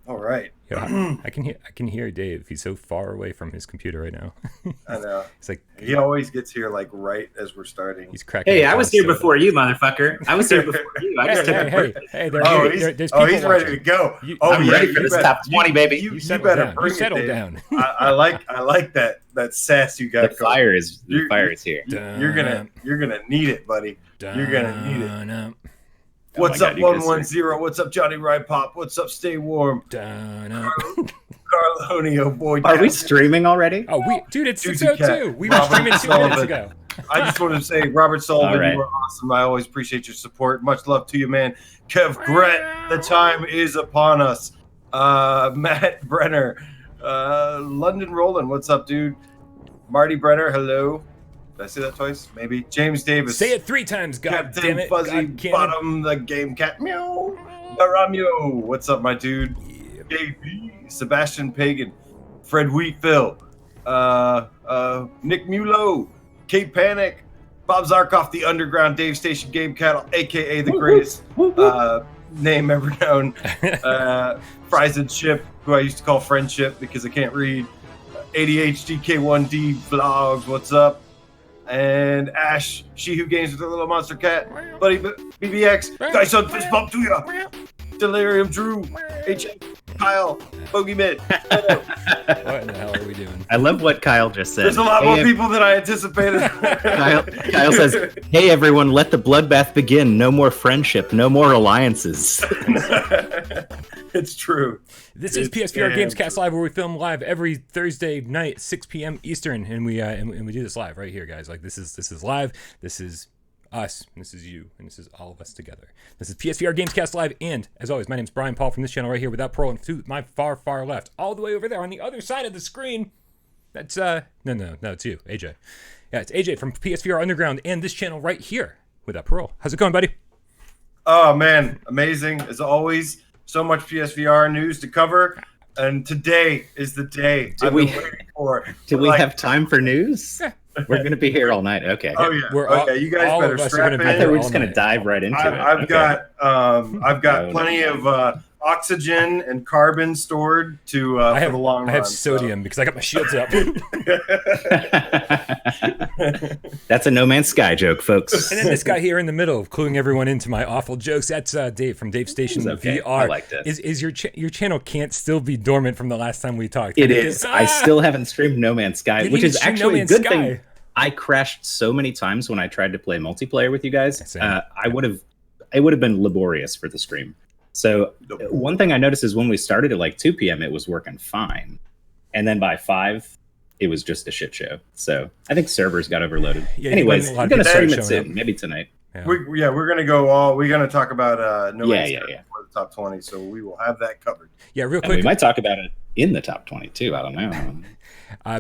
All right. Yeah, I can hear Dave. He's so far away from his computer right now. I know. He's like He always gets here like right as we're starting. he's cracking. Hey, a I was here soda. before you, motherfucker. I was here before you. I just took a break. Hey, there's people He's ready to watching. go. You- I'm ready for you this better- top 20, baby. You settle better down. bring You settle it, Dave. down. I like that sass you got. The fire is here. You're gonna need it, buddy. You're gonna need it. Dun, What's my up, God, you guys 110? What's up, Johnny Ride Pop? What's up, Stay Warm? dun. Carloni, oh boy. Are we streaming already? Oh, dude, it's Juicy 6:02. cat. We were Robert streaming 2 Sullivan. minutes ago. I just want to say, Robert Sullivan, All right. you are awesome. I always appreciate your support. Much love to you, man. Kev Gret, the time is upon us. Matt Brenner, London Roland, what's up, dude? Marty Brenner, hello. Did I say that twice? Maybe. James Davis. Say it 3 times, god damn Captain it. Fuzzy God damn it. Bottom, the game cat. Meow. Baramio, what's up, my dude? KB, Sebastian Pagan, Fred Wheatfill, Nick Mulo, Kate Panic, Bob Zarkoff, the Underground Dave Station Game Cattle, aka the greatest name ever known. Fries and Chip, who I used to call Friendship because I can't read. ADHD K1D Vlogs, what's up? And Ash, she who games with her little monster cat, Buddy BBX, Dice on Fist Bump to ya, Delirium Drew, HM, Kyle, Bogey Mid. What in the hell are we doing? I love what Kyle just said. There's a lot more Hey, people than I anticipated. Kyle says, "Hey everyone, let the bloodbath begin. No more friendship, no more alliances." It's true. This is It's PSVR damn Gamescast Live, where we film live every Thursday night, 6 p.m. Eastern, and we do this live right here, guys. Like this is live. This is us, and this is you, and this is all of us together. This is PSVR Gamescast Live, and as always, my name's Brian Paul from this channel right here, without Parole, and to my far left, all the way over there on the other side of the screen. That's no, it's you, AJ. Yeah, it's AJ from PSVR Underground, and this channel right here, without Parole. How's it going, buddy? Oh man, amazing as always. So much PSVR news to cover, and today is the day I've been waiting for. Do we have time for news? We're going to be here all night. Okay. Oh yeah. You guys all better of us are strap gonna in. be I thought we were just all going to night. dive right into it. I've Okay. got plenty of oxygen and carbon stored to for the long run. I have sodium because I got my shields up. That's a No Man's Sky joke, folks. And then this guy here in the middle, cluing everyone into my awful jokes. That's Dave from Dave Station It's okay. VR. I like this. Is your channel can't still be dormant from the last time we talked? It Because- is. I still haven't streamed No Man's Sky, You which didn't is stream No actually a Man's good Sky. thing. I crashed so many times when I tried to play multiplayer with you guys. Same. It would have been laborious for the stream. So one thing I noticed is when we started at like 2 p.m., it was working fine, and then by 5, it was just a shit show. So I think servers got overloaded. Yeah, Anyways, a lot I'm of gonna people stream it showing soon, up. maybe tonight. Yeah. We're gonna go all. We're gonna talk about No Man's Yeah. Sky for the top 20, so we will have that covered. Yeah, real And we quick. might talk about it in the top 22. I don't know.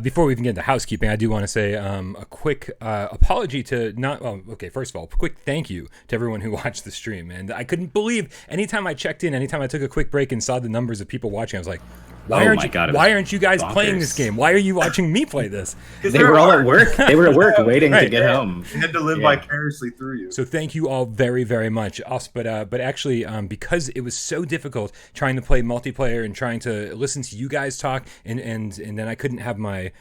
Before we even get into housekeeping, I do want to say a quick apology to not. Well, okay, first of all, quick thank you to everyone who watched the stream. And I couldn't believe anytime I checked in, anytime I took a quick break and saw the numbers of people watching, I was like, why aren't you guys playing this game? Why are you watching me play this? They were all at work. They were at work waiting to Right. get home. We had to live vicariously through you. So thank you all very, very much. Also, but actually, because it was so difficult trying to play multiplayer and trying to listen to you guys talk, and then I couldn't have my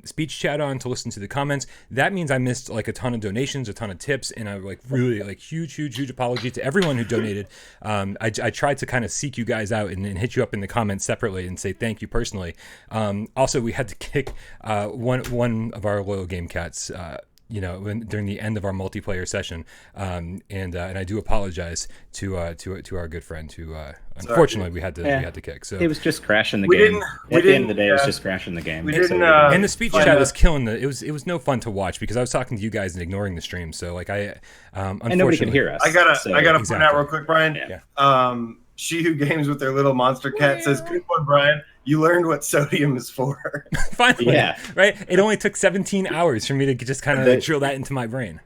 speech chat on to listen to the comments. That means I missed like a ton of donations, a ton of tips, and I like really like huge apology to everyone who donated. I tried to kind of seek you guys out and hit you up in the comments separately and say thank you personally. Also, we had to kick one of our loyal game cats. During the end of our multiplayer session, and I do apologize to our good friend who unfortunately we had to kick. So It was just crashing the We game. didn't- At the end of the day, it was just crashing the game. We So didn't, and the speech find chat out- was killing it was no fun to watch because I was talking to you guys and ignoring the stream. So like and nobody could unfortunately hear us. I gotta so- point out exactly. real quick, Brian. Yeah. She who games with their little monster cat says, "Good one, Brian. You learned what sodium is for." finally, Yeah. right. It only took 17 hours for me to just kind The- of drill that into my brain.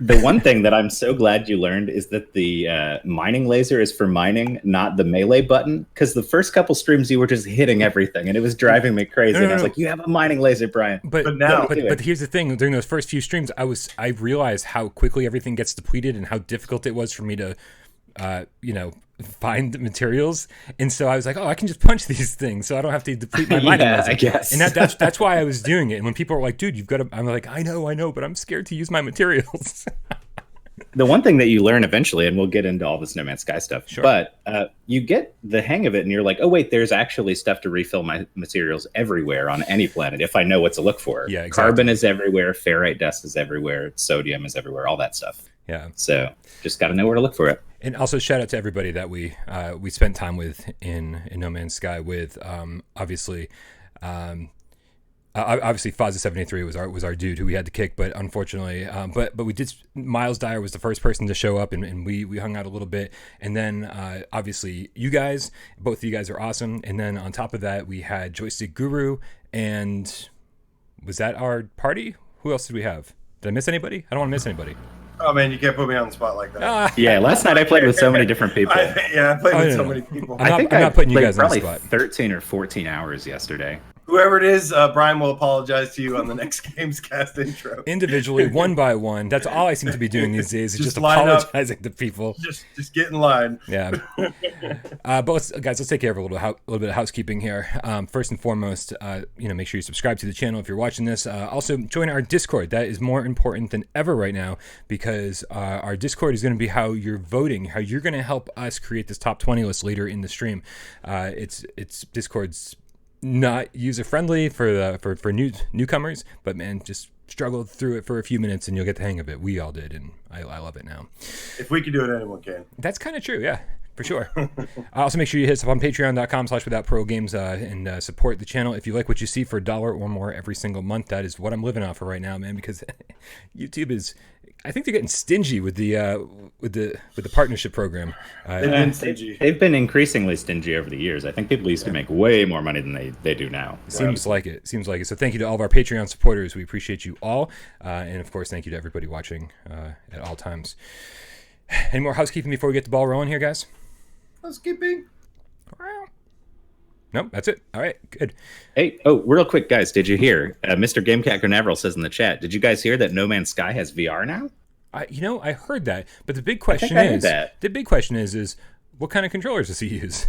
The one thing that I'm so glad you learned is that the mining laser is for mining, not the melee button. Because the first couple streams you were just hitting everything, and it was driving me crazy. No, and I was no. like, "You have a mining laser, Brian." But now- but here's the thing: during those first few streams, I realized how quickly everything gets depleted and how difficult it was for me to, find the materials, and so I was like, oh, I can just punch these things, so I don't have to deplete my mind. I guess. And that's why I was doing it. And when people are like, dude, you've got to, I'm like, I know, but I'm scared to use my materials. The one thing that you learn eventually, and we'll get into all this No Man's Sky stuff, sure. but you get the hang of it, and you're like, oh wait, there's actually stuff to refill my materials everywhere on any planet if I know what to look for. Yeah, exactly. Carbon is everywhere, ferrite dust is everywhere, sodium is everywhere, all that stuff. Yeah. So just got to know where to look for it. And also shout out to everybody that we spent time with in No Man's Sky with. Obviously Fozza 73 was our dude who we had to kick, but unfortunately, but we did. Miles Dyer was the first person to show up, and we hung out a little bit, and then obviously you guys, both of you guys are awesome, and then on top of that we had Joystick Guru, and was that our party? Who else did we have? Did I miss anybody? I don't want to miss anybody. Oh man, you can't put me on the spot like that. Yeah, last night I played with so many different people. I played with so many people. I'm not putting you guys on the spot. 13 or 14 hours yesterday. Whoever it is, Brian will apologize to you on the next GAMESCAST intro. Individually, one by one. That's all I seem to be doing these days, is just apologizing to people. Just get in line. Yeah. But let's take care of a little bit of housekeeping here. First and foremost, make sure you subscribe to the channel if you're watching this. Also, join our Discord. That is more important than ever right now, because our Discord is going to be how you're voting, how you're going to help us create this top 20 list later in the stream. It's Discord's not user friendly for newcomers, but man, just struggle through it for a few minutes and you'll get the hang of it. We all did, and I love it now. If we can do it, anyone can. That's kind of true, yeah, for sure. Also, make sure you hit us up on patreon.com/withoutprogames and support the channel. If you like what you see for $1 or more every single month, that is what I'm living off of right now, man, because YouTube is, I think they're getting stingy with the partnership program. They've been stingy. They've been increasingly stingy over the years. I think people used to make way more money than they do now. Seems like it. So thank you to all of our Patreon supporters. We appreciate you all. And of course, thank you to everybody watching at all times. Any more housekeeping before we get the ball rolling here, guys? Housekeeping. Nope, that's it. All right, good. Hey, real quick, guys, did you hear? Mr. Gamecat Canaveral says in the chat, did you guys hear that No Man's Sky has VR now? I heard that, but the big question is what kind of controllers does he use?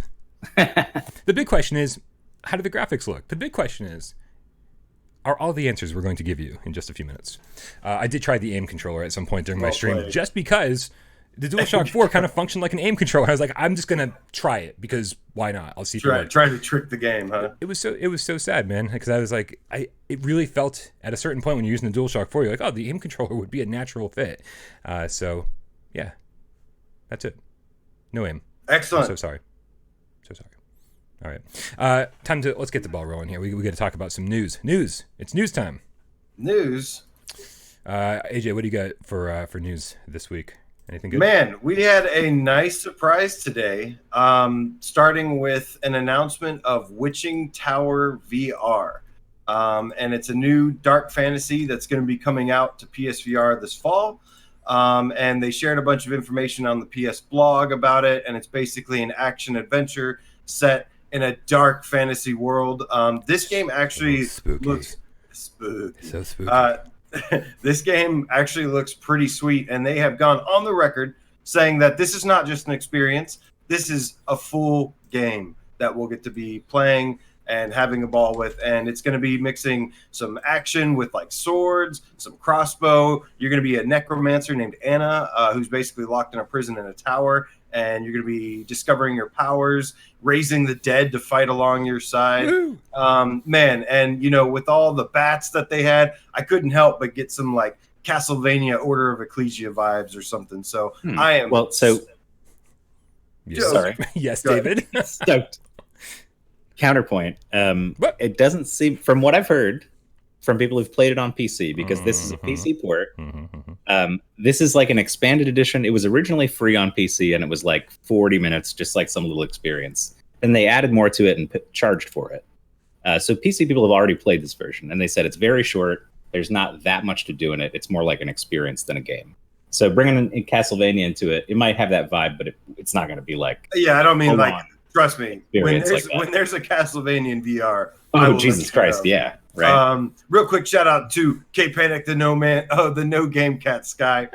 The big question is, how do the graphics look? The big question is, are all the answers we're going to give you in just a few minutes. I did try the aim controller at some point during my stream, just because the DualShock 4 kind of functioned like an aim controller. I was like, I'm just gonna try it because why not? I'll see. Trying to trick the game, huh? It was so sad, man, because I was like, it really felt at a certain point when you're using the DualShock 4, you're like, oh, the aim controller would be a natural fit. So yeah, that's it. No aim. Excellent. I'm so sorry. All right, let's get the ball rolling here. We got to talk about some news. It's news time. News. AJ, what do you got for news this week? Anything good? Man, we had a nice surprise today, starting with an announcement of Witching Tower VR. And it's a new dark fantasy that's going to be coming out to PSVR this fall. And they shared a bunch of information on the PS blog about it. And it's basically an action adventure set in a dark fantasy world. This game actually looks spooky. So spooky. This game actually looks pretty sweet, and they have gone on the record saying that this is not just an experience. This is a full game that we'll get to be playing and having a ball with, and it's going to be mixing some action with like swords, some crossbow. You're going to be a necromancer named Anna, who's basically locked in a prison in a tower, and you're going to be discovering your powers, raising the dead to fight along your side. Man, and with all the bats that they had, I couldn't help but get some like Castlevania Order of Ecclesia vibes or something. So I am sorry. Yes, David. Stoked. Counterpoint. It doesn't seem, from what I've heard from people who've played it on PC, because this is a PC port. This is like an expanded edition. It was originally free on PC, and it was like 40 minutes, just like some little experience. And they added more to it and charged for it. So PC people have already played this version, and they said it's very short. There's not that much to do in it. It's more like an experience than a game. So bringing in Castlevania into it, it might have that vibe, but it's not going to be like... Yeah, I don't mean like... Trust me, when there's a Castlevania in VR... Oh, Jesus Christ, yeah. Right. Real quick shout out to K Panic, the No Game Cat Sky.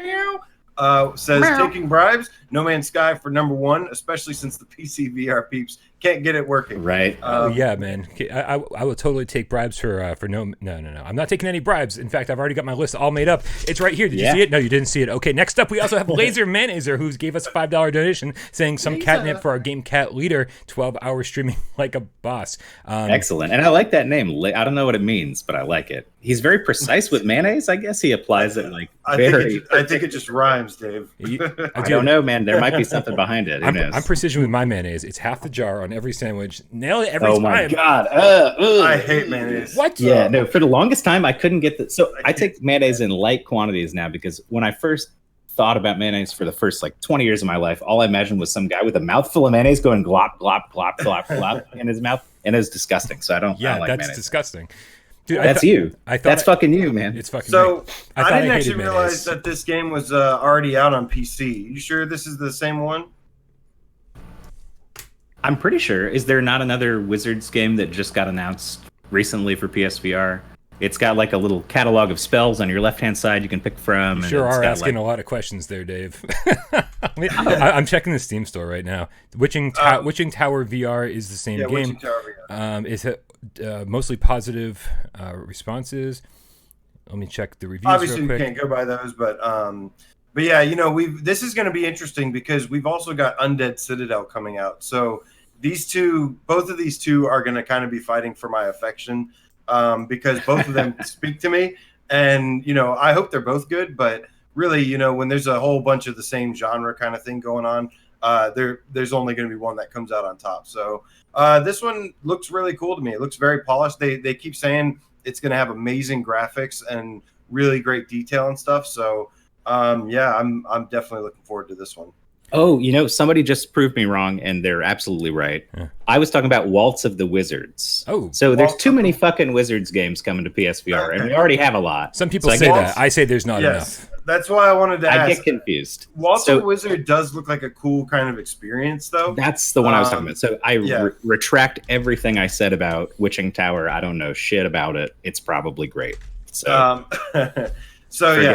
says taking bribes, No Man's Sky for number 1, especially since the PC VR peeps can't get it working. Right. Oh yeah, man. I will totally take bribes for no. I'm not taking any bribes. In fact, I've already got my list all made up. It's right here. Did you see it? No, you didn't see it. Okay, next up we also have Laser Mayonnaise, who gave us a $5 donation, saying some catnip for our game cat leader. 12-hour streaming like a boss. Excellent, and I like that name. I don't know what it means, but I like it. He's very precise with mayonnaise. I guess he applies it like I think it just rhymes, Dave. I don't know, man. There might be something behind it. Who knows? I'm precision with my mayonnaise. It's half the jar on every sandwich. Nail it every time. Oh my god! I hate mayonnaise. What? Yeah, no. For the longest time, I couldn't get the. So I take mayonnaise in light quantities now because when I first thought about mayonnaise for the first like 20 years of my life, all I imagined was some guy with a mouthful of mayonnaise going glop glop glop glop glop in his mouth, and it was disgusting. So I don't like that's mayonnaise. disgusting. Dude, that's you. I thought that's fucking you, man. It's fucking. So I didn't actually mayonnaise. realize that this game was already out on PC. You sure this is the same one? I'm pretty sure. Is there not another Wizards game that just got announced recently for PSVR? It's got like a little catalog of spells on your left-hand side you can pick from. You sure and are asking a lot of questions there, Dave. I'm checking the Steam store right now. Witching Tower VR is the same game. Witching Tower VR. It's mostly positive responses. Let me check the reviews Obviously, real quick. we can't go by those, but yeah, this is going to be interesting because we've also got Undead Citadel coming out. So both of these two are going to kind of be fighting for my affection. Because both of them speak to me, and I hope they're both good. But really, when there's a whole bunch of the same genre kind of thing going on, there's only going to be one that comes out on top. So this one looks really cool to me. It looks very polished. They keep saying it's going to have amazing graphics and really great detail and stuff. So yeah, I'm definitely looking forward to this one. Oh, somebody just proved me wrong, and they're absolutely right. Yeah. I was talking about Waltz of the Wizards. Oh. So there's too many fucking Wizards games coming to PSVR, and we already have a lot. Some people say that. I say there's not enough. That's why I wanted to ask. I get confused. Waltz of the Wizard does look like a cool kind of experience, though. That's the one I was talking about. So I retract everything I said about Witching Tower. I don't know shit about it. It's probably great. So, forget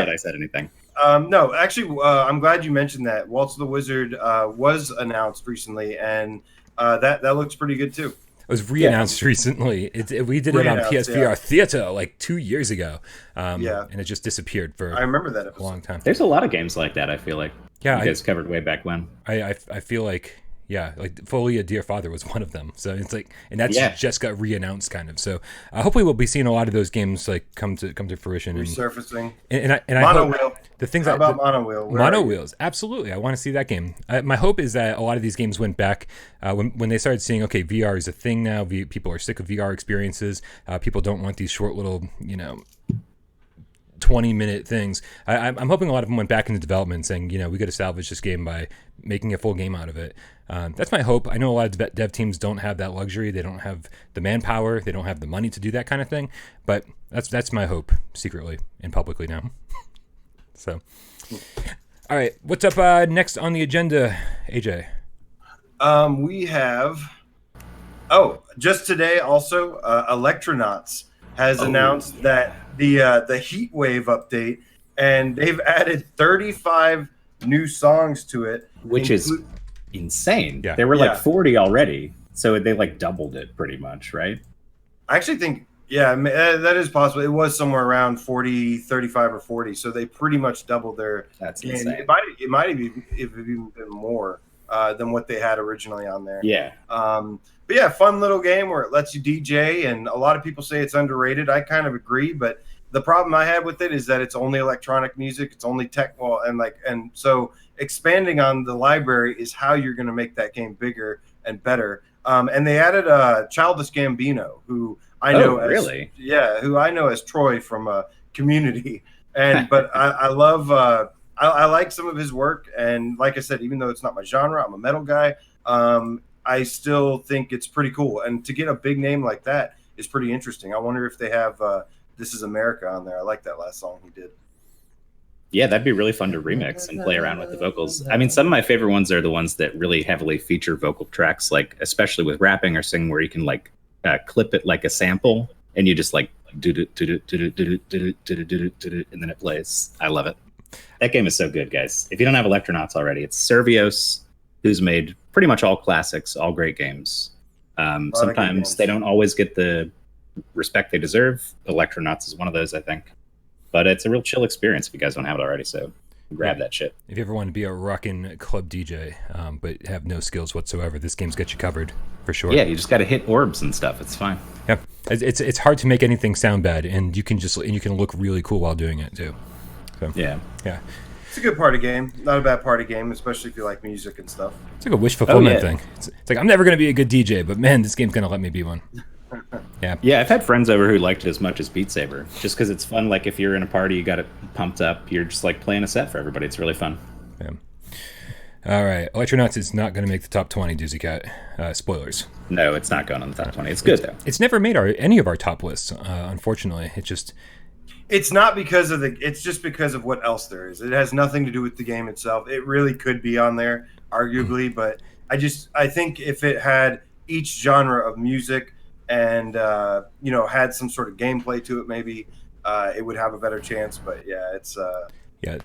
I said anything. No, actually, I'm glad you mentioned that. Waltz of the Wizard was announced recently, and that looks pretty good too. It was re-announced recently. We did it on PSVR Theater like 2 years ago, and it just disappeared for I remember that a long time. There's a lot of games like that, I feel like. Yeah, you guys covered way back when. I feel like... Yeah, like Foley, A Dear Father was one of them. So it's like, and that's just got re-announced kind of. So hopefully we'll be seeing a lot of those games like come to fruition. Resurfacing. And I Mono hope Wheel. The things How about Mono Wheel? Mono Wheels, absolutely. I want to see that game. My hope is that a lot of these games went back when they started seeing, okay, VR is a thing now. People are sick of VR experiences. People don't want these short little, 20-minute things. I'm hoping a lot of them went back into development saying, we got to salvage this game by making a full game out of it. That's my hope. I know a lot of dev teams don't have that luxury. They don't have the manpower. They don't have the money to do that kind of thing. But that's my hope, secretly and publicly now. So, all right. What's up next on the agenda, AJ? We have... just today also, Electronauts has announced that the Heat Wave update, and they've added 35 new songs to it. Which is insane. Yeah. There were like 40 already, so they like doubled it pretty much, right? I actually think, that is possible. It was somewhere around 40, 35 or 40, so they pretty much doubled their... That's insane. It might have even been more than what they had originally on there. Yeah. But yeah, fun little game where it lets you DJ, and a lot of people say it's underrated. I kind of agree, but the problem I have with it is that it's only electronic music, it's only technical, and so expanding on the library is how you're going to make that game bigger and better. And they added Childish Gambino, who I know who I know as Troy from Community, but I love I like some of his work, and like I said, even though it's not my genre, I'm a metal guy. I still think it's pretty cool, and to get a big name like that is pretty interesting. I wonder if they have This Is America on there. I like that last song he did. Yeah, that'd be really fun to remix and play around with the vocals. I mean, some of my favorite ones are the ones that really heavily feature vocal tracks, like especially with rapping or singing, where you can like clip it like a sample, and you just like do and then it plays. I love it. That game is so good, guys. If you don't have Electronauts already, it's Servios, who's made pretty much all classics, all great games. Sometimes they don't always get the respect they deserve. Electronauts is one of those, I think. But it's a real chill experience if you guys don't have it already, so grab that shit. If you ever want to be a rockin' club DJ, but have no skills whatsoever, this game's got you covered for sure. Yeah, you just got to hit orbs and stuff. It's fine. Yeah, it's hard to make anything sound bad, and you can look really cool while doing it too. So, yeah. It's a good party game. Not a bad party game, especially if you like music and stuff. It's like a wish fulfillment thing. It's like, I'm never going to be a good DJ, but man, this game's going to let me be one. Yeah, I've had friends over who liked it as much as Beat Saber, just because it's fun. Like, if you're in a party, you got it pumped up, you're just like playing a set for everybody. It's really fun. Yeah. All right, Electronauts is not going to make the top 20, Doozy Cat. Spoilers. No, it's not going on the top 20. It's good, though. It's never made any of our top lists, unfortunately. It's not because of it's just because of what else there is. It has nothing to do with the game itself. It really could be on there, arguably, but I think if it had each genre of music and had some sort of gameplay to it, maybe it would have a better chance. But yeah,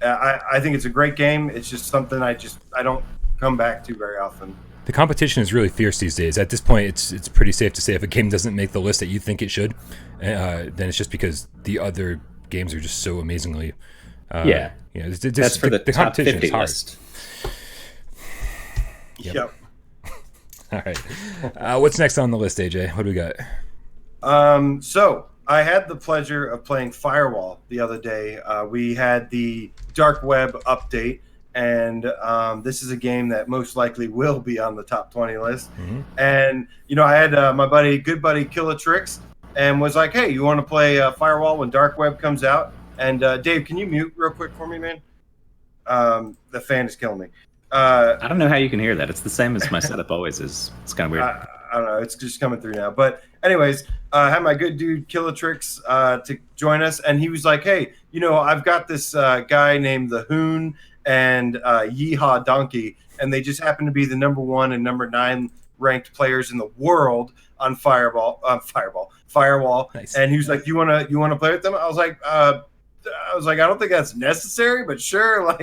I think it's a great game. It's just something I don't come back to very often. The competition is really fierce these days. At this point, it's pretty safe to say if a game doesn't make the list that you think it should, then it's just because the other games are just so amazingly. That's for the top 50 list. Yep. All right. What's next on the list, AJ? What do we got? So I had the pleasure of playing Firewall the other day. We had the dark web update, and this is a game that most likely will be on the top 20 list. Mm-hmm. And I had my good buddy Killatrix, and was like, "Hey, you want to play Firewall when dark web comes out?" And Dave, can you mute real quick for me, man? The fan is killing me. I don't know how you can hear that. It's the same as my setup always is. It's kind of weird. I don't know. It's just coming through now. But anyways, I had my good dude Killatrix to join us, and he was like, "Hey, I've got this guy named the Hoon and Yeehaw Donkey, and they just happen to be the number 1 and number 9 ranked players in the world on Firewall." Nice. And he was like, "You wanna play with them?" I was like, I don't think that's necessary, but sure,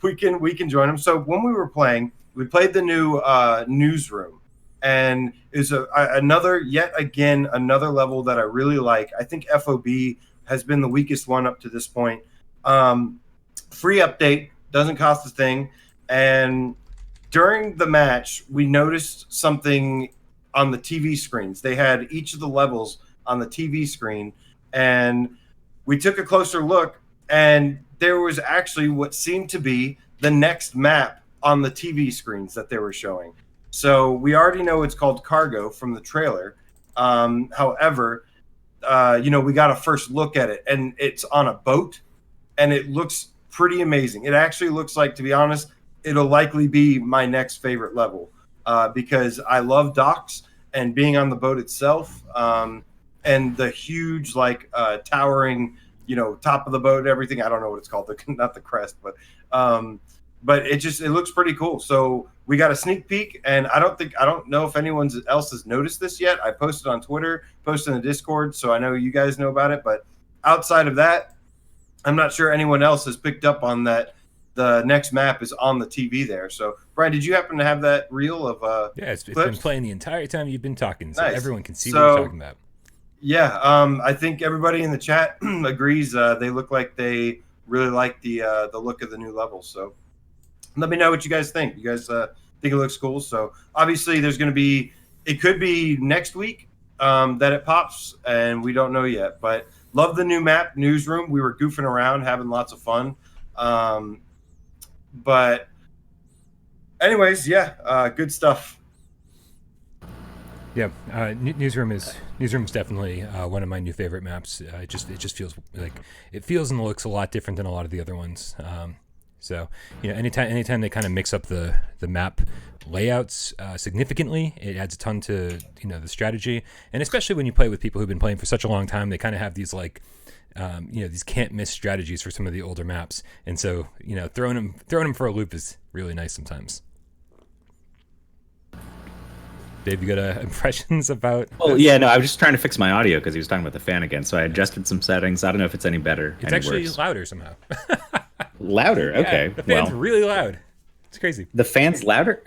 we can join them. So when we were playing, we played the new newsroom, and it's another level that I really like. I think FOB has been the weakest one up to this point. Free update, doesn't cost a thing, and during the match, we noticed something on the TV screens. They had each of the levels on the TV screen, and we took a closer look, and there was actually what seemed to be the next map on the TV screens that they were showing. So we already know it's called Cargo from the trailer. However, we got a first look at it, and it's on a boat, and it looks pretty amazing. It actually looks like, to be honest, it'll likely be my next favorite level because I love docks and being on the boat itself. And the huge, towering, top of the boat and everything. I don't know what it's called, not the crest, but it looks pretty cool. So we got a sneak peek, and I don't know if anyone else has noticed this yet. I posted on Twitter, posted in the Discord, so I know you guys know about it. But outside of that, I'm not sure anyone else has picked up on that. The next map is on the TV there. So, Brian, did you happen to have that reel of it's been playing the entire time you've been talking, so nice. Everyone can see what you're talking about. Yeah, I think everybody in the chat agrees. They look like they really like the look of the new levels. So let me know what you guys think. You guys think it looks cool? So obviously it could be next week that it pops, and we don't know yet. But love the new map, Newsroom. We were goofing around, having lots of fun. But anyways, good stuff. Yeah, Newsroom is definitely one of my new favorite maps. It just feels like it feels and looks a lot different than a lot of the other ones. So anytime they kind of mix up the map layouts significantly, it adds a ton to the strategy. And especially when you play with people who've been playing for such a long time, they kind of have these these can't miss strategies for some of the older maps. And so throwing them for a loop is really nice sometimes. Dave, you got impressions about? Oh yeah, no, I was just trying to fix my audio because he was talking about the fan again. So I adjusted some settings. I don't know if it's any better. It's actually louder somehow. Louder. Yeah, Okay. the fan's Well, really loud. It's crazy. the fan's louder.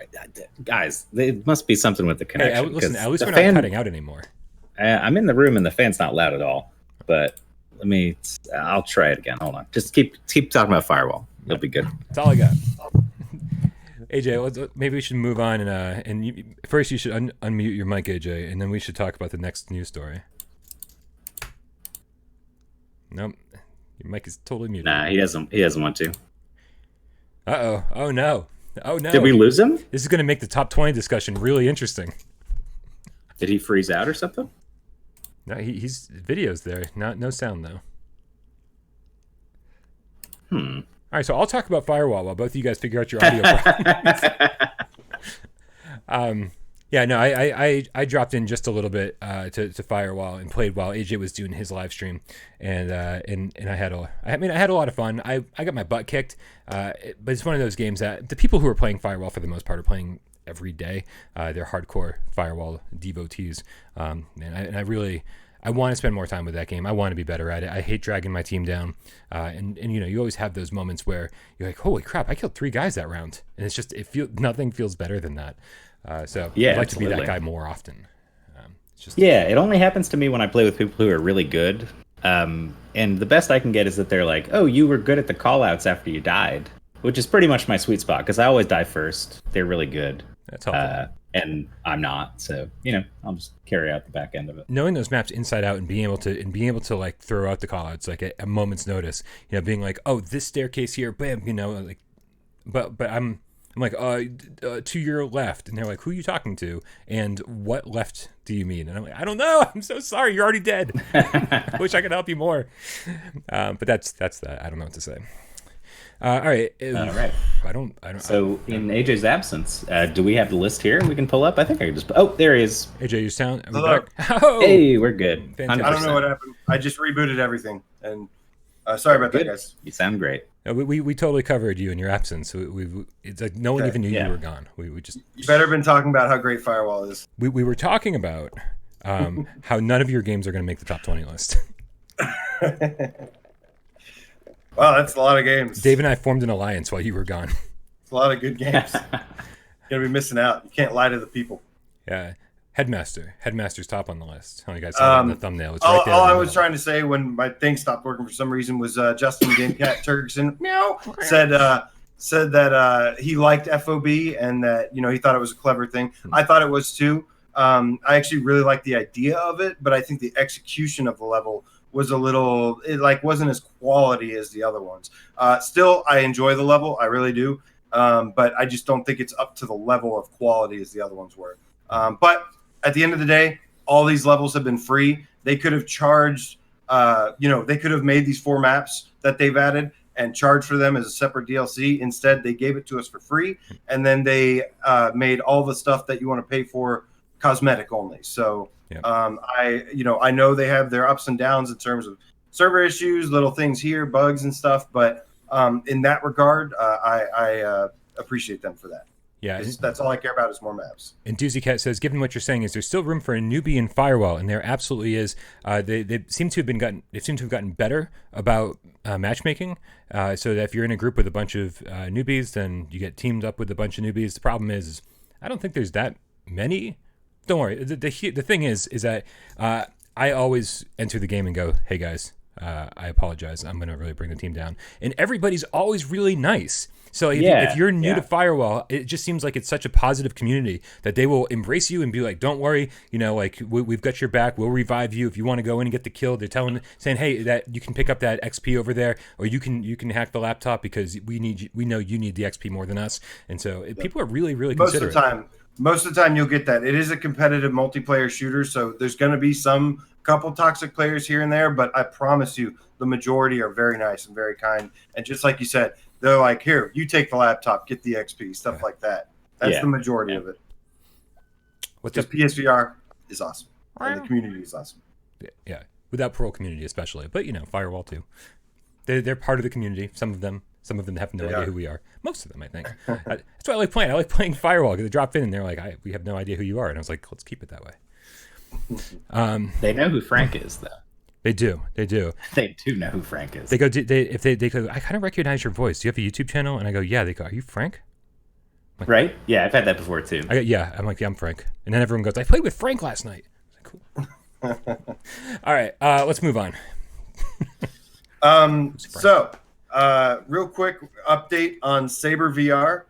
Guys, it must be something with the Hey, connection. listen, 'cause at least the we're not cutting out anymore. I'm in the room and the fan's not loud at all. But I'll try it again. Hold on. Just keep talking about Firewall. It'll be good. That's all I got. AJ, maybe we should move on, first you should unmute your mic, AJ, and then we should talk about the next news story. Nope, your mic is totally muted. Nah, he doesn't want to. Uh-oh. Oh no. Did we lose him? This is going to make the top 20 discussion really interesting. Did he freeze out or something? No, he's videos there. No sound though. All right, so I'll talk about Firewall while both of you guys figure out your audio problems. Yeah, no, I dropped in just a little bit to Firewall and played while AJ was doing his live stream, and I had a lot of fun. I got my butt kicked, but it's one of those games that the people who are playing Firewall for the most part are playing every day. They're hardcore Firewall devotees, and I want to spend more time with that game. I want to be better at it. I hate dragging my team down, and you always have those moments where you're like, holy crap, I killed 3 guys that round, and it's just nothing feels better than that. So yeah, I'd like absolutely. to be that guy more often. It only happens to me when I play with people who are really good. And the best I can get is that they're like, oh, you were good at the callouts after you died, which is pretty much my sweet spot because I always die first. They're really good. That's helpful. And I'm not, so I'll just carry out the back end of it. Knowing those maps inside out and being able to like throw out the callouts like at a moment's notice, being like, oh, this staircase here, bam, like, but I'm like, to your left, and they're like, who are you talking to, and what left do you mean? And I'm like, I don't know. I'm so sorry. You're already dead. Wish I could help you more. But that's that. I don't know what to say. All right. All right. I don't. So in AJ's absence, do we have the list here? We can pull up. I think I can just. Oh, there he is. AJ, you sound. Hello. Oh, hey, we're good. Fantastic. I don't know what happened. I just rebooted everything, and sorry about that, guys. You sound great. We totally covered you in your absence. It's like no one even knew you were gone. We just. You better been talking about how great Firewall is. We were talking about how none of your games are going to make the top 20 list. Wow, that's a lot of games. Dave and I formed an alliance while you were gone. It's a lot of good games. You're gonna be missing out. You can't lie to the people. Yeah, Headmaster's top on the list. Oh, you guys saw that in the thumbnail. It's right there. All I was trying to say when my thing stopped working for some reason was Justin Gamecat Turkson said that he liked FOB and that he thought it was a clever thing. I thought it was too. I actually really liked the idea of it, but I think the execution of the level was wasn't as quality as the other ones. Still, I enjoy the level, I really do, but I just don't think it's up to the level of quality as the other ones were. But at the end of the day, all these levels have been free. They could have charged, they could have made these 4 maps that they've added and charged for them as a separate DLC. Instead, they gave it to us for free, and then they made all the stuff that you want to pay for cosmetic only. So. Yeah. I know they have their ups and downs in terms of server issues, little things here, bugs and stuff, but in that regard, I appreciate them for that. Yeah, that's all I care about is more maps. And Doozy Cat says, given what you're saying, is there still room for a newbie in Firewall? And there absolutely is. They seem to have gotten better about matchmaking. So that if you're in a group with a bunch of newbies, then you get teamed up with a bunch of newbies. The problem is I don't think there's that many. Don't worry. The thing is that I always enter the game and go, hey guys, I apologize. I'm going to really bring the team down. And everybody's always really nice. So if you're new to Firewall, it just seems like it's such a positive community that they will embrace you and be like, don't worry, we've got your back. We'll revive you. If you want to go in and get the kill, they're saying, hey, that you can pick up that XP over there, or you can hack the laptop because we know you need the XP more than us. And so people are really, really considerate. Most of the time you'll get that. It is a competitive multiplayer shooter, so there's going to be some couple toxic players here and there, but I promise you the majority are very nice and very kind. And just like you said, they're like, here, you take the laptop, get the XP, stuff like that. That's the majority of it. Because PSVR is awesome, and the community is awesome. Yeah, without Parole community especially, but Firewall too. They're part of the community. Some of them have no idea who we are. Most of them, I think. That's why I like playing. I like playing Firewall because they drop in and they're like, we have no idea who you are. And I was like, let's keep it that way. They know who Frank is, though. They do. They do. They do know who Frank is. They go. They go. I kind of recognize your voice. Do you have a YouTube channel? And I go, yeah. They go, are you Frank? Like, right? Yeah, I've had that before too. Yeah. I'm like, yeah, I'm Frank. And then everyone goes, I played with Frank last night. I was like, cool. All right. Let's move on. Real quick update on Sabre VR.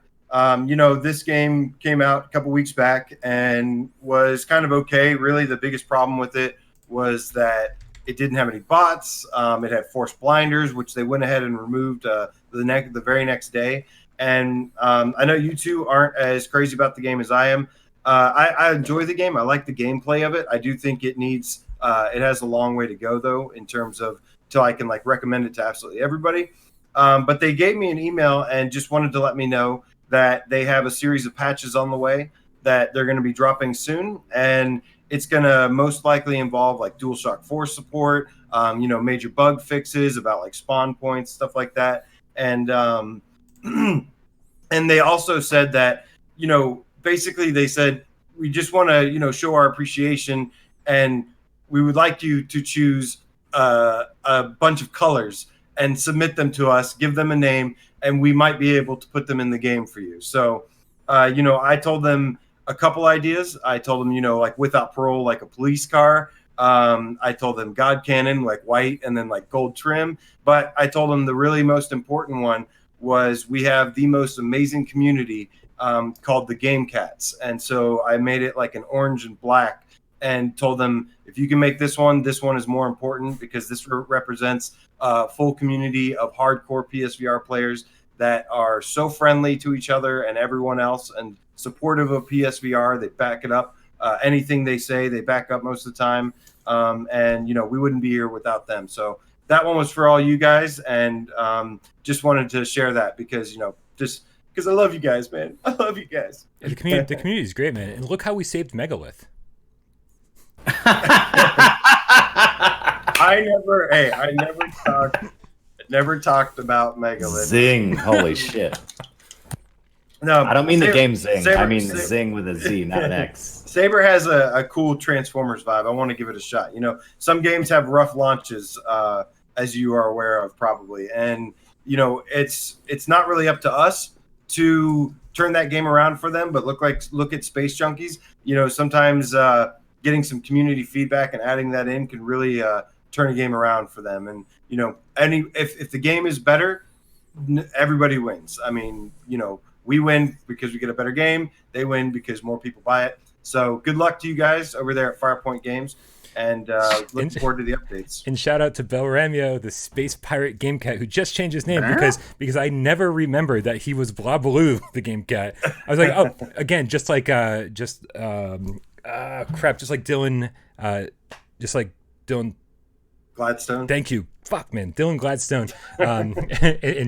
This game came out a couple weeks back and was kind of okay. Really, the biggest problem with it was that it didn't have any bots. It had forced blinders, which they went ahead and removed the very next day. And I know you two aren't as crazy about the game as I am. I enjoy the game. I like the gameplay of it. I do think it has a long way to go, though, in terms of till I can recommend it to absolutely everybody. But they gave me an email and just wanted to let me know that they have a series of patches on the way that they're going to be dropping soon. And it's going to most likely involve DualShock 4 support, major bug fixes about spawn points, stuff like that. And and they also said that, basically they said, we just want to, show our appreciation, and we would like you to choose a bunch of colors and submit them to us, give them a name, and we might be able to put them in the game for you. So, I told them a couple ideas. I told them, without parole, a police car. I told them God Cannon, white and then gold trim. But I told them the really most important one was we have the most amazing community called the Game Cats. And so I made it an orange and black and told them, if you can make this one is more important because this represents a full community of hardcore PSVR players that are so friendly to each other and everyone else and supportive of PSVR. They back it up. Anything they say, they back up most of the time. And we wouldn't be here without them. So that one was for all you guys, and just wanted to share that because just because I love you guys, man. I love you guys. The community is great, man. And look how we saved Megalith. I never talked about Megalith. Zing! Holy shit! No, I don't mean the game Zing. Sabre, I mean Zing with a Z, not an X. Sabre has a cool Transformers vibe. I want to give it a shot. Some games have rough launches, as you are aware of probably, and it's not really up to us to turn that game around for them. But look at Space Junkies. Sometimes getting some community feedback and adding that in can really turn a game around for them. And if the game is better, everybody wins. I mean, we win because we get a better game. They win because more people buy it. So good luck to you guys over there at Firepoint Games, and looking forward to the updates. And shout out to Bel Ramio, the space pirate game cat, who just changed his name because I never remembered that he was Blah Blue, the game cat. I was like, oh, again, just like Dylan, Gladstone. Thank you. Fuck, man. Dylan Gladstone and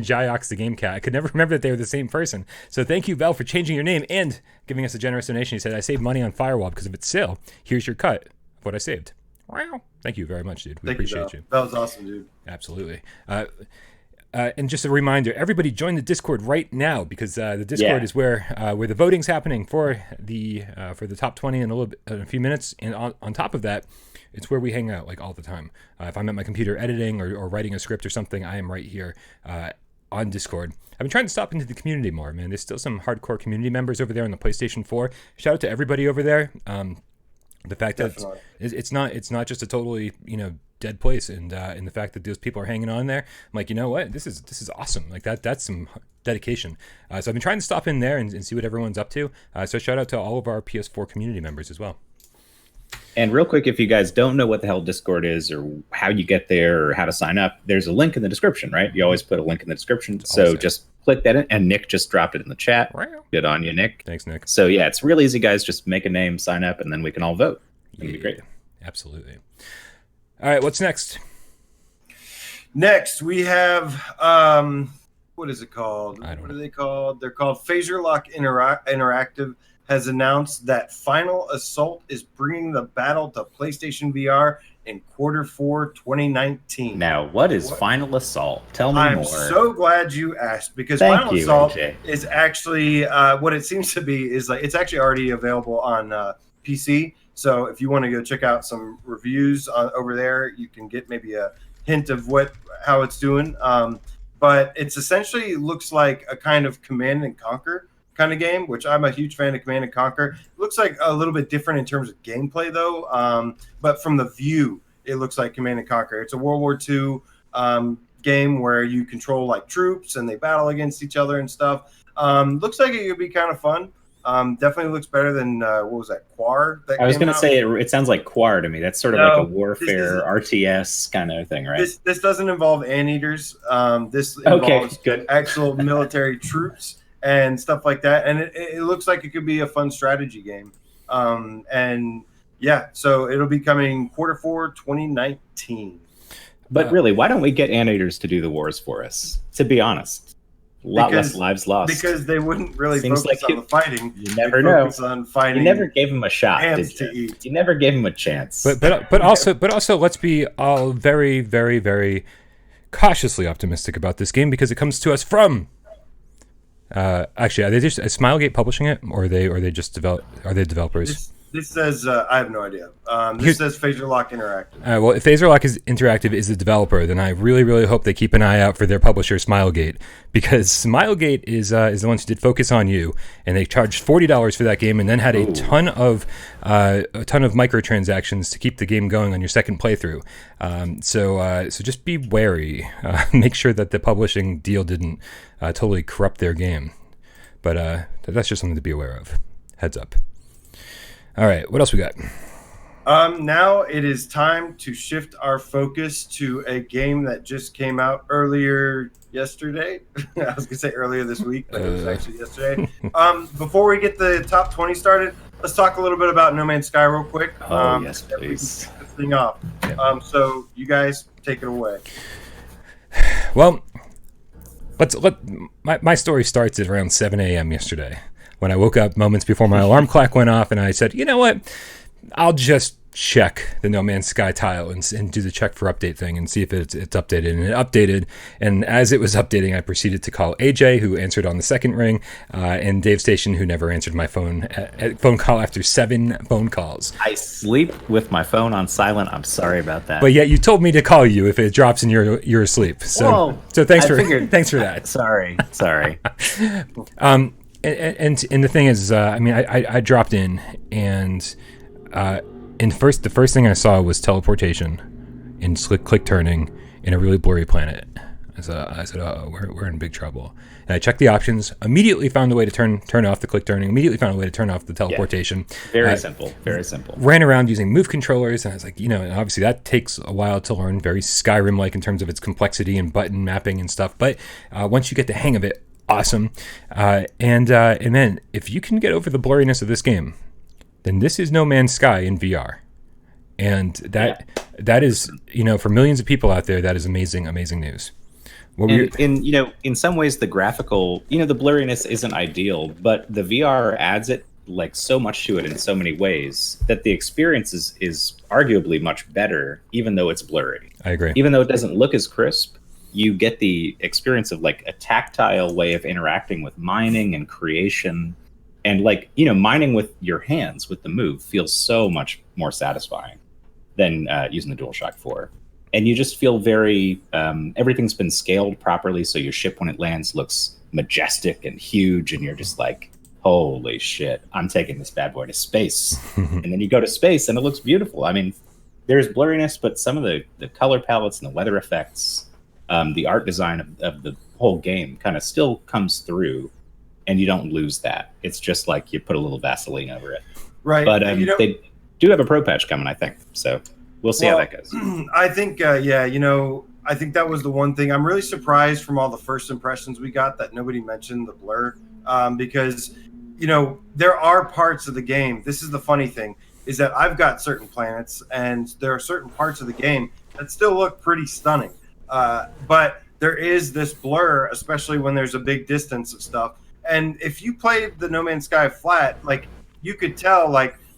Jyox the Game Cat. I could never remember that they were the same person. So thank you, Bell, for changing your name and giving us a generous donation. He said, I saved money on Firewall because of its sale. Here's your cut of what I saved. Wow. Thank you very much, dude. We appreciate you. That was awesome, dude. Absolutely. And just a reminder, everybody join the Discord right now because the Discord is where the voting's happening for the top 20 in a few minutes. And on top of that, it's where we hang out all the time. If I'm at my computer editing or writing a script or something, I am right here on Discord. I've been trying to stop into the community more, man. There's still some hardcore community members over there on the PlayStation 4. Shout out to everybody over there. The fact that it's not just a totally dead place, and the fact that those people are hanging on there, I'm like, you know what, this is awesome. That's some dedication. So I've been trying to stop in there and see what everyone's up to. So shout out to all of our PS4 community members as well. And real quick, if you guys don't know what the hell Discord is or how you get there or how to sign up, there's a link in the description, right? You always put a link in the description. So just click that in, and Nick just dropped it in the chat. Wow. Good on you, Nick. Thanks, Nick. So yeah, it's real easy, guys. Just make a name, sign up, and then we can all vote. It'll be great. Absolutely. All right, what's next? Next, we have, what is it called? What are they called? They're called Phaser Lock Interactive has announced that Final Assault is bringing the battle to PlayStation VR in Q4 2019. Now, what is Final Assault? Tell me more. I'm so glad you asked, because Final Assault is actually what it seems to be is it's actually already available on PC. So if you want to go check out some reviews over there, you can get maybe a hint of how it's doing. But it's essentially looks like a kind of Command and Conquer kind of game, which I'm a huge fan of Command and Conquer. It looks like a little bit different in terms of gameplay, though. But from the view, it looks like Command and Conquer. It's a World War II game where you control like troops and they battle against each other and stuff. Looks like it could be kind of fun. Definitely looks better than what was that, Quar? I was going to say it sounds like Quar to me. That's sort of like a warfare RTS kind of thing, right? This doesn't involve anteaters. This involves good. actual military troops and stuff like that. And it looks like it could be a fun strategy game. And yeah, so it'll be coming Q4 2019. But really, why don't we get anteaters to do the wars for us? To be honest. A lot less lives lost. Because they wouldn't really focus on the fighting. You never know. On fighting. You never gave him a shot, did you? To eat. You never gave him a chance. But also, let's be all very, very, very cautiously optimistic about this game because it comes to us from. Actually, are they just is Smilegate publishing it, or are they just developers? This says I have no idea. This says Phaser Lock Interactive. Well, if Phaser Lock Interactive is the developer, then I really, really hope they keep an eye out for their publisher, Smilegate, because Smilegate is the ones who did Focus on You, and they charged $40 for that game, and then had a ton of microtransactions to keep the game going on your second playthrough. So just be wary. Make sure that the publishing deal didn't totally corrupt their game. But that's just something to be aware of. Heads up. All right, what else we got? Now it is time to shift our focus to a game that just came out earlier yesterday. I was going to say earlier this week, but it was actually yesterday. Before we get the top 20 started, let's talk a little bit about No Man's Sky real quick. Yes, please. Kick this thing off. So you guys take it away. Well, my story starts at around 7 a.m. yesterday, when I woke up moments before my alarm clock went off, and I said, you know what, I'll just check the No Man's Sky tile and do the check for update thing and see if it's updated. And it updated, and as it was updating, I proceeded to call AJ, who answered on the second ring, and Dave Station, who never answered my phone call after 7 phone calls. I sleep with my phone on silent. I'm sorry about that. But yet you told me to call you if it drops and you're asleep. So thanks for that. Sorry. And the thing is, I dropped in, and the first thing I saw was teleportation and click turning in a really blurry planet. I said, oh, we're in big trouble. And I checked the options, immediately found a way to turn off the click turning, immediately found a way to turn off the teleportation. Yeah. Very simple. Ran around using move controllers, and I was like, and obviously that takes a while to learn, very Skyrim-like in terms of its complexity and button mapping and stuff. But once you get the hang of it, awesome. And then if you can get over the blurriness of this game, then this is No Man's Sky in VR. And that is, for millions of people out there, that is amazing news. In some ways, the graphical, the blurriness isn't ideal, but the VR adds it like so much to it in so many ways that the experience is arguably much better, even though it's blurry. I agree. Even though it doesn't look as crisp, you get the experience of like a tactile way of interacting with mining and creation, and mining with your hands with the move feels so much more satisfying than using the DualShock 4. And you just feel very everything's been scaled properly, so your ship when it lands looks majestic and huge, and you're just like, holy shit, I'm taking this bad boy to space. And then you go to space and it looks beautiful. I mean, there's blurriness, but some of the color palettes and the weather effects, the art design of the whole game kind of still comes through, and you don't lose that. It's just like you put a little Vaseline over it. Right. But they do have a pro patch coming, I think. So we'll see how that goes. I think, I think that was the one thing. I'm really surprised from all the first impressions we got that nobody mentioned the blur, because, there are parts of the game. This is the funny thing, is that I've got certain planets, and there are certain parts of the game that still look pretty stunning. But there is this blur, especially when there's a big distance of stuff. And if you played the No Man's Sky flat, you could tell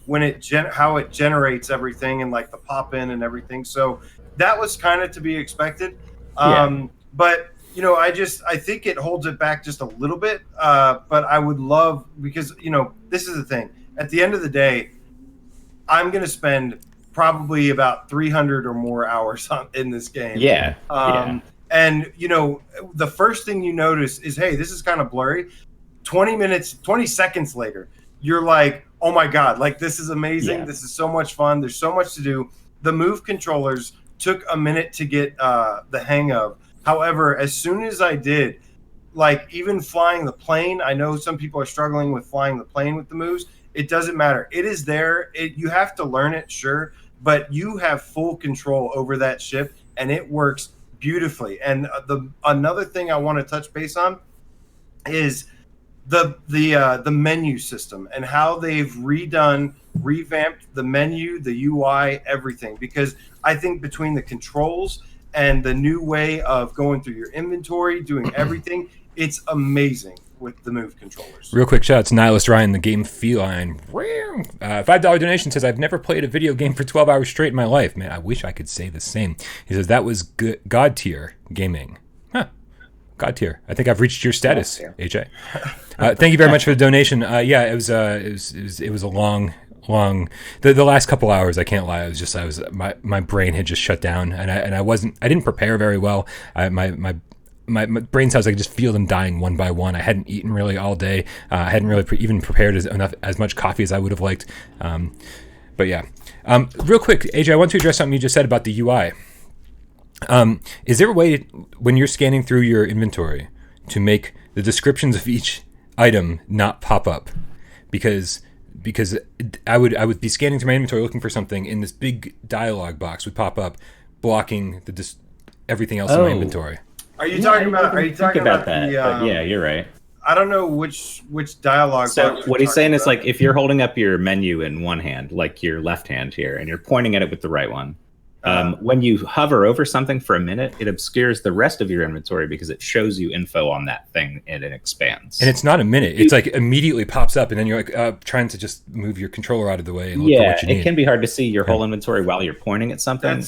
when how it generates everything and the pop in and everything. So that was kind of to be expected. But I think it holds it back just a little bit. But I would love, because this is the thing. At the end of the day, I'm going to spend probably about 300 or more hours in this game. Yeah. And, you know, the first thing you notice is, hey, this is kind of blurry. 20 seconds later, you're like, oh my God, like this is amazing. Yeah. This is so much fun. There's so much to do. The move controllers took a minute to get the hang of. However, as soon as I did, like even flying the plane, I know some people are struggling with flying the plane with the moves. It doesn't matter. It is there. You have to learn it, sure, but you have full control over that ship, and it works beautifully. And another thing I want to touch base on is the menu system and how they've revamped the menu, the UI, everything. Because I think between the controls and the new way of going through your inventory, doing everything, it's amazing with the move controllers. Real quick shout out to Nihilist Ryan, the game feline. $5 donation says, I've never played a video game for 12 hours straight in my life. Man, I wish I could say the same. He says, that was good, God tier gaming. Huh. God tier. I think I've reached your status, AJ. Thank you very much for the donation. Yeah, it was a long. The last couple hours, I can't lie. My brain had just shut down, and I didn't prepare very well. My brain cells, I could just feel them dying one by one. I hadn't eaten really all day. I hadn't really even prepared as much coffee as I would have liked. But yeah, real quick, AJ, I want to address something you just said about the UI. Is there a way when you're scanning through your inventory to make the descriptions of each item not pop up? Because I would be scanning through my inventory looking for something, and this big dialogue box would pop up, blocking everything else in my inventory. Are you talking about that? Yeah, you're right. I don't know which dialogue. So what he's saying is, like, if you're holding up your menu in one hand, like your left hand here, and you're pointing at it with the right one, when you hover over something for a minute, it obscures the rest of your inventory because it shows you info on that thing and it expands. And it's not a minute. It's like immediately pops up, and then you're like trying to just move your controller out of the way and look for what you need. It can be hard to see your whole inventory while you're pointing at something.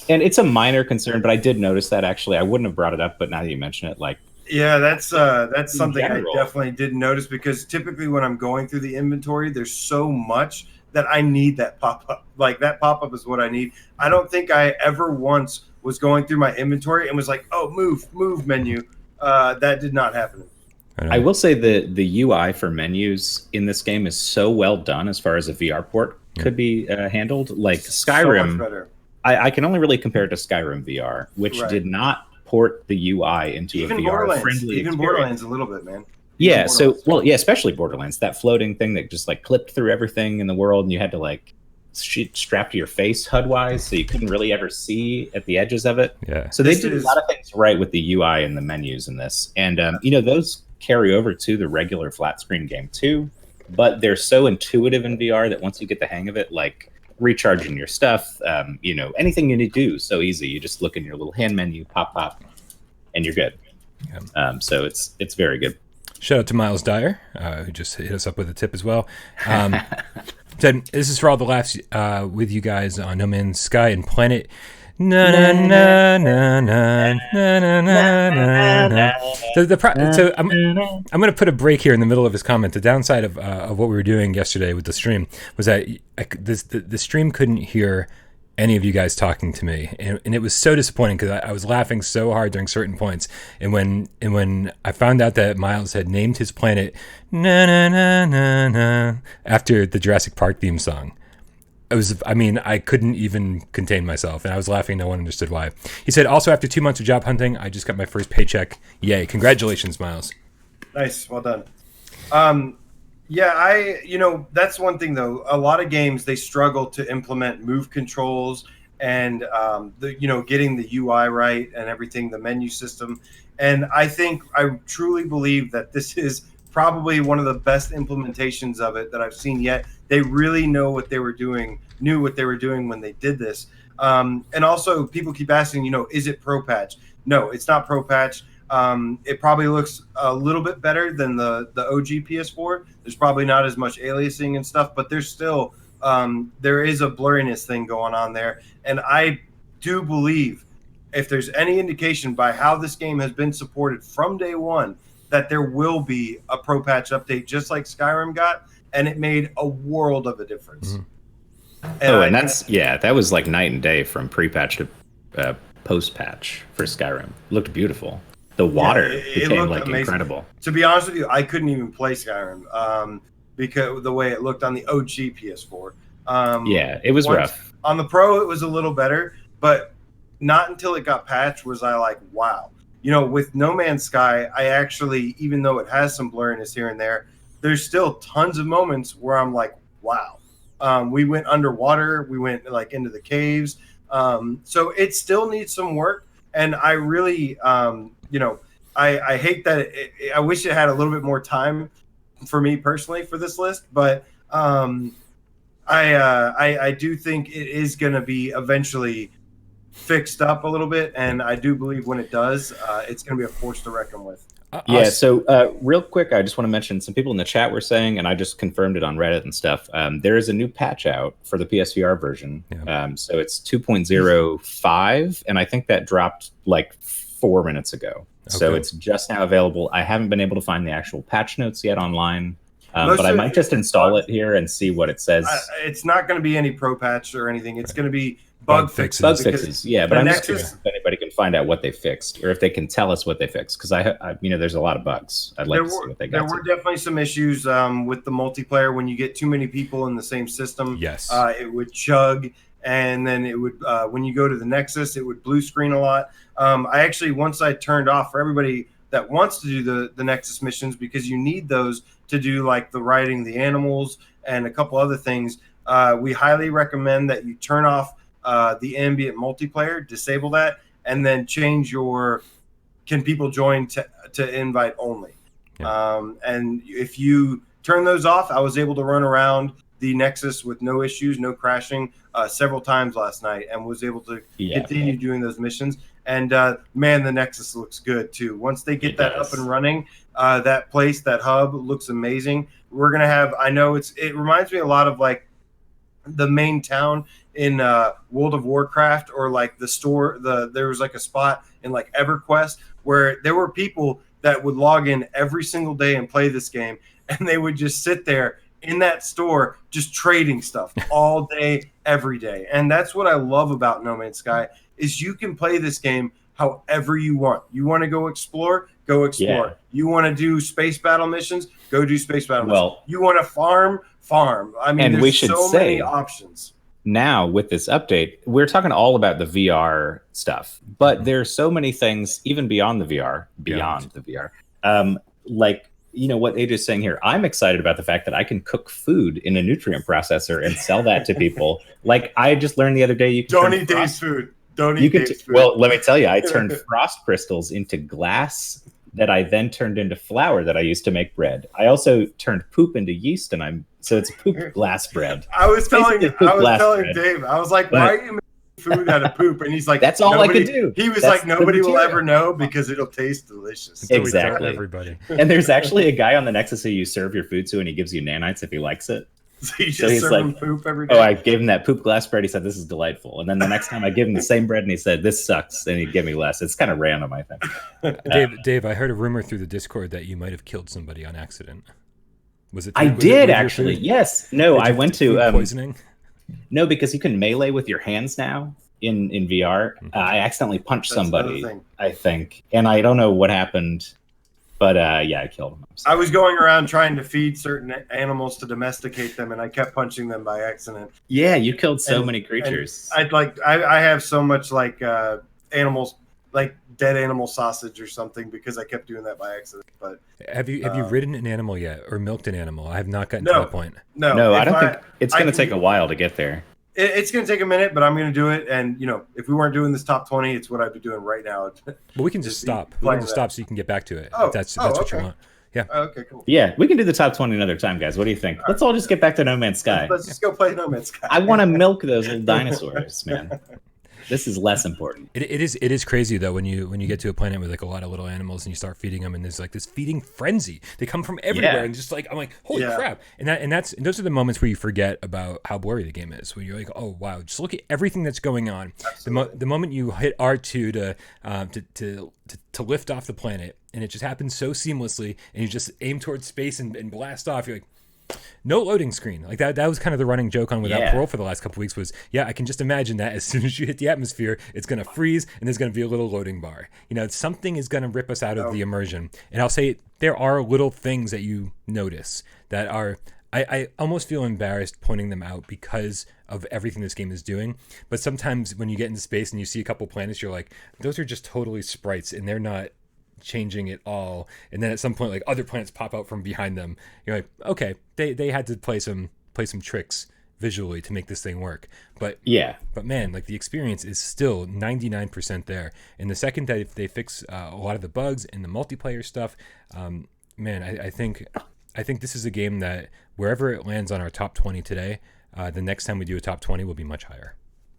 And it's a minor concern, but I did notice that actually. I wouldn't have brought it up, but now that you mention it, like, yeah, that's something I definitely didn't notice, because typically when I'm going through the inventory, there's so much that I need that pop-up. Like, that pop-up is what I need. I don't think I ever once was going through my inventory and was like, oh, move menu. That did not happen. I will say the UI for menus in this game is so well done as far as a VR port could be handled. Like Skyrim, so much better. I can only really compare it to Skyrim VR, which did not port the UI into a VR-friendly Even Borderlands a little bit, man. Yeah, especially Borderlands, that floating thing that just like clipped through everything in the world, and you had to like strap to your face HUD-wise, so you couldn't really ever see at the edges of it. Yeah. So they did a lot of things right with the UI and the menus in this, and those carry over to the regular flat screen game too. But they're so intuitive in VR that once you get the hang of it, like recharging your stuff, anything you need to do, so easy. You just look in your little hand menu, pop, and you're good. Yeah. So it's very good. Shout out to Miles Dyer, who just hit us up with a tip as well. Said, this is for all the laughs with you guys on No Man's Sky and Planet. Na na na na na na na na na. So I'm going to put a break here in the middle of his comment. The downside of what we were doing yesterday with the stream was that the stream couldn't hear any of you guys talking to me, and it was so disappointing because I was laughing so hard during certain points. And when I found out that Miles had named his planet na na na na na after the Jurassic Park theme song, I couldn't even contain myself, and I was laughing. No one understood why. He said, also, after 2 months of job hunting, I just got my first paycheck. Yay. Congratulations, Miles. Nice. Well done. Yeah, that's one thing, though. A lot of games, they struggle to implement move controls and, getting the UI right and everything, the menu system. And I truly believe that this is probably one of the best implementations of it that I've seen yet. They really knew what they were doing when they did this. And also, people keep asking, is it Pro Patch? No, it's not Pro Patch. It probably looks a little bit better than the OG PS4. There's probably not as much aliasing and stuff, but there's still there is a blurriness thing going on there. And I do believe, if there's any indication by how this game has been supported from day one, that there will be a Pro Patch update just like Skyrim got, and it made a world of a difference. Mm-hmm. And that was like night and day from pre-patch to post-patch for Skyrim. Looked beautiful. The water became like amazing. Incredible. To be honest with you, I couldn't even play Skyrim because of the way it looked on the OG PS4. It was rough. On the Pro, it was a little better, but not until it got patched was I like, wow. With No Man's Sky, I actually, even though it has some blurriness here and there, there's still tons of moments where I'm like, wow. We went underwater. We went like into the caves. So it still needs some work. And I really, I hate that. I wish it had a little bit more time for me personally for this list, but I do think it is going to be eventually fixed up a little bit, and I do believe when it does, it's going to be a force to reckon with. So real quick, I just want to mention some people in the chat were saying, and I just confirmed it on Reddit and stuff, there is a new patch out for the PSVR version. So it's 2.05, and I think that dropped like 4 minutes ago. Okay. So it's just now available. I haven't been able to find the actual patch notes yet online, but I might just install it here and see what it says. It's not going to be any pro patch or anything. It's going to be bug fixes. Bug fixes, yeah. But I'm just curious if anybody can find out what they fixed, or if they can tell us what they fixed, because I there's a lot of bugs. I'd like to see what they got. There were definitely some issues with the multiplayer when you get too many people in the same system. Yes, it would chug, and then it would when you go to the Nexus, it would blue screen a lot. I actually, once I turned off for everybody that wants to do the Nexus missions, because you need those to do like the riding the animals and a couple other things. We highly recommend that you turn off the ambient multiplayer, disable that, and then change your can people join to invite only. And if you turn those off, I was able to run around the Nexus with no issues, no crashing several times last night, and was able to continue doing those missions. And man, the Nexus looks good too. Once they get that up and running, that place, that hub looks amazing. We're gonna have, I know it reminds me a lot of like the main town in World of Warcraft, or like the store. There was like a spot in like EverQuest where there were people that would log in every single day and play this game, and they would just sit there in that store just trading stuff all day, every day. And that's what I love about No Man's Sky, is you can play this game however you want. You want to go explore, go explore. Yeah. You want to do space battle missions, go do space battle missions. You want to farm. I mean, there's so many options. Now with this update, we're talking all about the VR stuff, but there's so many things even beyond the VR, like, what AJ's saying here. I'm excited about the fact that I can cook food in a nutrient processor and sell that to people. Like, I just learned the other day, you can don't eat Dave's food. Don't eat Dave's food. Well, let me tell you, I turned frost crystals into glass that I then turned into flour that I used to make bread. I also turned poop into yeast, so it's poop glass bread. I was telling Dave, I was like, why are you making food out of poop? And he's like, that's all I could do. He was like, nobody will ever know because it'll taste delicious. Exactly. Everybody. And there's actually a guy on the Nexus who you serve your food to, and he gives you nanites if he likes it. So you just serve him poop every day? Oh, I gave him that poop glass bread. He said, this is delightful. And then the next time I give him the same bread, and he said, this sucks. And he'd give me less. It's kind of random, I think. Dave, I heard a rumor through the Discord that you might have killed somebody on accident. Was it? I did, actually. Yes. No, I went to poisoning. No, because you can melee with your hands now in VR. I accidentally punched somebody, I think. And I don't know what happened. But I killed him. I was going around trying to feed certain animals to domesticate them, and I kept punching them by accident. Yeah, you killed so many creatures. I have so much like animals, like dead animal sausage or something, because I kept doing that by accident. But have you ridden an animal yet, or milked an animal? I have not gotten to that point. No, I don't think it's going to take a while to get there. It's going to take a minute, but I'm going to do it. And, if we weren't doing this top 20, it's what I'd be doing right now. But we can just stop. We can just stop so you can get back to it. If that's what you want. Yeah. Okay, cool. Yeah, we can do the top 20 another time, guys. What do you think? Let's all just get back to No Man's Sky. Let's just go play No Man's Sky. I want to milk those little dinosaurs, man. This is less important. It is crazy though when you get to a planet with like a lot of little animals and you start feeding them, and there's like this feeding frenzy. They come from everywhere and just like, I'm like, holy crap! And those are the moments where you forget about how blurry the game is. When you're like, oh wow, just look at everything that's going on. The moment you hit R2 to lift off the planet, and it just happens so seamlessly, and you just aim towards space and blast off. You're like, No loading screen. Like that was kind of the running joke on Without Parole for the last couple of weeks was, I can just imagine that as soon as you hit the atmosphere, it's going to freeze and there's going to be a little loading bar. Something is going to rip us out of the immersion. And I'll say there are little things that you notice that are, I almost feel embarrassed pointing them out because of everything this game is doing. But sometimes when you get into space and you see a couple planets, you're like, those are just totally sprites and they're not changing it all. And then at some point, like other planets pop out from behind them. You're like, okay, they had to play some tricks visually to make this thing work. But man, like the experience is still 99% there. And the second that they fix a lot of the bugs and the multiplayer stuff, man, I think this is a game that wherever it lands on our top 20 today, the next time we do a top 20 will be much higher.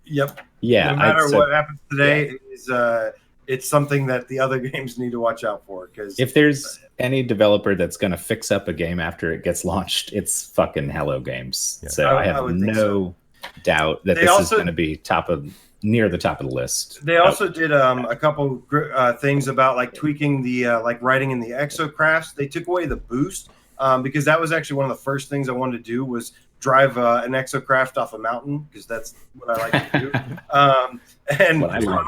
Yep. Yeah. No matter what happens today, it's something that the other games need to watch out for. Because if there's any developer that's going to fix up a game after it gets launched, it's fucking Hello Games. Yeah. So I have no doubt that this is going to be near the top of the list. They also did a couple things about like tweaking the like writing in the exocrafts. They took away the boost because that was actually one of the first things I wanted to do was drive an exocraft off a mountain because that's what I like to do.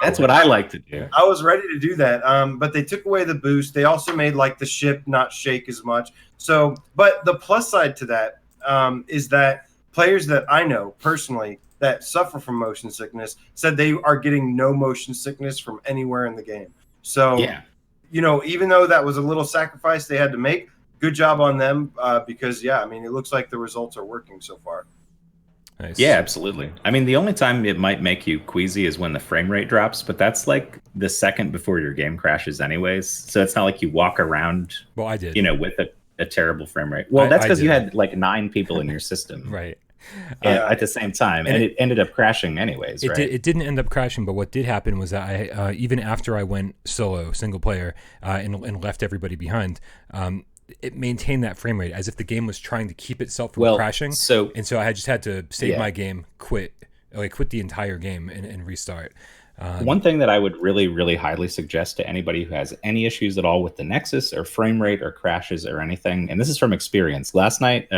That's what I like to do. I was ready to do that, but they took away the boost. They also made like the ship not shake as much. So, but the plus side to that is that players that I know personally that suffer from motion sickness said they are getting no motion sickness from anywhere in the game. So, even though that was a little sacrifice they had to make, good job on them because, it looks like the results are working so far. Nice. Yeah, absolutely. I mean, the only time it might make you queasy is when the frame rate drops, but that's like the second before your game crashes anyways. So it's not like you walk around, well, I did, with a terrible frame rate. Well, that's because you had like 9 people in your system. Right. At the same time, and it ended up crashing anyways, right? It didn't end up crashing, but what did happen was that I even after I went solo, single player, and left everybody behind, it maintained that frame rate as if the game was trying to keep itself from crashing. So I just had to save my game, quit the entire game and restart. One thing that I would really, really highly suggest to anybody who has any issues at all with the Nexus or frame rate or crashes or anything, and this is from experience. Last night,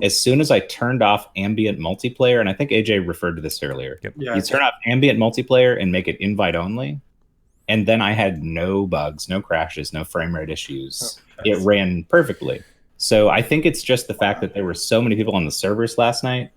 as soon as I turned off ambient multiplayer, and I think AJ referred to this earlier, you turn off ambient multiplayer and make it invite only, and then I had no bugs, no crashes, no frame rate issues. It ran perfectly. So I think it's just the fact that there were so many people on the servers last night,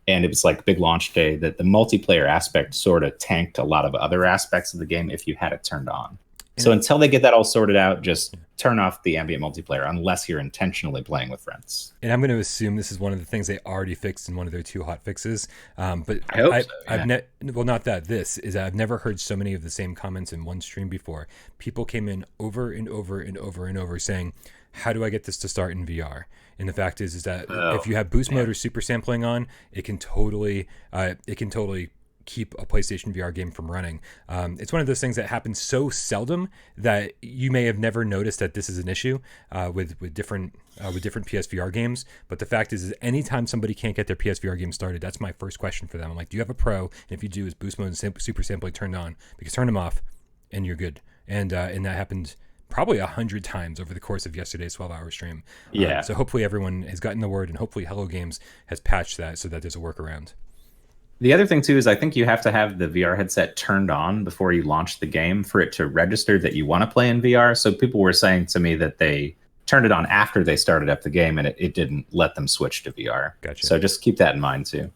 and it was like big launch day, that the multiplayer aspect sort of tanked a lot of other aspects of the game if you had it turned on. So until they get that all sorted out, just turn off the ambient multiplayer unless you're intentionally playing with friends. And I'm going to assume this is one of the things they already fixed in one of their 2 hot fixes. But I hope so, I've never heard so many of the same comments in one stream before. People came in over and over and over and over saying, how do I get this to start in VR? And the fact is that if you have boost mode or super sampling on, it can totally keep a PlayStation VR game from running. It's one of those things that happens so seldom that you may have never noticed that this is an issue with different PSVR games. But the fact is anytime somebody can't get their PSVR game started, that's my first question for them. I'm like, do you have a Pro? And if you do, is boost mode and super sampling turned on? Because turn them off and you're good. And that happened probably 100 times over the course of yesterday's 12-hour stream. So hopefully everyone has gotten the word, and hopefully Hello Games has patched that so that there's a workaround. The other thing, too, is I think you have to have the VR headset turned on before you launch the game for it to register that you want to play in VR. So people were saying to me that they turned it on after they started up the game, and it didn't let them switch to VR. Gotcha. So just keep that in mind, too.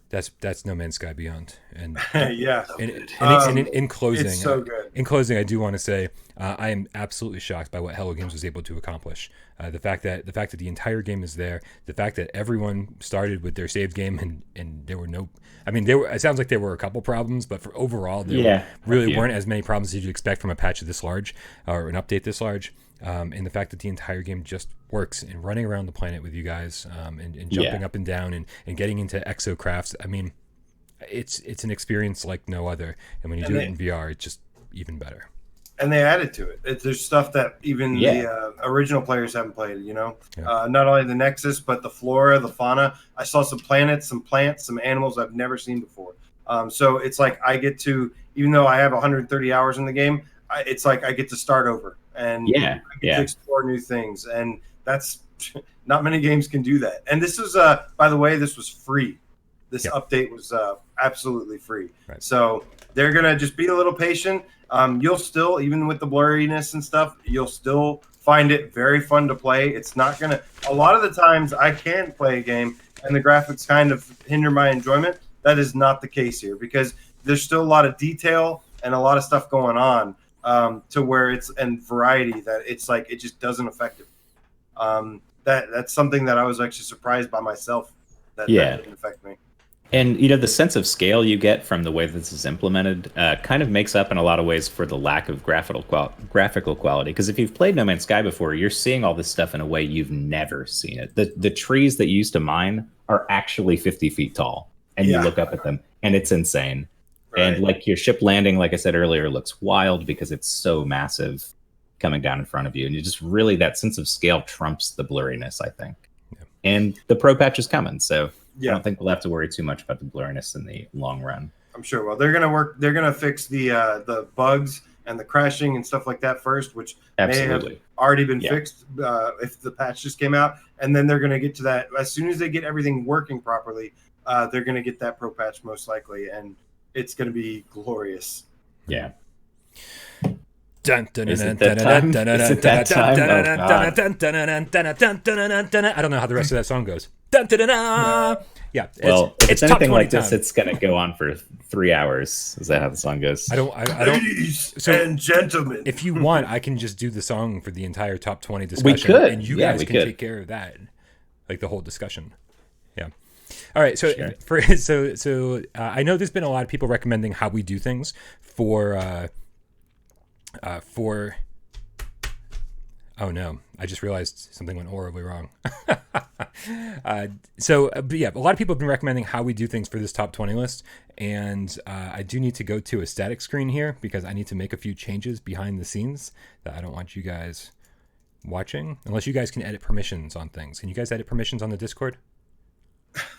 That's No Man's Sky Beyond, and in closing, it's so good. In closing, I do want to say I am absolutely shocked by what Hello Games was able to accomplish. The fact that the entire game is there, the fact that everyone started with their saved game, and there were no, it sounds like there were a couple problems, but for overall, there weren't as many problems as you'd expect from a patch this large or an update this large. And the fact that the entire game just works and running around the planet with you guys and jumping up and down and getting into exocrafts. It's an experience like no other. And when you do it in VR, it's just even better. And they added to it. There's stuff that even the original players haven't played, not only the Nexus, but the flora, the fauna. I saw some planets, some plants, some animals I've never seen before. So it's like I get to, even though I have 130 hours in the game, it's like I get to start over and Yeah, to explore new things. And that's not many games can do that. And this is, by the way, this was free. This update was absolutely free. Right. So they're going to just be a little patient. You'll still, even with the blurriness and stuff, you'll still find it very fun to play. It's not going to, a lot of the times I can play a game and the graphics kind of hinder my enjoyment. That is not the case here, because there's still a lot of detail and a lot of stuff going on, to where it's, and variety, that it's like, it just doesn't affect it. That's something that I was actually surprised by myself, that didn't affect me. And, you know, the sense of scale you get from the way this is implemented kind of makes up in a lot of ways for the lack of graphical quality. Because if you've played No Man's Sky before, you're seeing all this stuff in a way you've never seen it. The trees that you used to mine are actually 50 feet tall, and you look up at them, and it's insane. Right. And like your ship landing, like I said earlier, looks wild because it's so massive coming down in front of you. And you just really, that sense of scale trumps the blurriness, I think. Yeah. And the pro patch is coming, so I don't think we'll have to worry too much about the blurriness in the long run. I'm sure. Well, they're gonna fix the bugs and the crashing and stuff like that first, which may have already been fixed if the patch just came out. And then they're gonna get to that as soon as they get everything working properly. They're gonna get that pro patch most likely, and it's gonna be glorious. Yeah. I don't know how the rest of that song goes. Yeah. Well, if it's anything like this, it's going to go on for 3 hours. Is that how the song goes? I don't. Ladies and gentlemen, if you want, I can just do the song for the entire top 20 discussion. We could, and you guys can take care of that, like the whole discussion. Yeah. All right. So I know there's been a lot of people recommending how we do things for. Oh no, I just realized something went horribly wrong. But yeah, a lot of people have been recommending how we do things for this top 20 list. And I do need to go to a static screen here because I need to make a few changes behind the scenes that I don't want you guys watching, unless you guys can edit permissions on things. Can you guys edit permissions on the Discord?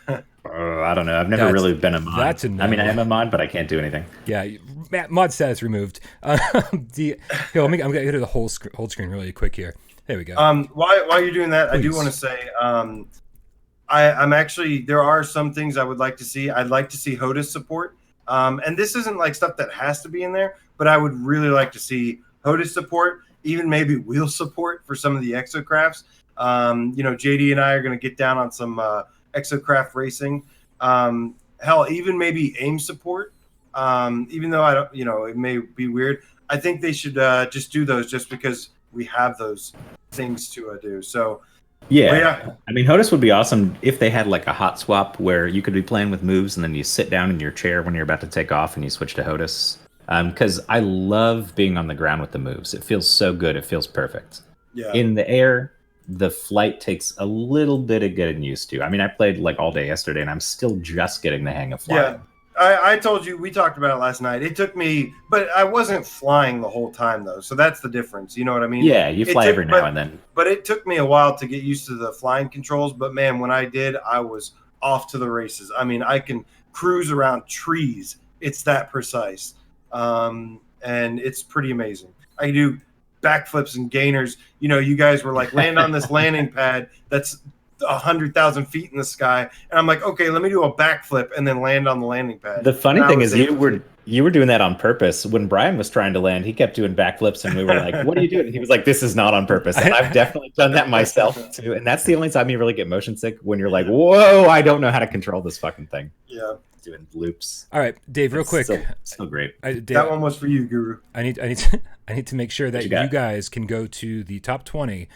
I don't know. I've never really been a mod. I mean, I am a mod, but I can't do anything. Yeah, mod status removed. I'm going to go to the whole screen really quick here. There we go. While you're doing that, Please. I do want to say I'm actually, there are some things I would like to see. I'd like to see HOTAS support. And this isn't like stuff that has to be in there, but I would really like to see HOTAS support, even maybe wheel support for some of the exocrafts. JD and I are going to get down on some exocraft racing. Hell, even maybe aim support. Even though I don't, it may be weird. I think they should just do those just because we have those things to do. So yeah. I mean, HOTAS would be awesome if they had like a hot swap where you could be playing with moves and then you sit down in your chair when you're about to take off and you switch to HOTAS. Because I love being on the ground with the moves. It feels so good. It feels perfect. Yeah. In the air, the flight takes a little bit of getting used to. I mean, I played like all day yesterday and I'm still just getting the hang of flying. Yeah. I told you, we talked about it last night. It took me, but I wasn't flying the whole time though. So that's the difference. You know what I mean? Yeah, you fly every now and then. But it took me a while to get used to the flying controls. But man, when I did, I was off to the races. I mean, I can cruise around trees. It's that precise. And it's pretty amazing. I do backflips and gainers. You guys were like, land on this landing pad that's 100,000 feet in the sky, and I'm like, okay, let me do a backflip and then land on the landing pad. The funny thing is, you were doing that on purpose. When Brian was trying to land, he kept doing backflips, and we were like, "What are you doing?" And he was like, "This is not on purpose." And I've definitely done that myself too. And that's the only time you really get motion sick, when you're like, "Whoa, I don't know how to control this fucking thing." Yeah, doing loops. All right, Dave, real quick. Still great. Dave, that one was for you, Guru. I need to make sure that you guys can go to the top 20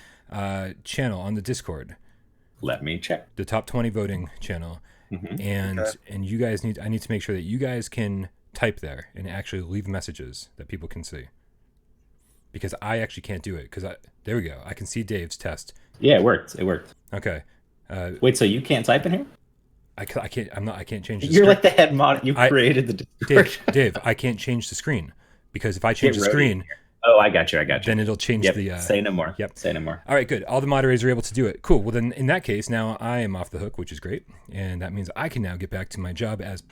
channel on the Discord. Let me check the top 20 voting channel, and you guys I need to make sure that you guys can type there and actually leave messages that people can see, because I actually can't do it. There we go. I can see Dave's test. Yeah, it worked. Okay. Wait, so you can't type in here? I can't. I can't change. You're like the head mod. You created the Discord. Dave, I can't change the screen, because if I change the screen. Oh, I got you. Then it'll change the... say no more. Yep. Say no more. All right, good. All the moderators are able to do it. Cool. Well, then in that case, now I am off the hook, which is great. And that means I can now get back to my job as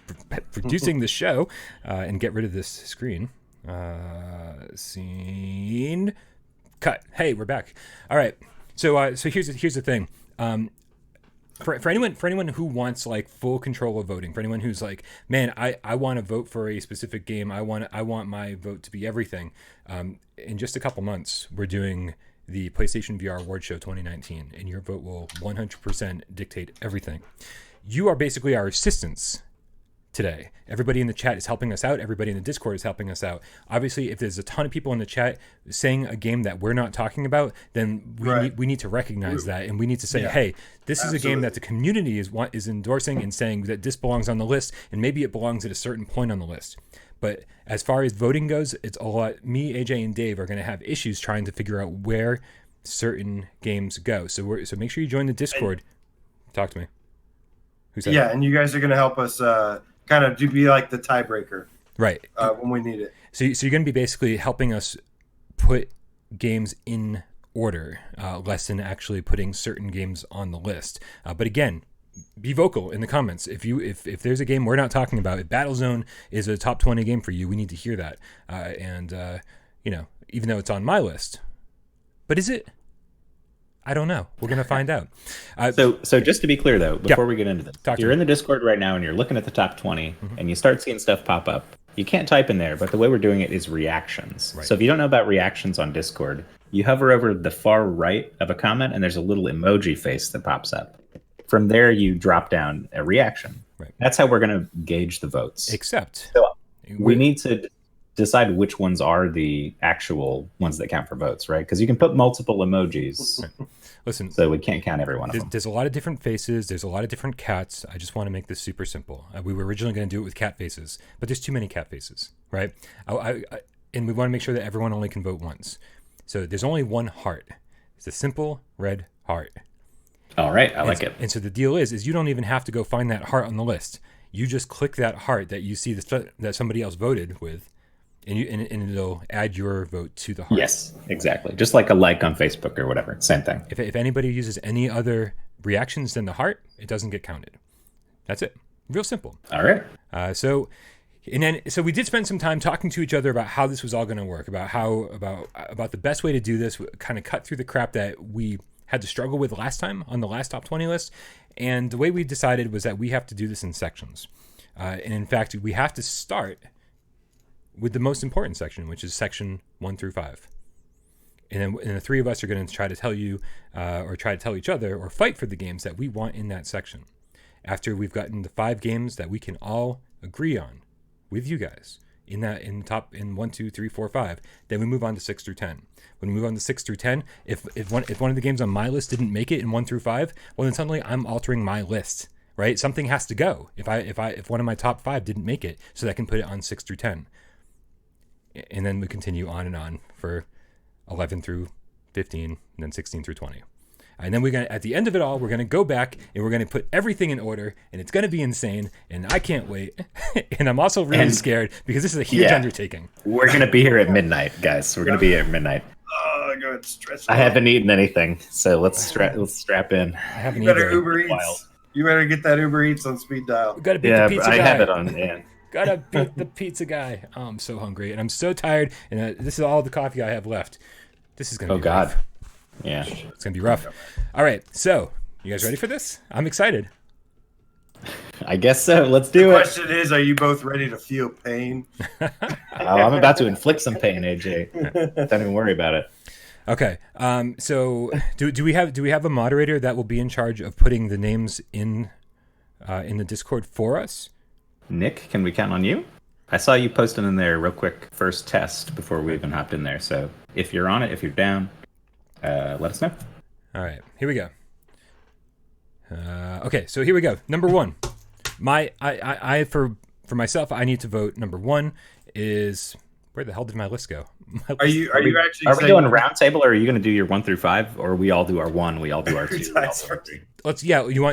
producing the show and get rid of this screen. Scene. Cut. Hey, we're back. All right. So here's the thing. For anyone who wants like full control of voting, for anyone who's like, man, I want to vote for a specific game. I want my vote to be everything. In just a couple months, we're doing the PlayStation VR Award Show 2019, and your vote will 100% dictate everything. You are basically our assistants today. Everybody in the chat is helping us out. Everybody in the Discord is helping us out. Obviously, if there's a ton of people in the chat saying a game that we're not talking about, then we need to recognize that, and we need to say, hey, this is a game that the community is endorsing and saying that this belongs on the list, and maybe it belongs at a certain point on the list. But as far as voting goes, it's a lot. Me, AJ, and Dave are going to have issues trying to figure out where certain games go. So make sure you join the Discord. Talk to me. Who said that? And you guys are going to help us kind of be like the tiebreaker, right? When we need it. So you're going to be basically helping us put games in order, less than actually putting certain games on the list. But again, be vocal in the comments. If there's a game we're not talking about, if Battlezone is a top 20 game for you, we need to hear that. Even though it's on my list, but is it? I don't know. We're going to find out. So just to be clear, though, before we get into this, you're in the Discord right now and you're looking at the top 20 and you start seeing stuff pop up. You can't type in there, but the way we're doing it is reactions. Right. So if you don't know about reactions on Discord, you hover over the far right of a comment and there's a little emoji face that pops up. From there, you drop down a reaction. Right. That's how we're going to gauge the votes. Except we need to decide which ones are the actual ones that count for votes, right? Because you can put multiple emojis. Right. Listen, so we can't count every one of them. There's a lot of different faces. There's a lot of different cats. I just want to make this super simple. We were originally going to do it with cat faces, but there's too many cat faces, right? And we want to make sure that everyone only can vote once. So there's only one heart. It's a simple red heart. All right, I like it. And so the deal is you don't even have to go find that heart on the list. You just click that heart that you see that somebody else voted with, and it'll add your vote to the heart. Yes, exactly. Just like a like on Facebook or whatever. Same thing. If anybody uses any other reactions than the heart, it doesn't get counted. That's it. Real simple. All right. So we did spend some time talking to each other about how this was all going to work, about the best way to do this, kind of cut through the crap that we had to struggle with last time on the last top 20 list. And the way we decided was that we have to do this in sections. And in fact, we have to start with the most important section, which is section 1 through 5. And the three of us are going to try to tell you, or try to tell each other, or fight for the games that we want in that section. After we've gotten the 5 games that we can all agree on with you guys in 1, 2, 3, 4, 5, then we move on to 6 through 10. When we move on to 6 through 10, if one of the games on my list didn't make it in 1 through 5, well, then suddenly I'm altering my list, right? Something has to go if one of my top 5 didn't make it, so that I can put it on 6 through 10. And then we continue on and on for 11 through 15, and then 16 through 20. And then at the end of it all, we're going to go back and we're going to put everything in order, and it's going to be insane, and I can't wait. And I'm also really scared because this is a huge undertaking. We're going to be here at midnight, guys. We're going to be here at midnight. Oh, God, stressful. I haven't eaten anything, so let's strap in. I haven't eaten. Better Uber Eats. You better get that Uber Eats on speed dial. We got to beat the pizza guy. I have it on. Yeah. Gotta beat the pizza guy. Oh, I'm so hungry and I'm so tired. And this is all the coffee I have left. This is gonna be rough. Yeah, it's gonna be rough. All right, so you guys ready for this? I'm excited. I guess so. Let's do it. The question is, are you both ready to feel pain? I'm about to inflict some pain, AJ. Don't even worry about it. Okay. So do we have a moderator that will be in charge of putting the names in the Discord for us? Nick, can we count on you? I saw you posting in there real quick, first test before we even hopped in there. So if you're on it, if you're down, let us know. All right, here we go. Okay, so here we go. Number 1, for myself, I need to vote. Number 1 is, where the hell did my list go? Are we doing a round table, or are you going to do your 1 through 5, or we all do our 1, we all do our 2, we all do our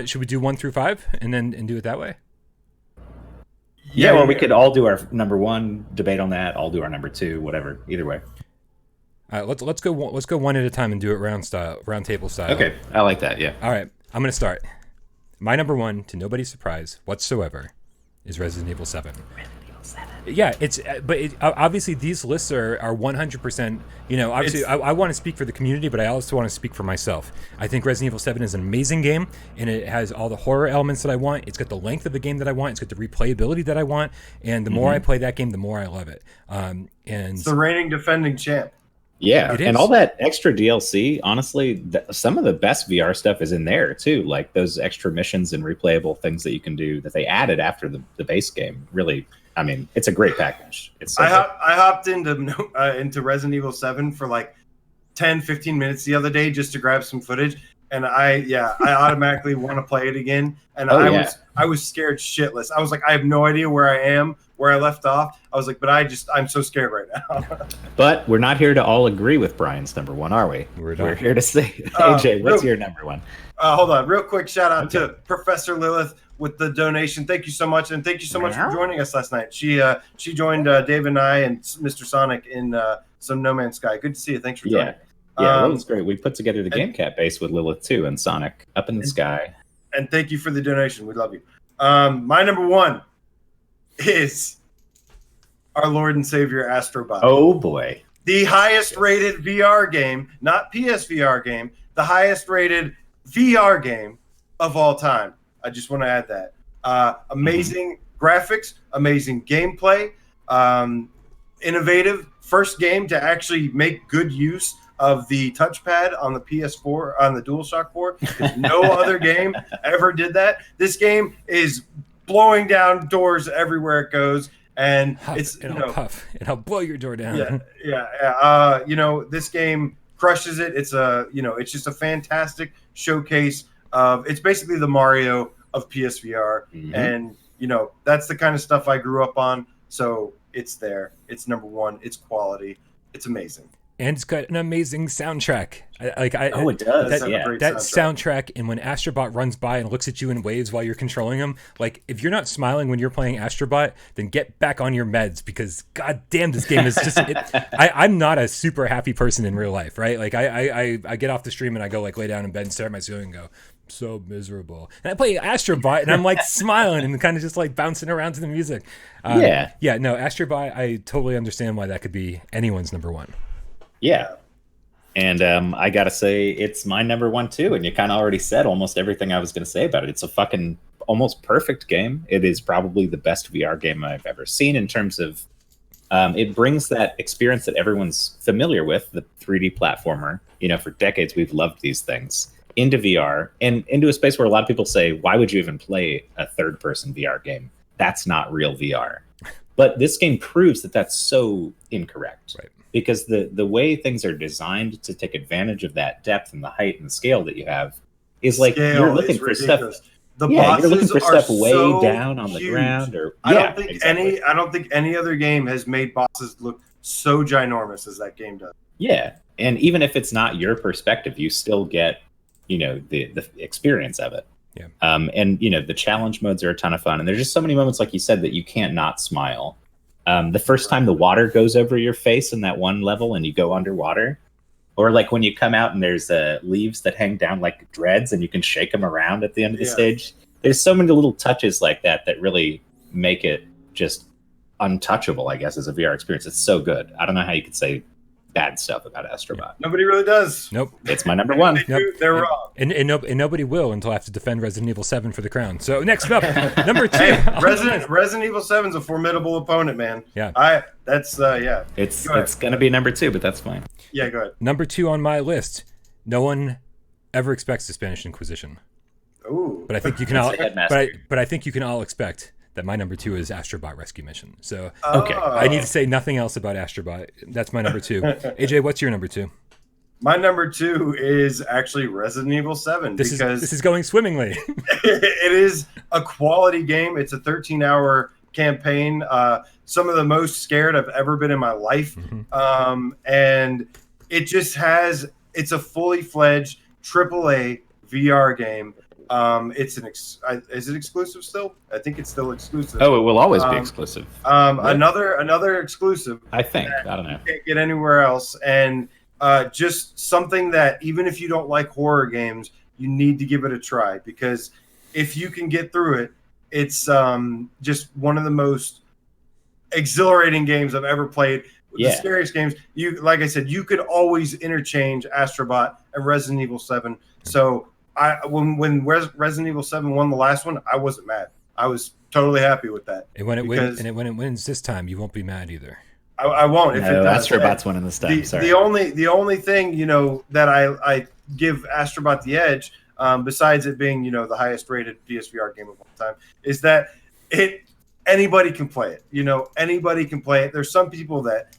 3? Should we do 1 through 5 and do it that way? Yeah, or we could all do our number 1, debate on that. I'll do our number 2, whatever. Either way. All right, let's go one at a time and do it round table style. Okay, I like that. Yeah. All right, I'm gonna start. My number 1, to nobody's surprise whatsoever, is Resident Evil 7. Resident Evil 7. Yeah, obviously these lists are 100%. Obviously I want to speak for the community, but I also want to speak for myself. I think Resident Evil 7 is an amazing game, and it has all the horror elements that I want. It's got the length of the game that I want. It's got the replayability that I want. And the more I play that game, the more I love it. And it's the reigning defending champ. Yeah, and all that extra DLC, honestly, some of the best VR stuff is in there too, like those extra missions and replayable things that you can do that they added after the base game. Really, I mean, it's a great package. I hopped into Resident Evil 7 for like 10-15 minutes the other day just to grab some footage, and I automatically want to play it again. And I was scared shitless. I was like, I have no idea where I am, where I left off. I was like, but I'm so scared right now. But we're not here to all agree with Brian's number one, are we? We're here to say, AJ, what's your number one? Hold on, real quick shout out to Professor Lilith with the donation. Thank you so much, and thank you so much for joining us last night. She joined Dave and I and Mr. Sonic in some No Man's Sky. Good to see you. Thanks for joining. Yeah, Lilith's great. We put together the GameCat base with Lilith too, and Sonic up in the sky. And thank you for the donation. We love you. My number one is our Lord and Savior Astrobot. Oh boy. The highest rated VR game, not PSVR game, the highest rated VR game of all time. I just want to add that. Amazing graphics, amazing gameplay, innovative. First game to actually make good use of the touchpad on the PS4, on the DualShock 4. No other game ever did that. This game is blowing down doors everywhere it goes. And it's puff, and I'll blow your door down. This game crushes it. It's just a fantastic showcase of. It's basically the Mario of PSVR, and that's the kind of stuff I grew up on. So it's there. It's number one. It's quality. It's amazing. And it's got an amazing soundtrack. It does. That soundtrack, and when Astrobot runs by and looks at you and waves while you're controlling him, like if you're not smiling when you're playing Astrobot, then get back on your meds, because god damn, this game is just. I'm not a super happy person in real life, right? Like I get off the stream and I go like lay down in bed and stare at my ceiling and go, so miserable. And I play Astrobot and I'm like smiling and kind of just like bouncing around to the music. No, Astrobot, I totally understand why that could be anyone's number one. Yeah. And I got to say, it's my number one, too. And you kind of already said almost everything I was going to say about it. It's a fucking almost perfect game. It is probably the best VR game I've ever seen in terms of it brings that experience that everyone's familiar with, the 3D platformer. For decades, we've loved these things, into VR and into a space where a lot of people say, why would you even play a third-person VR game? That's not real VR. But this game proves that that's so incorrect. Right. Because the way things are designed to take advantage of that depth and the height and the scale that you have is like you're looking for stuff. You're looking for stuff way down on the ground. I don't think any other game has made bosses look so ginormous as that game does. Yeah, and even if it's not your perspective, you still get the experience of it. Yeah. And the challenge modes are a ton of fun, and there's just so many moments, like you said, that you can't not smile. The first time the water goes over your face in that one level and you go underwater, or like when you come out and there's leaves that hang down like dreads and you can shake them around at the end of the stage. There's so many little touches like that really make it just untouchable, I guess, as a VR experience. It's so good. I don't know how you could say bad stuff about Astrobot. Nobody really does. Nope. It's my number one. They're wrong. And nobody will until I have to defend Resident Evil 7 for the crown. So next up, number 2. Hey, Resident Evil 7 is a formidable opponent, man. Yeah. It's going to be number 2, but that's fine. Yeah, go ahead. Number 2 on my list. No one ever expects the Spanish Inquisition. Ooh. But I think you can all but I think you can all expect that my number 2 is Astrobot Rescue Mission. So I need to say nothing else about Astrobot. That's my number 2. AJ, what's your number 2? My number 2 is actually Resident Evil 7. This is going swimmingly. It is a quality game. It's a 13-hour campaign. Some of the most scared I've ever been in my life. Mm-hmm. And it's a fully fledged AAA VR game. It's is it exclusive still? I think it's still exclusive. Oh, it will always be exclusive. Another exclusive. I think. I don't know. Can't get anywhere else. And just something that even if you don't like horror games, you need to give it a try, because if you can get through it, it's just one of the most exhilarating games I've ever played. Yeah. The scariest games. You, like I said, you could always interchange Astrobot and Resident Evil 7. So when Resident Evil 7 won the last one, I wasn't mad. I was totally happy with that. And when it wins this time, you won't be mad either. I won't. No, Astrobot's winning this time. Sorry. The only thing that I give Astrobot the edge, besides it being the highest rated PSVR game of all time, is that anybody can play it. Anybody can play it. There's some people that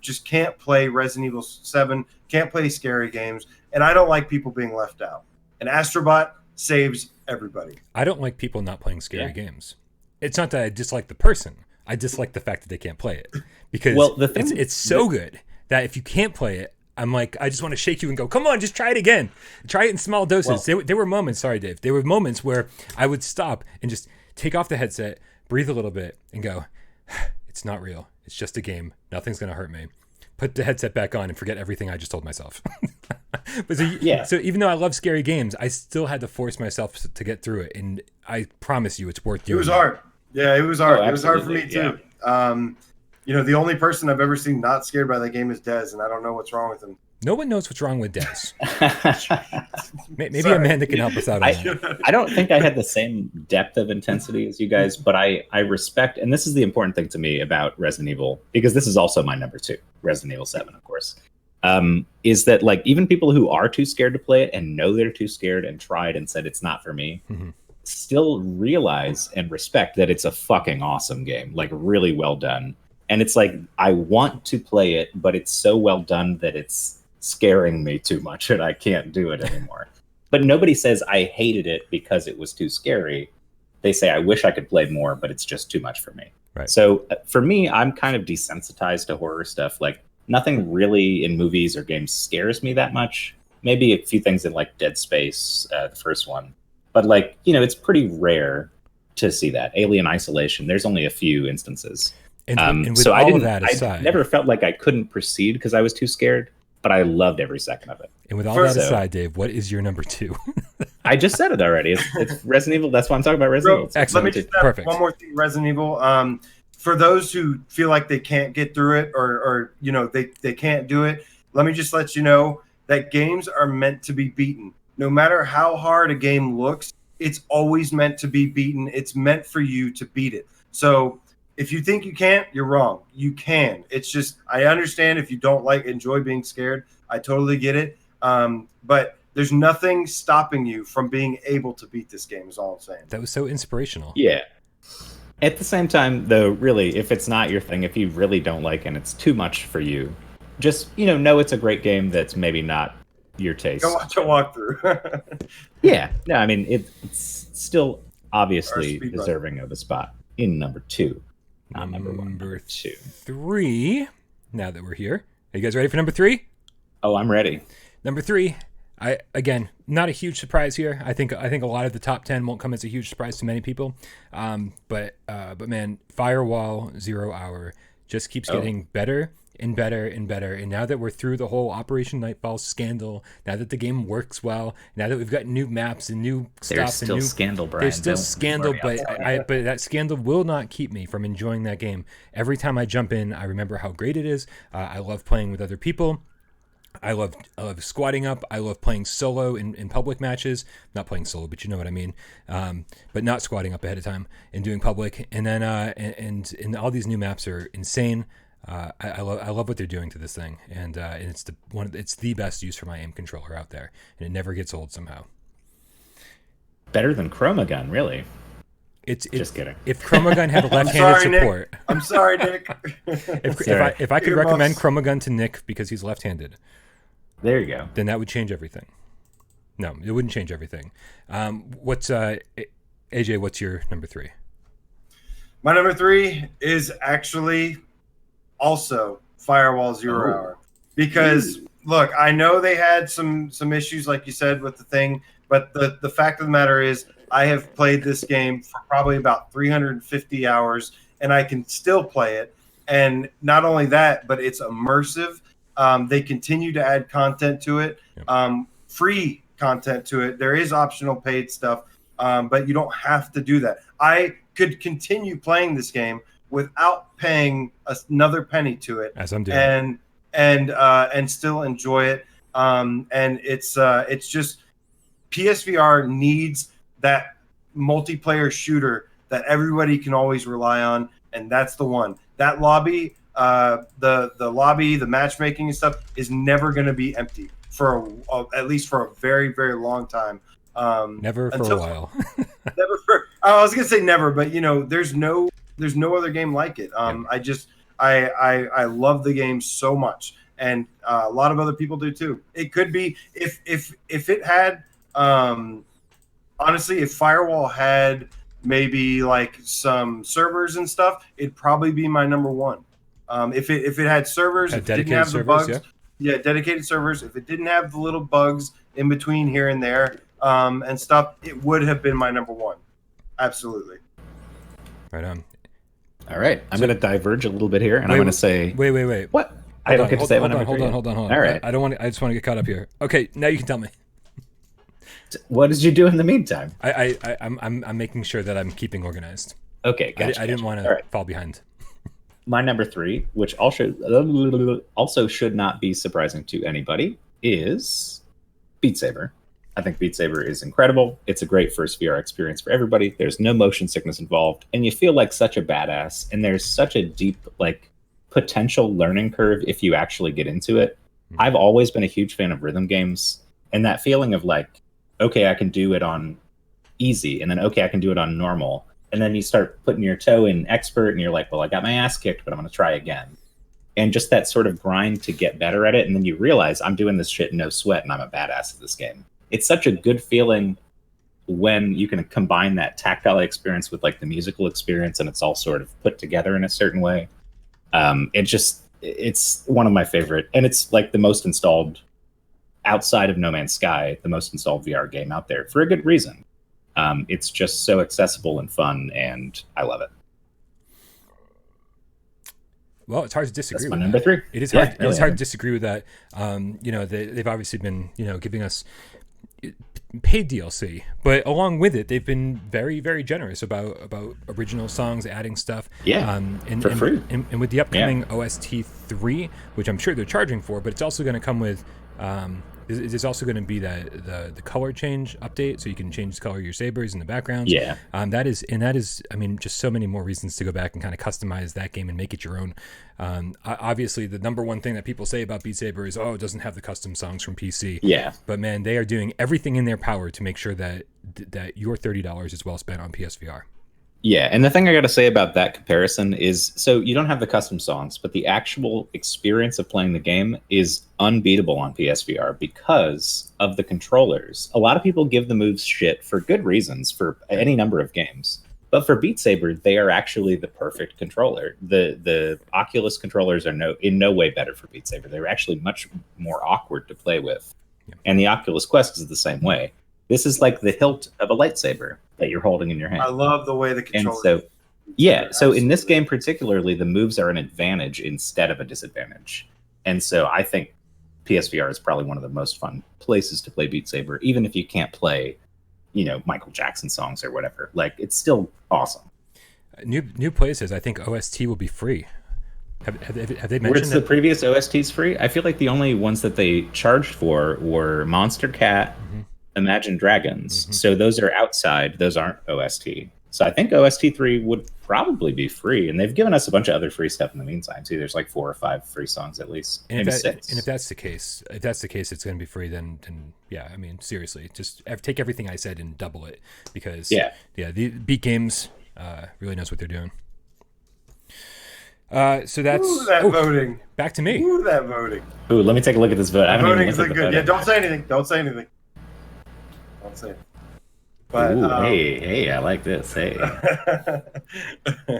just can't play Resident Evil 7, can't play scary games, and I don't like people being left out. And Astrobot saves everybody. I don't like people not playing scary games. It's not that I dislike the person. I dislike the fact that they can't play it, because it's so good that if you can't play it, I'm like, I just want to shake you and go, come on, just try it again. Try it in small doses. There were moments, sorry, Dave. There were moments where I would stop and just take off the headset, breathe a little bit, and go, it's not real. It's just a game. Nothing's going to hurt me. Put the headset back on and forget everything I just told myself. So even though I love scary games, I still had to force myself to get through it. And I promise you, it's worth doing. It was hard. Yeah, it was hard. Oh, it was hard for me too. Yeah. The only person I've ever seen not scared by that game is Dez, and I don't know what's wrong with him. No one knows what's wrong with Dez. Maybe Amanda can help us out on that. I don't think I had the same depth of intensity as you guys, but I respect, and this is the important thing to me about Resident Evil, because this is also my number 2, Resident Evil 7, of course, is that even people who are too scared to play it and know they're too scared and tried and said it's not for me, still realize and respect that it's a fucking awesome game, really well done. And it's I want to play it, but it's so well done that it's scaring me too much and I can't do it anymore. But nobody says I hated it because it was too scary. They say I wish I could play more, but it's just too much for me. Right. So for me, I'm kind of desensitized to horror stuff. Nothing really in movies or games scares me that much. Maybe a few things in Dead Space, the first one. But it's pretty rare to see that. Alien Isolation, there's only a few instances. And with so all of that aside, I never felt like I couldn't proceed because I was too scared, but I loved every second of it. And with all that aside, Dave, what is your number 2? I just said it already. It's Resident Evil. That's why I'm talking about Resident Evil. Excellent. Let me just Perfect. One more thing, Resident Evil. For those who feel like they can't get through it or they can't do it, let me just let you know that games are meant to be beaten. No matter how hard a game looks, it's always meant to be beaten. It's meant for you to beat it. So if you think you can't, you're wrong. You can. It's just, I understand if you don't enjoy being scared. I totally get it. But there's nothing stopping you from being able to beat this game is all I'm saying. That was so inspirational. Yeah. At the same time, though, really, if it's not your thing, if you really don't like it and it's too much for you, just, know it's a great game that's maybe not your taste. Go watch a walkthrough. Yeah. No, I mean, it's still obviously deserving of a spot in number 2. Not number 1. Number 2. 3. Now that we're here. Are you guys ready for number 3? Oh, I'm ready. Number 3. Again, not a huge surprise here. I think a lot of the top 10 won't come as a huge surprise to many people. But man, Firewall Zero Hour just keeps getting better and better and better. And now that we're through the whole Operation Nightfall scandal, now that the game works well, now that we've got new maps and new stuff, there's still scandal, Brian. There's still scandal, but that scandal will not keep me from enjoying that game. Every time I jump in, I remember how great it is. I love playing with other people. I love squatting up. I love playing solo in public matches. Not playing solo, but you know what I mean. But not squatting up ahead of time and doing public. And then and all these new maps are insane. I love what they're doing to this thing, and it's the best use for my aim controller out there, and it never gets old somehow. Better than Chromagun, really. It's just kidding. If Chromagun had left-handed support, Nick. I'm sorry, Nick. if I could recommend Chromagun to Nick because he's left-handed, there you go. Then that would change everything. No, it wouldn't change everything. What's AJ? What's your number 3? My number 3 is actually also Firewall Zero Hour, because look, I know they had some issues, like you said, with the thing, but the fact of the matter is, I have played this game for probably about 350 hours, and I can still play it. And not only that, but it's immersive. They continue to add content to it, free content to it. There is optional paid stuff, but you don't have to do that. I could continue playing this game without paying another penny to it, as I'm doing, and still enjoy it. And it's just PSVR needs that multiplayer shooter that everybody can always rely on, and that's the one. That lobby, the lobby, the matchmaking and stuff is never going to be empty for at least for a very, very long time. Never for a while. Never for. I was going to say never, but there's no other game like it. I love the game so much, and a lot of other people do too. It could be if it had, honestly, if Firewall had maybe like some servers and stuff, it'd probably be my number one. If it had servers, if it didn't have the bugs, dedicated servers. If it didn't have the little bugs in between here and there and stuff, it would have been my number one. Absolutely. Right on. All right, I'm going to diverge a little bit here, and I'm going to say, wait. What? I don't get to say what I'm Hold on. All right. I don't want. I just want to get caught up here. Okay, now you can tell me. What did you do in the meantime? I'm making sure that I'm keeping organized. Okay, gotcha. I didn't want to fall behind. My number 3, which also should not be surprising to anybody, is Beat Saber. I think Beat Saber is incredible. It's a great first VR experience for everybody. There's no motion sickness involved, and you feel like such a badass. And there's such a deep, potential learning curve if you actually get into it. I've always been a huge fan of rhythm games, and that feeling of okay, I can do it on easy, and then okay, I can do it on normal. And then you start putting your toe in expert, and you're like, well, I got my ass kicked, but I'm going to try again. And just that sort of grind to get better at it. And then you realize I'm doing this shit no sweat, and I'm a badass at this game. It's such a good feeling when you can combine that tactile experience with the musical experience, and it's all sort of put together in a certain way. It's one of my favorite, and it's the most installed outside of No Man's Sky, the most installed VR game out there for a good reason. It's just so accessible and fun, and I love it. Well, it's hard to disagree. That's with my number 3. It is hard. It's hard to disagree with that. They've obviously been giving us paid DLC, but along with it, they've been very, very generous about original songs, adding stuff. For free. And with the upcoming OST 3, which I'm sure they're charging for, but it's also going to come with. There's also going to be the color change update, so you can change the color of your sabers in the background. That is, I mean, just so many more reasons to go back and kind of customize that game and make it your own. Obviously, the number one thing that people say about Beat Saber is, it doesn't have the custom songs from PC. But man, they are doing everything in their power to make sure that your $30 is well spent on PSVR. Yeah, and the thing I got to say about that comparison is, so you don't have the custom songs, but the actual experience of playing the game is unbeatable on PSVR because of the controllers. A lot of people give the moves shit for good reasons for any number of games, but for Beat Saber, they are actually the perfect controller. The Oculus controllers are in no way better for Beat Saber. They're actually much more awkward to play with, and the Oculus Quest is the same way. This is like the hilt of a lightsaber that you're holding in your hand. I love the way the controller. So in this game particularly, the moves are an advantage instead of a disadvantage. And so I think PSVR is probably one of the most fun places to play Beat Saber, even if you can't play, Michael Jackson songs or whatever. It's still awesome. New places, I think OST will be free. Have they mentioned the previous OSTs free? I feel like the only ones that they charged for were Monster Cat, Imagine Dragons. So those are outside. Those aren't OST. So I think OST 3 would probably be free. And they've given us a bunch of other free stuff in the meantime, too. There's 4 or 5 free songs at least. And maybe 6. And if that's the case, it's going to be free, then yeah, I mean, seriously, just take everything I said and double it. Because, the Beat Games really knows what they're doing. So that's voting. Back to me. Ooh, that voting. Ooh, let me take a look at this vote. Voting is good. Yeah, don't say anything. Don't say anything. But, hey, I like this. Hey,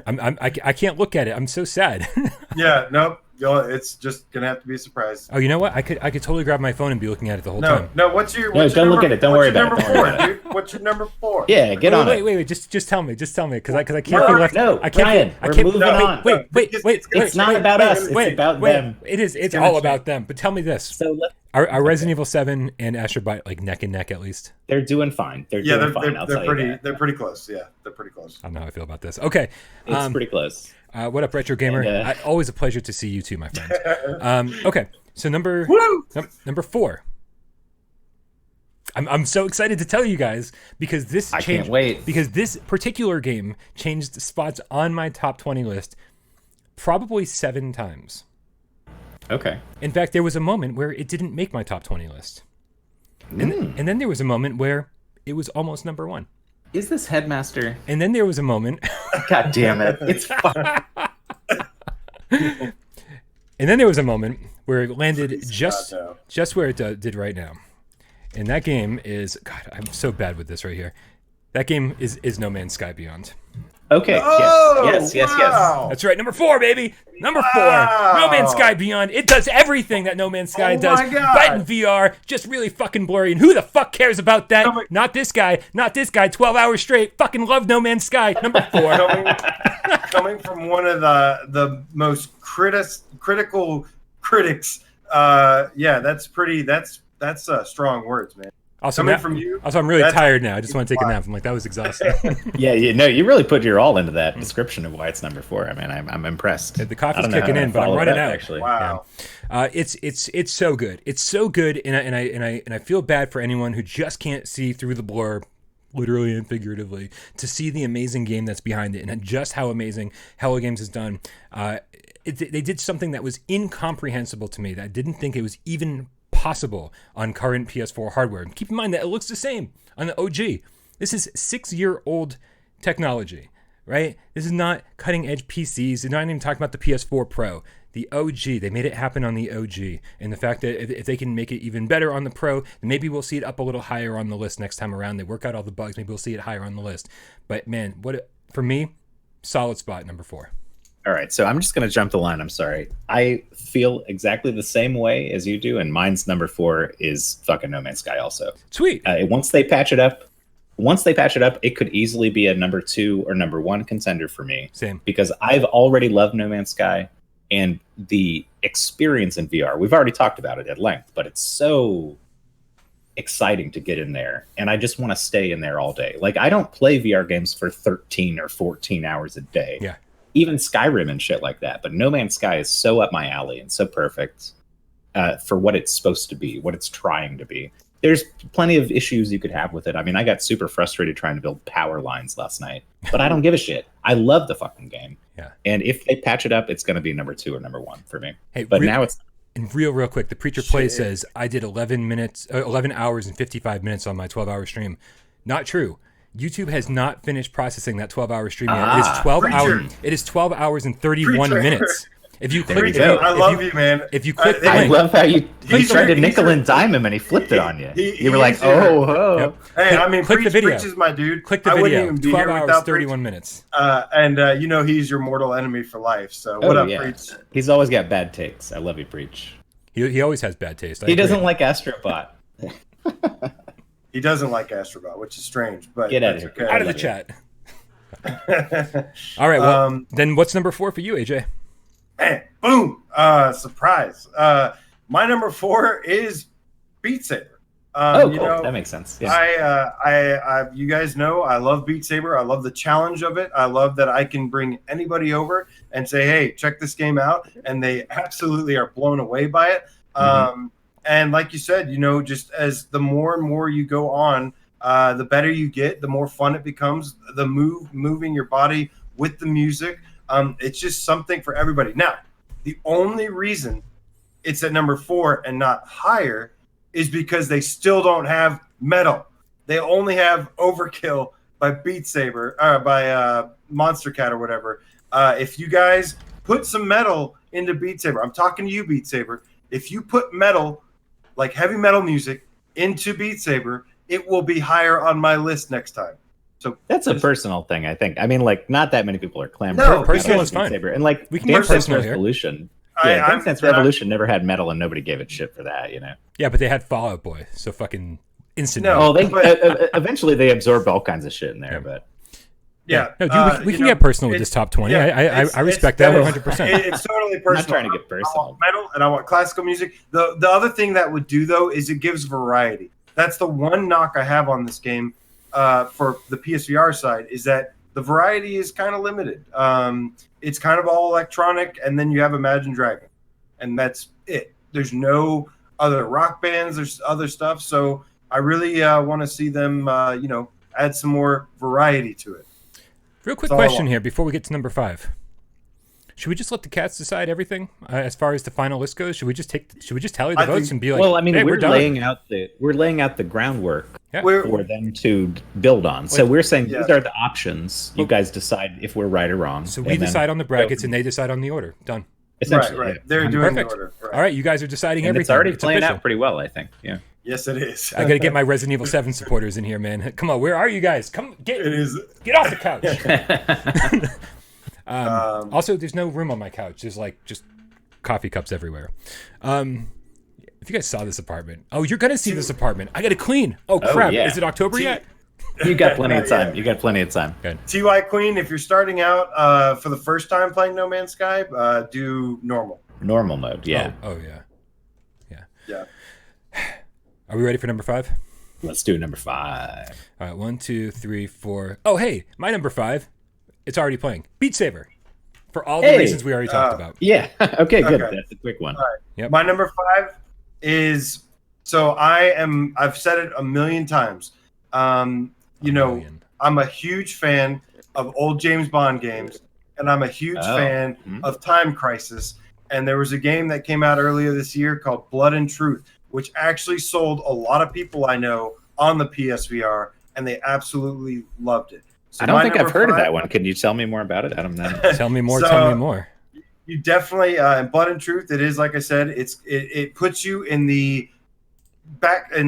I can't look at it. I'm so sad. Yeah, nope. It's just gonna have to be a surprise. Oh, you know what? I could totally grab my phone and be looking at it the whole time. No. What's your don't look at it. Don't worry about it. Number 4, dude. What's your number 4? Yeah, get on it. Wait. Just tell me, because I can't be left. No, I can't. Brian, we're moving on. Wait. It's not about us. It's about them. It is. It's all about them. But tell me this. So are Resident Evil 7 and Astro Bite neck and neck at least? They're doing fine. They're pretty close. Yeah, they're pretty close. I don't know how I feel about this. Okay, it's pretty close. What up, Retro Gamer? And, Always a pleasure to see you too, my friend. Okay, so number 4. I'm so excited to tell you guys because this I can't wait. because this particular game changed spots on my top 20 list probably 7 times. Okay. In fact, there was a moment where it didn't make my top 20 list. And then there was a moment where it was almost number 1. Is this Headmaster? And then there was a moment God damn it. It's fun. and then there was a moment where it landed just where it did right now. And that game is, God, I'm so bad with this right here. That game is No Man's Sky Beyond. Okay. Oh, yes. That's right, number 4, baby. Number 4, No Man's Sky Beyond. It does everything that No Man's Sky does, my God. but in VR, just really fucking blurry. And who the fuck cares about that? Not this guy. 12 hours straight. Fucking love No Man's Sky. Number 4. Coming from one of the most critical critics, that's strong words, man. Also, Coming from you. Also, I'm really tired now. I just want to take a nap. I'm like, that was exhausting. You really put your all into that description of why it's number 4. I mean, I'm impressed. The coffee's kicking in, but I'm running out. Actually, wow. Yeah. It's so good. It's so good, and I feel bad for anyone who just can't see through the blur, literally and figuratively, to see the amazing game that's behind it and just how amazing Hello Games has done. They did something that was incomprehensible to me that I didn't think it was even possible on current PS4 hardware. And keep in mind that it looks the same on the OG. This is 6-year-old technology, right? This is not cutting edge PCs. They're not even talking about the PS4 Pro. The OG, they made it happen on the OG. And the fact that if they can make it even better on the Pro, then maybe we'll see it up a little higher on the list next time around. They work out all the bugs. Maybe we'll see it higher on the list. But man, for me, solid spot, number 4. All right, so I'm just going to jump the line. I'm sorry. I feel exactly the same way as you do, and mine's number 4 is fucking No Man's Sky also. Sweet. Once they patch it up, it could easily be a number 2 or number 1 contender for me. Same. Because I've already loved No Man's Sky, and the experience in VR, we've already talked about it at length, but it's so exciting to get in there, and I just want to stay in there all day. Like, I don't play VR games for 13 or 14 hours a day. Yeah. Even Skyrim and shit like that. But No Man's Sky is so up my alley and so perfect for what it's supposed to be, what it's trying to be. There's plenty of issues you could have with it. I mean, I got super frustrated trying to build power lines last night, but I don't give a shit. I love the fucking game. Yeah. And if they patch it up, it's going to be number 2 or number 1 for me. Hey, but now it's... And real quick, the Preacher Play says, I did 11 hours and 55 minutes on my 12-hour stream. Not true. YouTube has not finished processing that 12-hour stream yet. It is 12 hours. It is 12 hours and 31 minutes. If you click, I love you, man. If you click, I love how you tried to nickel and dime him, and he flipped it on you. You were like, "Oh, Yep. Hey, I mean, click the video. Preach is my dude. Click the I wouldn't video. even be 12 here hours, without 31 minutes. And he's your mortal enemy for life. So what up, Preach? He's always got bad takes. I love you, Preach. He always has bad taste. He doesn't like Astrobot. He doesn't like Astrobot, which is strange. But get out of okay. here. Out of the chat. All right. Well, then what's number 4 for you, AJ? Man, boom! Surprise. My number 4 is Beat Saber. Cool. That makes sense. Yeah. You guys know I love Beat Saber. I love the challenge of it. I love that I can bring anybody over and say, "Hey, check this game out," and they absolutely are blown away by it. And like you said, just as the more and more you go on, the better you get, the more fun it becomes. The moving your body with the music. It's just something for everybody. Now, the only reason it's at number 4 and not higher is because they still don't have metal. They only have Overkill by Beat Saber, by Monster Cat or whatever. If you guys put some metal into Beat Saber, I'm talking to you, Beat Saber. If you put metal, like heavy metal music, into Beat Saber, it will be higher on my list next time. So that's a personal thing, I think. I mean, like, not that many people are clamoring. No, personal is fine. Saber. And like, we can get personal here. Revolution. Yeah, Dance Dance Revolution never had metal, and nobody gave it shit for that, Yeah, but they had Fall Out Boy, so fucking instant. No, they eventually they absorbed all kinds of shit in there, but. Yeah, no, dude, we can get personal with this top 20. Yeah, I respect that 100%. It's totally personal. I'm not trying to get personal. I want metal and I want classical music. The other thing that would do though is it gives variety. That's the one knock I have on this game for the PSVR side is that the variety is kind of limited. it's kind of all electronic, and then you have Imagine Dragon, and that's it. There's no other rock bands. There's other stuff. So I really want to see them, add some more variety to it. Real quick question here before we get to number 5. Should we just let the cats decide everything as far as the final list goes? Should we just tally the votes and be like, well, I mean, hey, we're done. laying out the groundwork Yeah. for them to build on. So we're saying these are the options. You guys decide if we're right or wrong. So we decide on the brackets and they decide on the order. Done. Essentially, Right. yeah. They're doing Perfect. the order. Right. All right, you guys are deciding And everything. it's already playing official. out pretty well, I think. Yeah. Yes, it is. I got to get my Resident Evil 7 supporters in here, man. Come on, where are you guys? Come get get off the couch. Also, there's no room on my couch. There's like just coffee cups everywhere. If you guys saw this apartment, you're gonna see this apartment. I gotta clean. Oh crap! yeah. Is it October yet? You got plenty of time. You got plenty of time. Good. TY Queen, if you're starting out for the first time playing No Man's Sky, do normal. Normal mode. Yeah. Oh yeah. Yeah. Are we ready for number 5? Let's do number 5. All right, 1, 2, 3, 4. Oh hey, my number 5. It's already playing. Beat Saber. For all the reasons we already talked about. Yeah. Okay. Good. Okay. That's a quick one. All right. Yep. My number 5 is I've said it a million times. I'm a huge fan of old James Bond games, and I'm a huge fan of Time Crisis. And there was a game that came out earlier this year called Blood and Truth, which actually sold a lot of people I know on the PSVR, and they absolutely loved it. So I don't think I've heard of that one. Can you tell me more about it? I don't know. Tell me more. Tell me more. You definitely in Blood and Truth. It is like I said. It puts you in the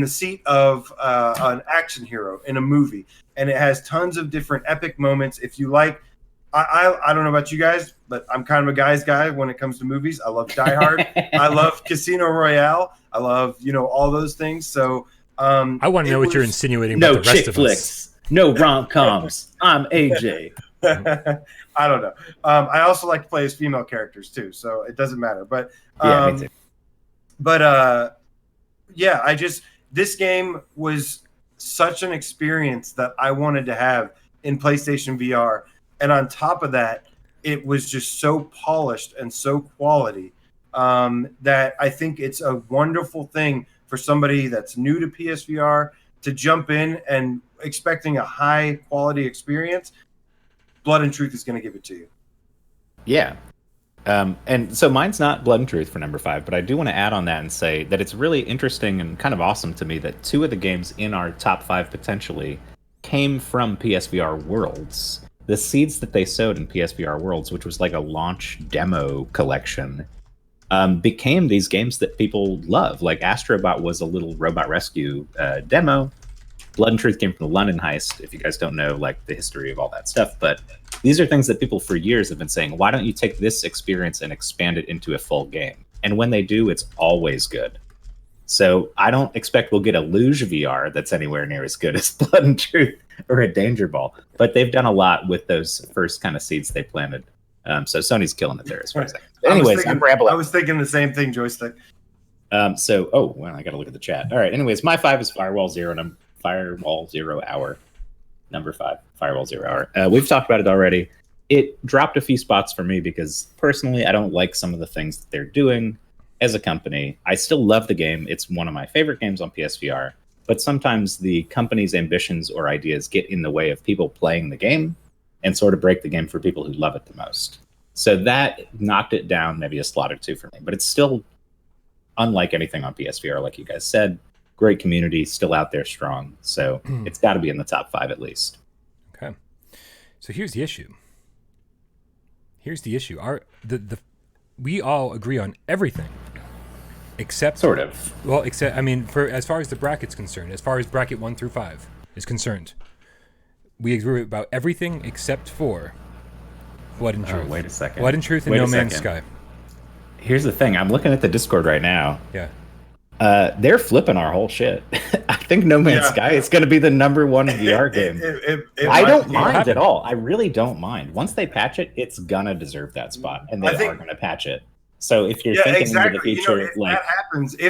seat of an action hero in a movie, and it has tons of different epic moments. If you like, I don't know about you guys, but I'm kind of a guy's guy when it comes to movies. I love Die Hard. I love Casino Royale. I love all those things. So I want to know what you're insinuating No about the rest chick of flicks. us. No rom-coms. I'm AJ. I don't know. I also like to play as female characters too, so it doesn't matter. But Yeah, me too. But this game was such an experience that I wanted to have in PlayStation VR, and on top of that, it was just so polished and so quality that I think it's a wonderful thing for somebody that's new to PSVR to jump in and expecting a high quality experience. Blood and Truth is going to give it to you. Yeah. And so mine's not Blood and Truth for number 5, but I do want to add on that and say that it's really interesting and kind of awesome to me that 2 of the games in our top 5 potentially came from PSVR Worlds. The seeds that they sowed in PSVR Worlds, which was like a launch demo collection, became these games that people love. Like Astrobot was a little robot rescue demo. Blood and Truth came from the London heist, if you guys don't know like the history of all that stuff. But these are things that people for years have been saying, why don't you take this experience and expand it into a full game? And when they do, it's always good. So I don't expect we'll get a Luge VR that's anywhere near as good as Blood and Truth or a Danger Ball. But they've done a lot with those first kind of seeds they planted. So Sony's killing it there as far as that. Anyways, I'm rambling. I was thinking the same thing, Joystick. I got to look at the chat. All right. Anyways, my 5 is Firewall Zero Hour. Number 5, Firewall Zero Hour. We've talked about it already. It dropped a few spots for me because personally, I don't like some of the things that they're doing as a company. I still love the game. It's one of my favorite games on PSVR. But sometimes the company's ambitions or ideas get in the way of people playing the game and sort of break the game for people who love it the most. So that knocked it down maybe a slot or 2 for me. But it's still unlike anything on PSVR, like you guys said. Great community, still out there strong. So it's got to be in the top 5 at least. Okay. So here's the issue. We all agree on everything. Except Sort of. Well, for as far as the bracket's concerned, as far as bracket 1 through 5 is concerned, we agree about everything except for Blood and Truth. Wait a second. Blood and Truth and No Man's Sky. Here's the thing. I'm looking at the Discord right now. Yeah. They're flipping our whole shit. I think No Man's Sky is going to be the number 1 VR game. I don't mind at all. I really don't mind. Once they patch it, it's going to deserve that spot, and they are going to patch it. So if you're thinking into the future, if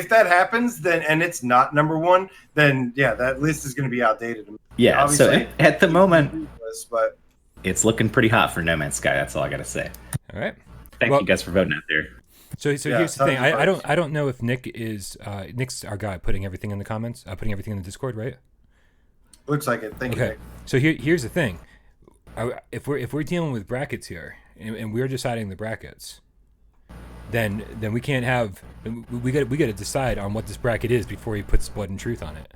that happens, then and it's not number 1, then that list is going to be outdated. Yeah. Obviously, so at the moment, but it's looking pretty hot for No Man's Sky. That's all I got to say. All right. Thank Well- you guys for voting out there. So Yeah, here's the thing. tons of votes. I don't know if Nick is Nick's our guy putting everything in the comments, putting everything in the Discord, right? Looks like it. Thank you, Okay. Nick. So here's the thing. If we're dealing with brackets here and we're deciding the brackets, then we can't have we got to decide on what this bracket is before he puts Blood and Truth on it.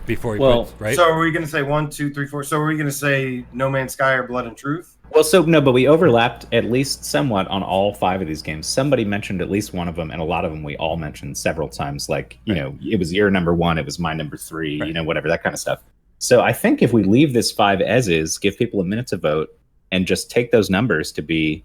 Before he Well, puts, right? So are we going to say 1, 2, 3, 4? So are we going to say No Man's Sky or Blood and Truth? Well, so no, but we overlapped at least somewhat on all 5 of these games. Somebody mentioned at least one of them, and a lot of them we all mentioned several times. Like, you know, it was your number 1, it was my number 3, Right. you know, whatever, that kind of stuff. So I think if we leave this 5 as is, give people a minute to vote, and just take those numbers to be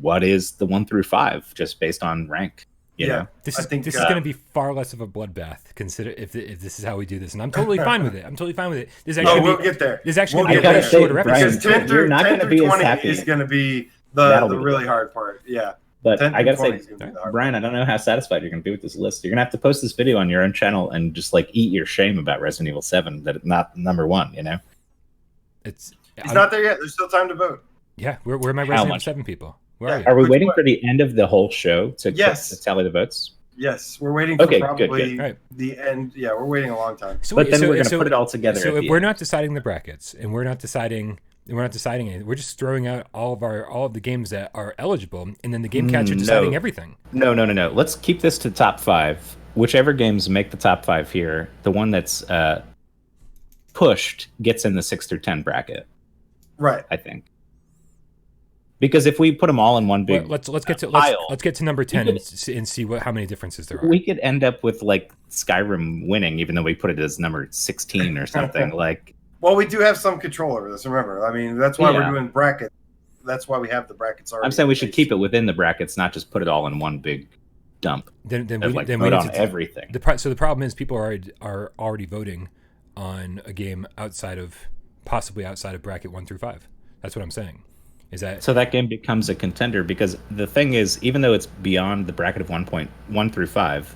what is the 1 through 5, just based on rank. You know? This I is think, this is going to be far less of a bloodbath. Consider if this is how we do this, and I'm totally fine with it. I'm totally fine with it. This is actually Oh, we'll get there. This is actually We'll going to get be a there. shorter Brian, episode. Because 10 you're through, not 10 gonna through be as 20 happy. is going to be That'll the be really good. hard part. Yeah. But 10 I through gotta 20 say, is gonna be the hard Brian, I don't know how satisfied you're gonna be with this list. You're gonna have to post this video on your own channel and just like eat your shame about Resident Evil 7 that it's not number 1. You know? It's He's not there yet. There's still time to vote. yeah. Where are my How Resident Evil much? 7 people? Where Yeah. are you? Are we Which waiting one? for the end of the whole show to Yes. tally the votes? Yes, we're waiting for Okay, good, probably good. Right. the end. Yeah, we're waiting a long time. So But wait, then so- we're gonna so- put it all together. So at if the we're end. not deciding the brackets and we're not deciding anything, we're just throwing out all of the games that are eligible, and then the game cats are deciding No. everything. No. Let's keep this to top 5. Whichever games make the top 5 here, the one that's pushed gets in the 6 through 10 bracket. Right. I think. Because if we put them all in one big, Let's get to pile, let's get to number 10 could- and see how many differences there are. we could end up with like Skyrim winning, even though we put it as number 16 or something. Like, Well, we do have some control over this. Remember, I mean, that's why Yeah. we're doing brackets. That's why we have the brackets already. I'm saying we should in place. keep it within the brackets, not just put it all in one big dump. Then Of, we like, then vote we need on to everything. So the problem is people are already voting on a game possibly outside of bracket 1 through 5. That's what I'm saying. Is that So that game becomes a contender because the thing is, even though it's beyond the bracket of 1.1 through 5,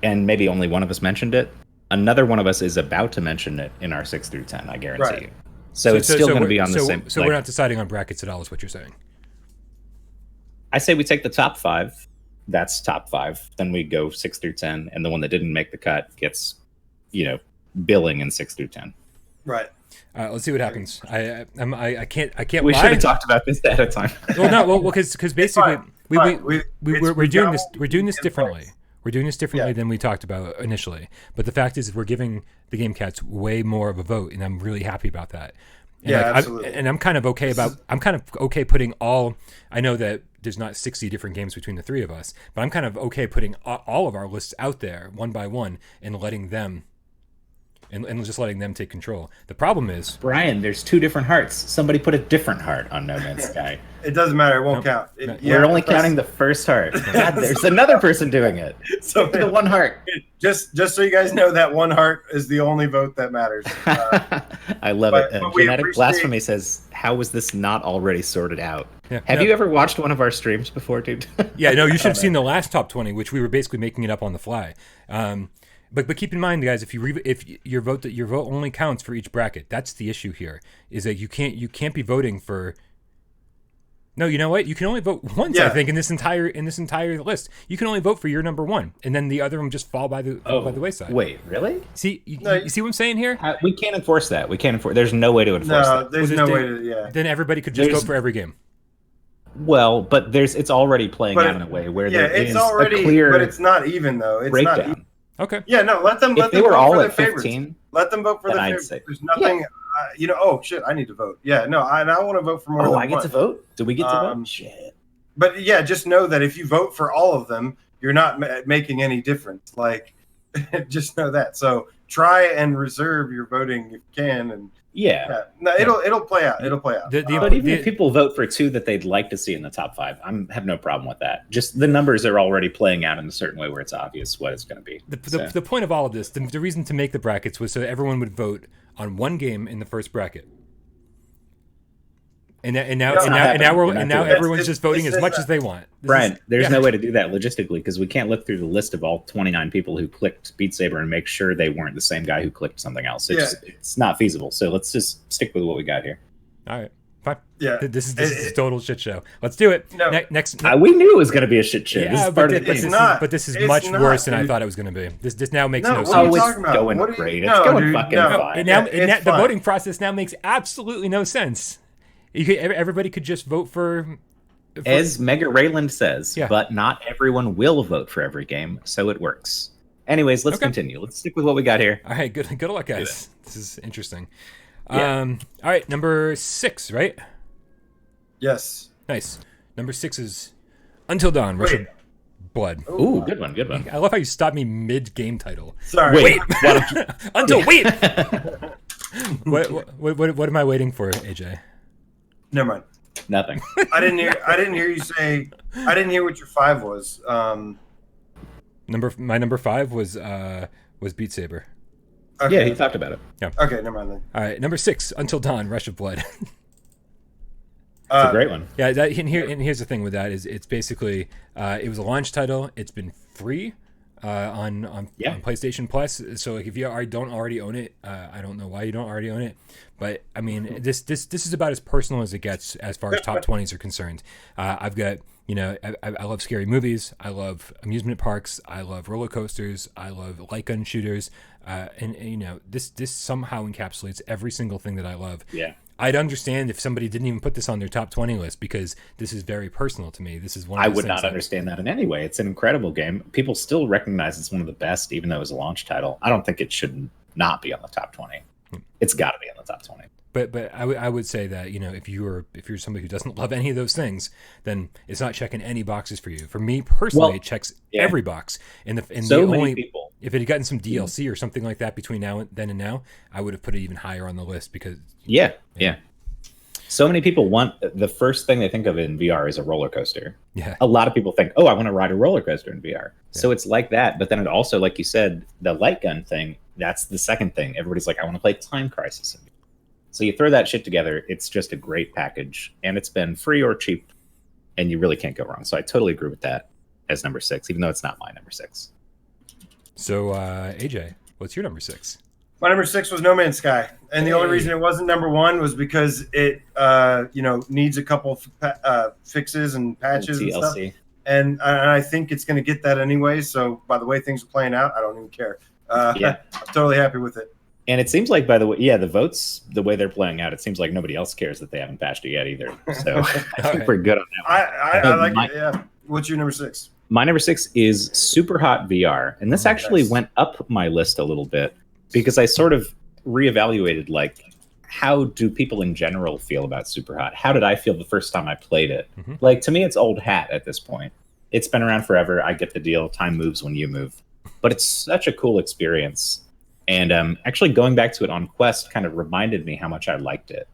and maybe only one of us mentioned it, another one of us is about to mention it in our 6 through 10. I guarantee Right. you. So it's still going to we're- be on the so- same. So like, we're not deciding on brackets at all, is what you're saying. I say we take the top 5. That's top 5. Then we go 6 through 10, and the one that didn't make the cut gets, billing in 6 through 10. Right. Let's see what happens. I can't We lie. should have talked about this ahead of time. Because basically fine. we're It's doing this got- we're doing this in differently. place. We're doing this differently Yeah. than we talked about initially. But the fact is, we're giving the Game Cats way more of a vote, and I'm really happy about that. And Yeah, like, absolutely. I'm kind of okay putting all. I know that there's not 60 different games between the three of us, but I'm kind of okay putting all of our lists out there one by one and letting them. And just letting them take control. The problem is, Brian, there's 2 different hearts. Somebody put a different heart on No Man's Sky. It doesn't matter. It won't No, count. no. We're only counting the first heart. God, there's another person doing it. So The one heart. just so you guys know, that one heart is the only vote that matters. I love but- it. but we Genetic appreciate- Blasphemy says, "How was this not already sorted out?" yeah, Have no, you ever watched one of our streams before, dude? Yeah, no, you should have seen the last top 20, which we were basically making it up on the fly. But keep in mind, guys, if your vote only counts for each bracket, that's the issue here. Is that you can't be voting for. No, you know what? You can only vote once. I Yeah. think in this entire list, you can only vote for your number 1, and then the other one just fall by the wayside. Wait, really? See, No, you see what I'm saying here? We can't enforce that. We can't enforce. There's no way to enforce No, that. there's Well, no there's- way to. Yeah. Then everybody could just There's- vote for every game. Well, but it's already playing But out in a way where Yeah, there it's is already, a clear but it's not even though. It's not breakdown. even. Okay. Yeah, no, let them If they vote were all for their at favorites. 15, Let them vote for then their I'd favorites. say- There's nothing. Oh shit, I need to vote. Yeah, no, I want to vote for more. oh, than I get one. to vote. Do we get to Um, vote? Shit. But yeah, just know that if you vote for all of them, you're not making any difference. Like, just know that. So try and reserve your voting if you can. And Yeah. no, it'll play out. It'll play out. The- But even if people vote for 2 that they'd like to see in the top 5, I have no problem with that. Just the numbers are already playing out in a certain way where it's obvious what it's going to be. The point of all of this, the reason to make the brackets was so that everyone would vote on one game in the first bracket. And now It's not happening. We're not doing that. everyone's just voting It's as much not- as they want. Brian, there's yeah. no way to do that logistically because we can't look through the list of all 29 people who clicked Beat Saber and make sure they weren't the same guy who clicked something else. It's not feasible. So let's just stick with what we got here. All right. Fine. Yeah. This is a total shit show. Let's do it. No. Next. We knew it was going to be a shit show. This Yeah, is part of the but game. this is It's much not, worse than I dude. thought it was going to be. This now makes No, no what sense. are you Oh, it's talking about? going What are you- great. no, It's going dude, fucking no. fine. And now, It's the fine. voting process now makes absolutely no sense. Everybody could just vote for As Mega Rayland says, Yeah. but not everyone will vote for every game, so it works. Anyways, let's Okay. continue. Let's stick with what we got here. All right, good luck, guys. This is interesting. Yeah. All right, number 6, right? Yes. Nice. Number 6 is Until Dawn, Rush of Wait. Blood. Ooh, good one, good one. I love how you stopped me mid-game title. Sorry. Wait, Until wait. What am I waiting for, AJ? Never mind. nothing. I didn't hear you say. I didn't hear what your 5 was. My number 5 was Beat Saber. Okay. Yeah, he talked about it. Okay, never mind then. All right, number 6, Until Dawn, Rush of Blood. It's a great one. Yeah, and here's the thing with that is it's basically it was a launch title. It's been free on PlayStation Plus. So like if you don't already own it, I don't know why you don't already own it. But I mean, this is about as personal as it gets as far as top 20s are concerned. I've got I love scary movies. I love amusement parks. I love roller coasters. I love light gun shooters. And this somehow encapsulates every single thing that I love. Yeah. I'd understand if somebody didn't even put this on their top 20 list because this is very personal to me. This is one of I those would things not that- understand that in any way. It's an incredible game. People still recognize it's one of the best, even though it was a launch title. I don't think it should not be on the top 20. It's got to be on the top 20. But I would say that if you're somebody who doesn't love any of those things, then it's not checking any boxes for you. For me personally, it checks every box. And So many people. If it had gotten some DLC or something like that between then and now, I would have put it even higher on the list because Yeah. So many people want the first thing they think of in VR is a roller coaster. yeah. A lot of people think, "Oh, I want to ride a roller coaster in VR." So it's like that. But then it also, like you said, the light gun thing. That's the second thing. Everybody's like, "I want to play Time Crisis." So you throw that shit together. It's just a great package, and it's been free or cheap, and you really can't go wrong. So I totally agree with that as number 6, even though it's not my number 6. So AJ, what's your number 6? My number 6 was No Man's Sky, and the only reason it wasn't number 1 was because it, needs a couple fixes and patches and stuff. TLC. And I think it's going to get that anyway. So by the way things are playing out, I don't even care. Yeah. I'm totally happy with it. And it seems like, by the way, the votes, the way they're playing out, it seems like nobody else cares that they haven't patched it yet either. So I think we're good on that one. I like it. Yeah. What's your number 6? My number 6 is Super Hot VR. And this actually nice. went up my list a little bit because I sort of reevaluated, like, how do people in general feel about Super Hot? How did I feel the first time I played it? Mhm. Like, to me, it's old hat at this point. It's been around forever. I get the deal. Time moves when you move. But it's such a cool experience. And actually going back to it on Quest kind of reminded me how much I liked it.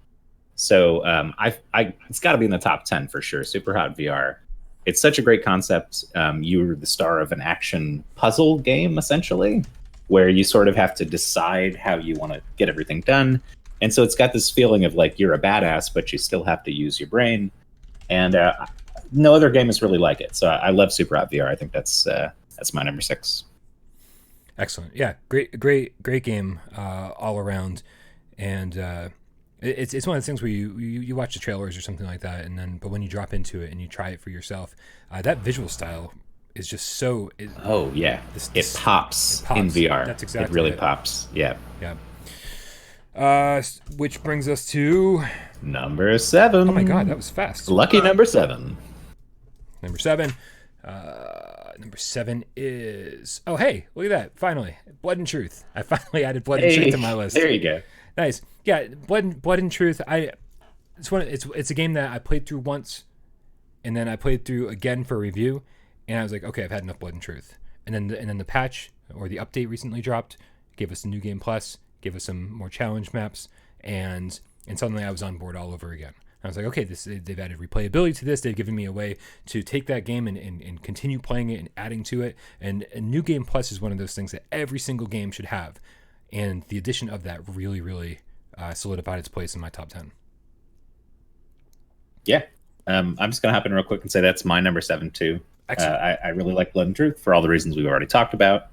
So it's got to be in the top 10 for sure. Super Hot VR. It's such a great concept. You're the star of an action puzzle game, essentially, where you sort of have to decide how you want to get everything done. And so it's got this feeling of like you're a badass, but you still have to use your brain. And no other game is really like it. So I love Super Hot VR. I think that's my number 6. Excellent. Yeah, great game all around, and it's one of the things where you watch the trailers or something like that, but when you drop into it and you try it for yourself, that visual style is just so. It pops in VR. That's exactly it. Really it. pops. Yeah. Yeah. Which brings us to Number 7. oh my god, that was fast. Lucky number 7. Number 7. Number 7 is hey, look at that! Finally, Blood and Truth. I finally added Blood and Truth to my list. There you go. Nice. Yeah, Blood and Truth. It's a game that I played through once, and then I played through again for review, and I was like, okay, I've had enough Blood and Truth. And then the patch or the update recently dropped, gave us a new game plus, gave us some more challenge maps, and suddenly I was on board all over again. I was like, okay, they've added replayability to this. They've given me a way to take that game and continue playing it and adding to it. And New Game Plus is one of those things that every single game should have. And the addition of that really, really solidified its place in my top 10. Yeah. I'm just going to hop in real quick and say that's my number 7 too. Excellent. I really like Blood and Truth for all the reasons we've already talked about.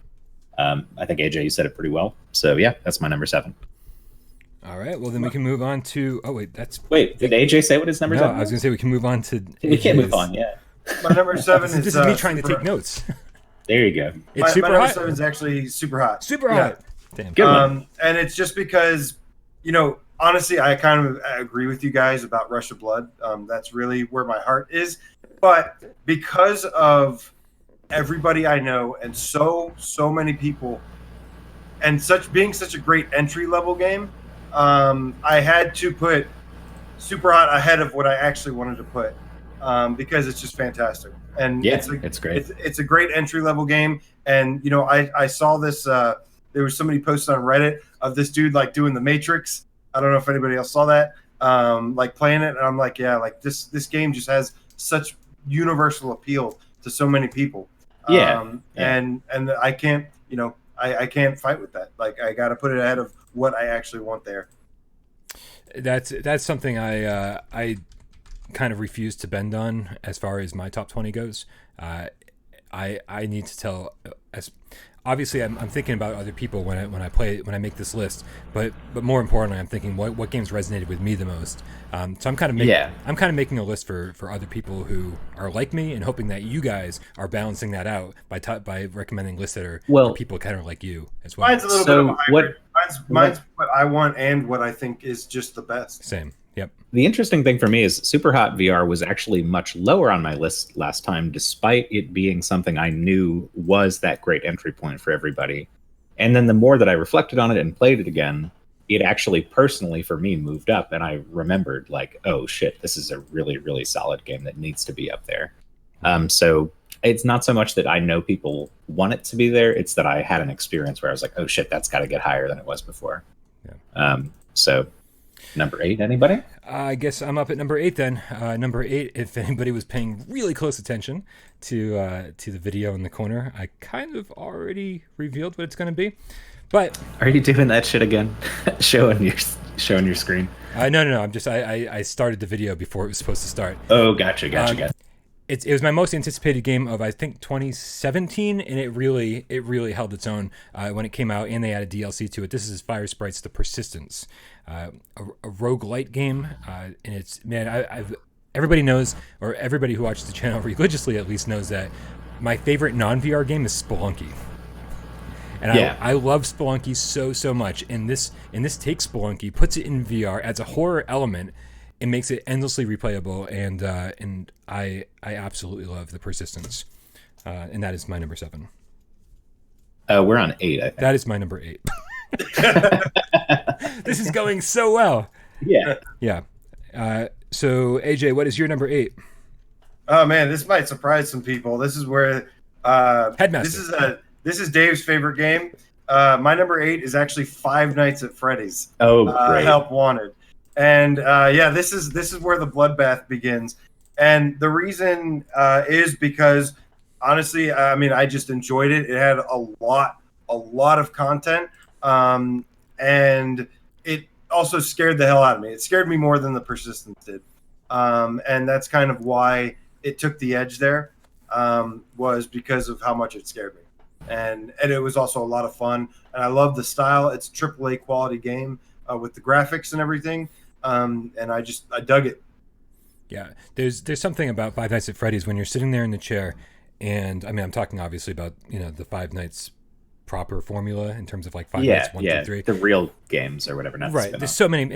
I think, AJ, you said it pretty well. So, yeah, that's my number 7. All right. Well, then we can move on to. Oh wait, Wait, did AJ say what his number no. seven I was was? gonna say we can move on to. We can't move AJ's. on yet. My number 7 is. This is me trying to Super- take notes. There you go. It's my super number hot. 7 is actually super hot. Super Yeah. hot. Damn. Good one. And it's just because, honestly, I kind of agree with you guys about Rush of Blood. That's really where my heart is. But because of everybody I know and so many people, and being such a great entry level game, I had to put Super Hot ahead of what I actually wanted to put because it's just fantastic. And Yeah, it's great. It's a great entry level game. And I saw this. There was somebody posted on Reddit of this dude like doing the Matrix. I don't know if anybody else saw that. Like playing it, and I'm like, yeah, like this game just has such universal appeal to so many people. And I can't, I can't fight with that. Like I got to put it ahead of what I actually want there. That's something I kind of refuse to bend on as far as my top 20 goes. I need to tell. Obviously, I'm thinking about other people when I make this list, but more importantly, I'm thinking what games resonated with me the most. So I'm kind of making a list for other people who are like me, and hoping that you guys are balancing that out by recommending lists that are for people kind of like you as well. Mine's a little bit of a hybrid. Mine's what I want and what I think is just the best. Same. Yep. The interesting thing for me is Super Hot VR was actually much lower on my list last time, despite it being something I knew was that great entry point for everybody. And then the more that I reflected on it and played it again, it actually personally for me moved up, and I remembered like, oh shit, this is a really, really solid game that needs to be up there. So it's not so much that I know people want it to be there, it's that I had an experience where I was like, oh shit, that's got to get higher than it was before. Yeah. So number 8, anybody? I guess I'm up at number 8 then. Number 8, if anybody was paying really close attention to the video in the corner, I kind of already revealed what it's going to be. But are you doing that shit again? showing your screen? No. I'm just I started the video before it was supposed to start. Oh, gotcha. It was my most anticipated game of I think 2017, and it really held its own when it came out, and they added DLC to it. This is Fire Sprite's The Persistence, a roguelite game, and it's everybody knows, or everybody who watches the channel religiously at least knows that my favorite non-VR game is Spelunky. And I love Spelunky so much, and this takes Spelunky, puts it in VR, adds a horror element, and makes it endlessly replayable, and I absolutely love The Persistence, and that is my number 7. We're on 8, I think. That is my number 8. This is going so well. Yeah. So AJ, what is your number 8? Oh man, this might surprise some people. This is where Headmaster. This is Dave's favorite game. My number 8 is actually Five Nights at Freddy's. Oh, great. Help Wanted. And this is where the bloodbath begins. And the reason is because honestly, I just enjoyed it. It had a lot of content, and it also scared the hell out of me. It scared me more than The Persistence did, and that's kind of why it took the edge there. Was because of how much it scared me, and it was also a lot of fun. And I love the style. It's a AAA quality game with the graphics and everything. And I dug it. Yeah, there's something about Five Nights at Freddy's when you're sitting there in the chair, and I'm talking obviously about the Five Nights proper formula in terms of like Five Nights 1 through 3, the real games or whatever. Not right. There's so many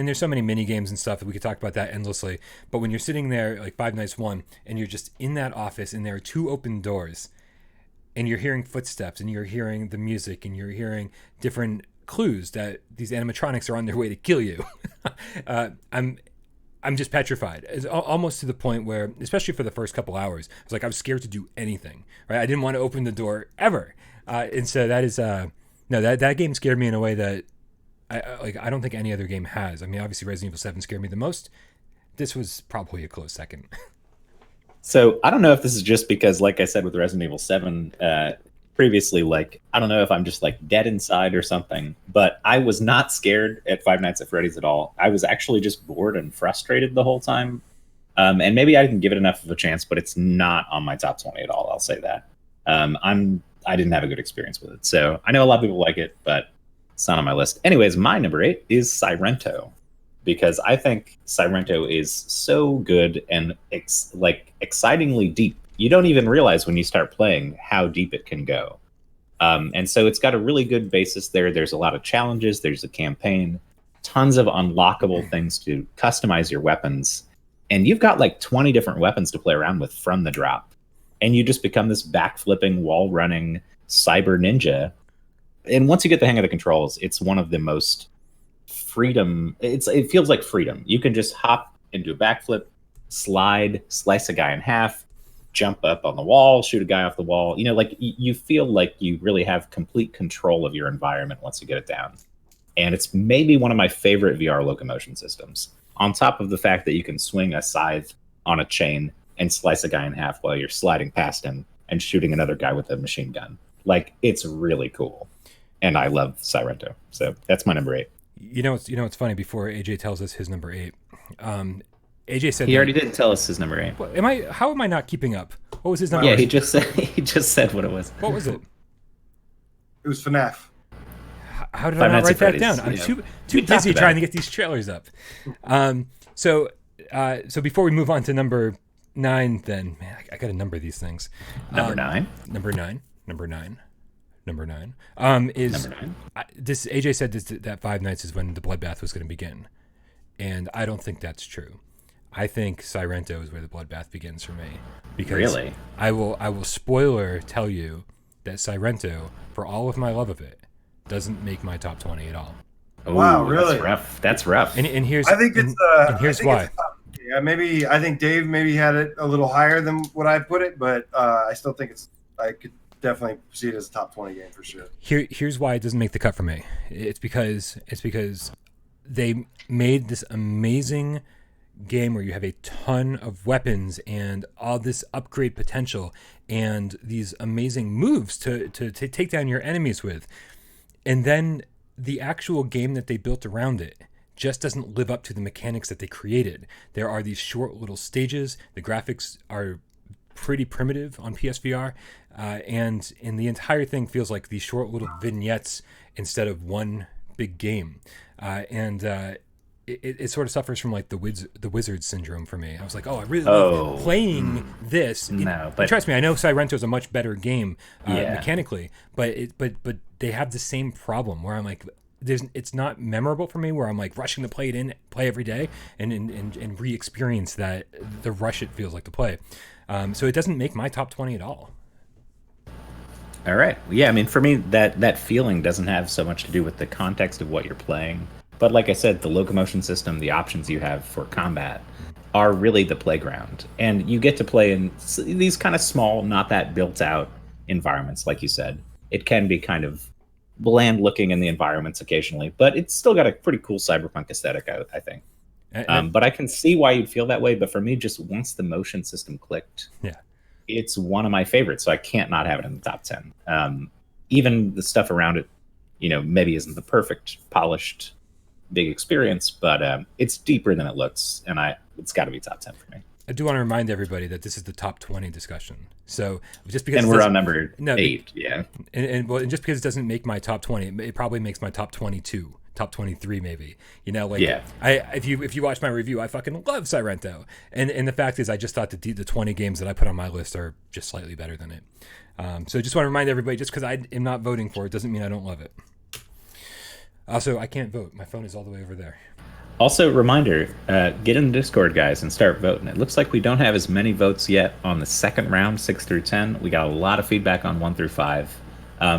mini games and stuff that we could talk about that endlessly. But when you're sitting there like Five Nights 1, and you're just in that office, and there are 2 open doors, and you're hearing footsteps, and you're hearing the music, and you're hearing different clues that these animatronics are on their way to kill you. I'm just petrified. It's almost to the point where, especially for the first couple hours, I was scared to do anything. Right? I didn't want to open the door ever. And so that is that game scared me in a way that I don't think any other game has. Obviously Resident Evil 7 scared me the most. This was probably a close second. So I don't know if this is just because, like I said with Resident Evil 7 previously, I don't know if I'm just dead inside or something, but I was not scared at Five Nights at Freddy's at all. I was actually just bored and frustrated the whole time. And maybe I didn't give it enough of a chance, but it's not on my top 20 at all. I'll say that. I didn't have a good experience with it. So I know a lot of people like it, but It's not on my list. Anyways, my number 8 is Sairento, because I think Sairento is so good and excitingly deep. You don't even realize when you start playing how deep it can go. And so it's got a really good basis there. There's a lot of challenges. There's a campaign, tons of unlockable things to customize your weapons. And you've got like 20 different weapons to play around with from the drop. And you just become this backflipping, wall-running cyber ninja. And once you get the hang of the controls, it's one of the most freedom. It feels like freedom. You can just hop into a backflip, slide, slice a guy in half, jump up on the wall, shoot a guy off the wall. You know, like you feel like you really have complete control of your environment once you get it down. And it's maybe one of my favorite VR locomotion systems. On top of the fact that you can swing a scythe on a chain and slice a guy in half while you're sliding past him and shooting another guy with a machine gun. Like, it's really cool. And I love Sairento. So that's my number 8. You know, it's funny. Before AJ tells us his number 8, AJ said he already did tell us his number 8. How am I not keeping up? What was his number? Yeah, he just said what it was. What was it? It was FNAF. How did I not write that down? I'm too busy trying to get these trailers up. So before we move on to number 9, then, man, I got to number these things. Number 9. Number 9. Is number 9. This AJ said that 5 Nights is when the bloodbath was going to begin, and I don't think that's true. I think Sairento is where the bloodbath begins for me. Because really, I will spoiler tell you that Sairento, for all of my love of it, doesn't make my top 20 at all. Ooh, wow, really? That's rough. And here's I think it's and here's why. Maybe I think Dave maybe had it a little higher than what I put it, but I still think I could definitely see it as a top 20 game for sure. Here's why it doesn't make the cut for me. It's because they made this amazing game where you have a ton of weapons and all this upgrade potential and these amazing moves to take down your enemies with. And then the actual game that they built around it just doesn't live up to the mechanics that they created. There are these short little stages. The graphics are pretty primitive on PSVR, and the entire thing feels like these short little vignettes instead of one big game. It sort of suffers from like the wizard syndrome for me. I was like, I really love playing this. But trust me, I know Sairento is a much better game mechanically, but they have the same problem where I'm like, it's not memorable for me. Where I'm like rushing to play every day and re-experience the rush it feels like to play. So it doesn't make my top 20 at all. All right. Yeah, I mean, for me, that feeling doesn't have so much to do with the context of what you're playing. But like I said, the locomotion system, the options you have for combat are really the playground. And you get to play in these kind of small, not that built out environments, like you said. It can be kind of bland looking in the environments occasionally, but it's still got a pretty cool cyberpunk aesthetic, I think. But I can see why you'd feel that way. But for me, just once the motion system clicked, it's one of my favorites. So I can't not have it in the top 10. Even the stuff around it, maybe isn't the perfect, polished, big experience, but it's deeper than it looks, and it's got to be top 10 for me. I do want to remind everybody that this is the top 20 discussion. So just because we're on number 8, yeah. And just because it doesn't make my top 20, it probably makes my top 22, top 23 maybe. If you watch my review, I fucking love Sairento, and the fact is, I just thought the 20 games that I put on my list are just slightly better than it. So I just want to remind everybody, just because I am not voting for it doesn't mean I don't love it. Also, I can't vote. My phone is all the way over there. Also, reminder, get in the Discord, guys, and start voting. It looks like we don't have as many votes yet on the second round, 6 through 10. We got a lot of feedback on 1 through 5.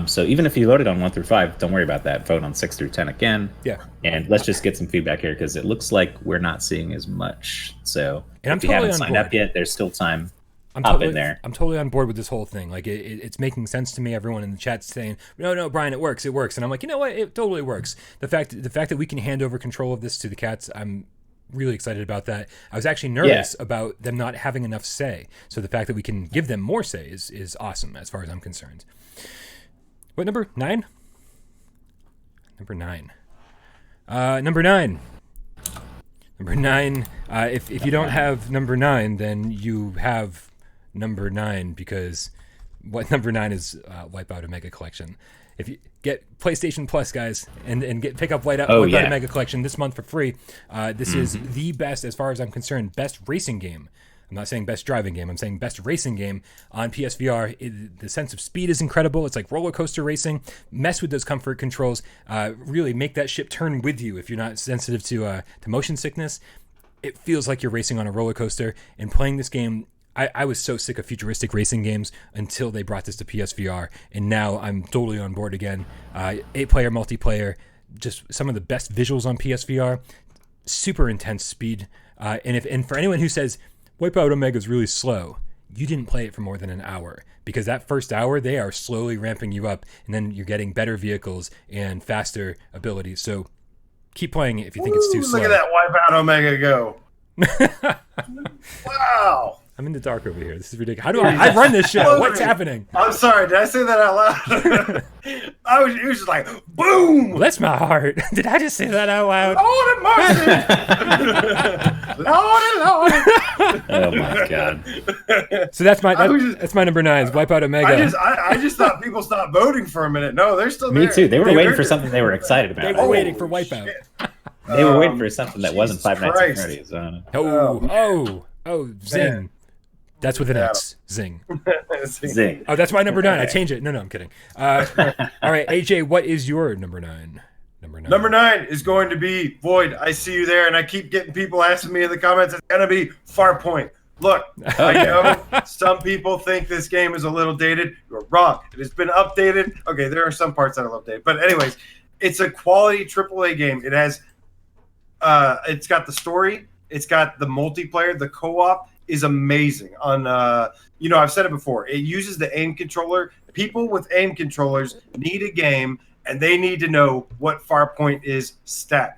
So even if you voted on 1 through 5, don't worry about that. Vote on 6 through 10 again. Yeah. And let's just get some feedback here, because it looks like we're not seeing as much. So if you haven't signed up yet, there's still time. I'm totally on board with this whole thing. Like it's making sense to me. Everyone in the chat's saying, no, Brian, it works. And I'm like, you know what? It totally works. The fact that we can hand over control of this to the cats, I'm really excited about that. I was actually nervous about them not having enough say. So the fact that we can give them more say is awesome as far as I'm concerned. What number? 9? Number 9. Number 9. Number 9. If you don't have number 9, then you have number 9, because what number 9 is Wipeout, a Mega Collection. if you get PlayStation Plus, guys, and pick up Wipeout Omega Collection this month for free. This is the best, as far as I'm concerned, best racing game. I'm not saying best driving game. I'm saying best racing game on PSVR. The sense of speed is incredible. It's like roller coaster racing. Mess with those comfort controls. Really make that ship turn with you if you're not sensitive to motion sickness. It feels like you're racing on a roller coaster. And playing this game, I was so sick of futuristic racing games until they brought this to PSVR. And now I'm totally on board again. 8-player multiplayer. Just some of the best visuals on PSVR. Super intense speed. And for anyone who says, Wipeout Omega is really slow, you didn't play it for more than an hour, because that first hour they are slowly ramping you up, and then you're getting better vehicles and faster abilities. So keep playing it if you think it's too slow. Look at that Wipeout Omega go! Wow! I'm in the dark over here. This is ridiculous. How do I run this show? What's happening? I'm sorry. Did I say that out loud? It was just like boom. Bless my heart. Did I just say that out loud? Lord and Lord. Oh my god. So that's my number 9. Is Wipeout Omega. I just thought people stopped voting for a minute. No, they're still there. Me too. They were waiting for something they were excited about. They were waiting for Wipeout. They were waiting for something that wasn't Five Nights at Christ. Freddy's. Zing. Man. That's with an X. Zing. Zing. Oh, that's my number 9. I change it. No, I'm kidding. All right, AJ, what is your number 9? Number 9 is going to be Void. I see you there, and I keep getting people asking me in the comments. It's going to be Farpoint. Look, I know some people think this game is a little dated. You're wrong. It has been updated. Okay, there are some parts that are a little dated, but anyways, it's a quality AAA game. It has, it's got the story. It's got the multiplayer. The co-op is amazing. On, I've said it before. It uses the aim controller. People with aim controllers need a game, and they need to know what Farpoint is stat.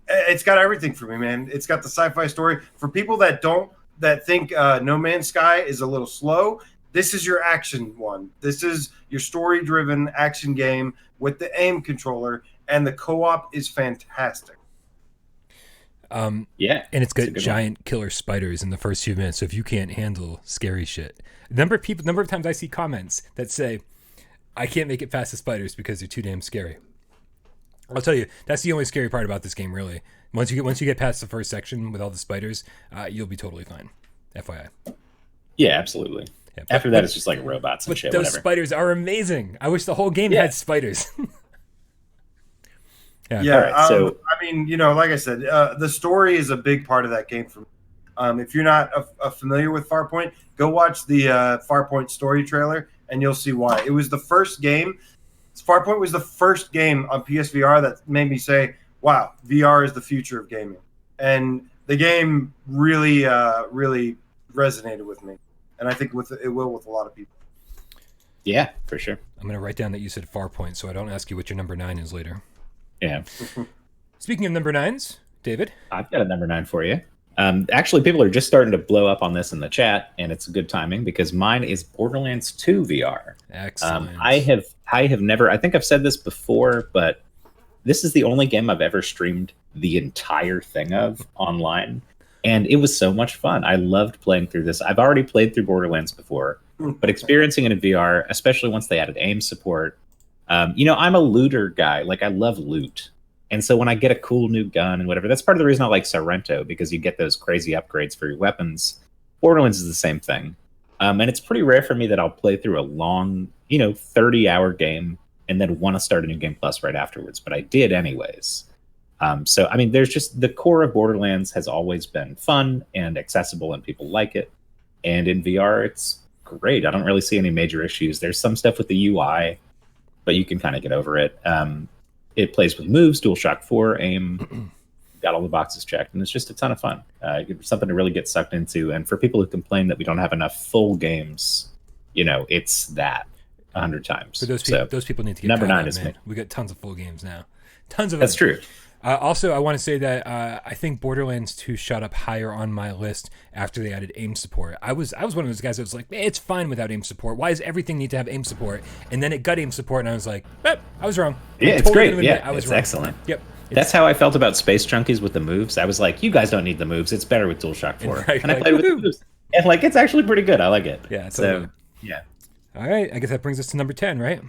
It's got everything for me, man. It's got the sci-fi story. For people that think No Man's Sky is a little slow, this is your action one. This is your story-driven action game with the aim controller, and the co-op is fantastic. And it's got giant killer spiders in the first few minutes. So if you can't handle scary shit, number of times I see comments that say, "I can't make it past the spiders because they're too damn scary." I'll tell you, that's the only scary part about this game, really. Once you get past the first section with all the spiders, you'll be totally fine. FYI. Yeah, absolutely. Yeah, After that, it's just like robots and shit. Those spiders are amazing. I wish the whole game had spiders. Yeah. Right, so I mean, like I said, the story is a big part of that game for me. If you're not familiar with Farpoint, go watch the Farpoint story trailer, and you'll see why. It was the first game. Farpoint was the first game on PSVR that made me say, wow, VR is the future of gaming. And the game really, really resonated with me. And I think it will with a lot of people. Yeah, for sure. I'm going to write down that you said Farpoint so I don't ask you what your number 9 is later. Yeah. Speaking of number 9s, David? I've got a number 9 for you. Actually, people are just starting to blow up on this in the chat, and it's a good timing because mine is Borderlands 2 VR. Excellent. I have never, I think I've said this before, but this is the only game I've ever streamed the entire thing of online, and it was so much fun. I loved playing through this. I've already played through Borderlands before, but experiencing it in VR, especially once they added aim support. I'm a looter guy. Like, I love loot. And so when I get a cool new gun and whatever, that's part of the reason I like Sairento, because you get those crazy upgrades for your weapons. Borderlands is the same thing. And it's pretty rare for me that I'll play through a long, 30-hour game and then want to start a new game plus right afterwards. But I did anyways. There's just the core of Borderlands has always been fun and accessible, and people like it. And in VR, it's great. I don't really see any major issues. There's some stuff with the UI, but you can kind of get over it. It plays with moves, DualShock 4, aim, got all the boxes checked, and it's just a ton of fun. It's something to really get sucked into. And for people who complain that we don't have enough full games, it's that 100 times. For those people need to get number 9 is is man. We got tons of full games now. Tons of That's them. true. Also, I want to say that I think Borderlands 2 shot up higher on my list after they added aim support. I was one of those guys that was like, it's fine without aim support. Why does everything need to have aim support? And then it got aim support, and I was like, I was wrong. Yeah, it's totally great. Yeah, I was it's wrong. excellent. Yep. That's how I felt about Space Junkies with the moves. I was like, you guys don't need the moves. It's better with DualShock 4. Right, and I played with the moves. And it's actually pretty good. I like it. Yeah. So, yeah. All right, I guess that brings us to number 10, right?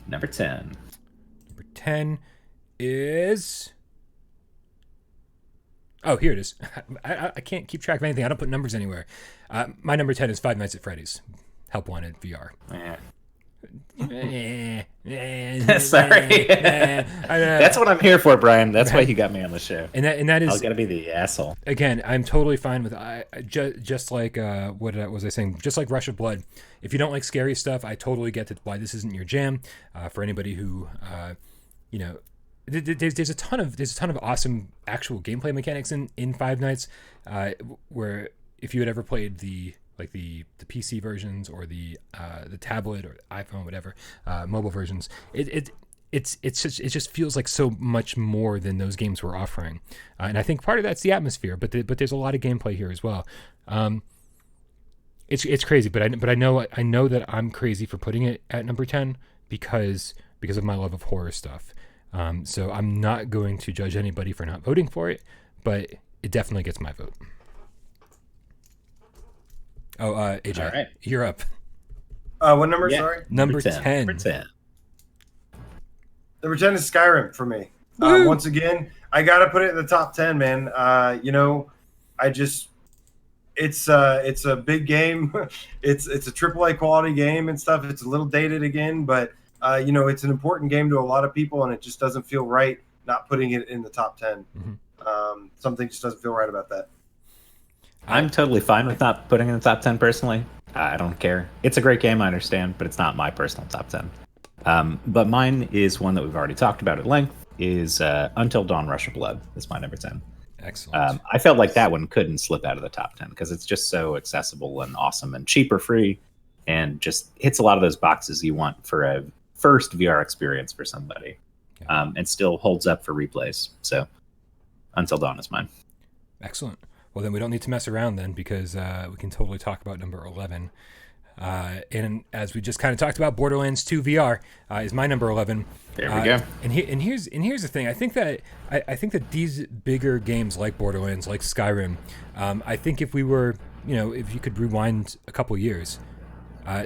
Number 10. Number 10 is... Oh, here it is. I can't keep track of anything. I don't put numbers anywhere. My number 10 is Five Nights at Freddy's. Help Wanted VR. Sorry. That's what I'm here for, Brian. That's why you got me on the show. And that is... I was going to be the asshole. Again, I'm totally fine with... just like... what was I saying? Just like Rush of Blood. If you don't like scary stuff, I totally get why this isn't your jam. For anybody who... There's a ton of awesome actual gameplay mechanics in Five Nights, where if you had ever played the PC versions or the tablet or iPhone, whatever, mobile versions, it just feels like so much more than those games were offering, and I think part of that's the atmosphere, but there's a lot of gameplay here as well. It's crazy, but I know that I'm crazy for putting it at number 10 because of my love of horror stuff. So I'm not going to judge anybody for not voting for it, but it definitely gets my vote. Oh, AJ, all right. You're up. What number? Sorry, number 10. Number 10. Number 10 is Skyrim for me. Once again, I gotta put it in the top 10, man. It's a big game. It's a AAA quality game and stuff. It's a little dated again, but it's an important game to a lot of people, and it just doesn't feel right not putting it in the top 10. Mm-hmm. Something just doesn't feel right about that. I'm totally fine with not putting it in the top 10 personally. I don't care. It's a great game, I understand, but it's not my personal top 10. But mine is one that we've already talked about at length, is Until Dawn Rush of Blood. Is my number 10. Excellent. I felt like that one couldn't slip out of the top 10 because it's just so accessible and awesome and cheap or free, and just hits a lot of those boxes you want for a first VR experience for somebody, and still holds up for replays. So Until Dawn is mine. Excellent. Well, then we don't need to mess around then, because we can totally talk about number 11. And as we just kind of talked about, Borderlands 2 VR is my number 11. There we go. And here's the thing. I think that these bigger games like Borderlands, like Skyrim, I think if we were, if you could rewind a couple years,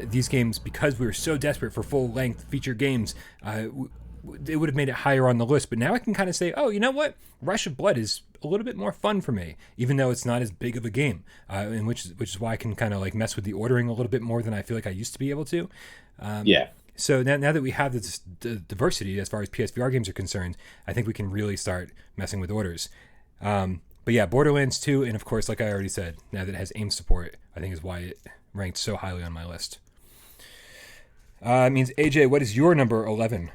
these games, because we were so desperate for full-length feature games, it would have made it higher on the list. But now I can kind of say, oh, you know what? Rush of Blood is a little bit more fun for me, even though it's not as big of a game, and which is why I can kind of like mess with the ordering a little bit more than I feel like I used to be able to. So now that we have this diversity as far as PSVR games are concerned, I think we can really start messing with orders. But yeah, Borderlands 2, and of course, like I already said, now that it has aim support, I think is why it ranked so highly on my list. It means, AJ, what is your number 11?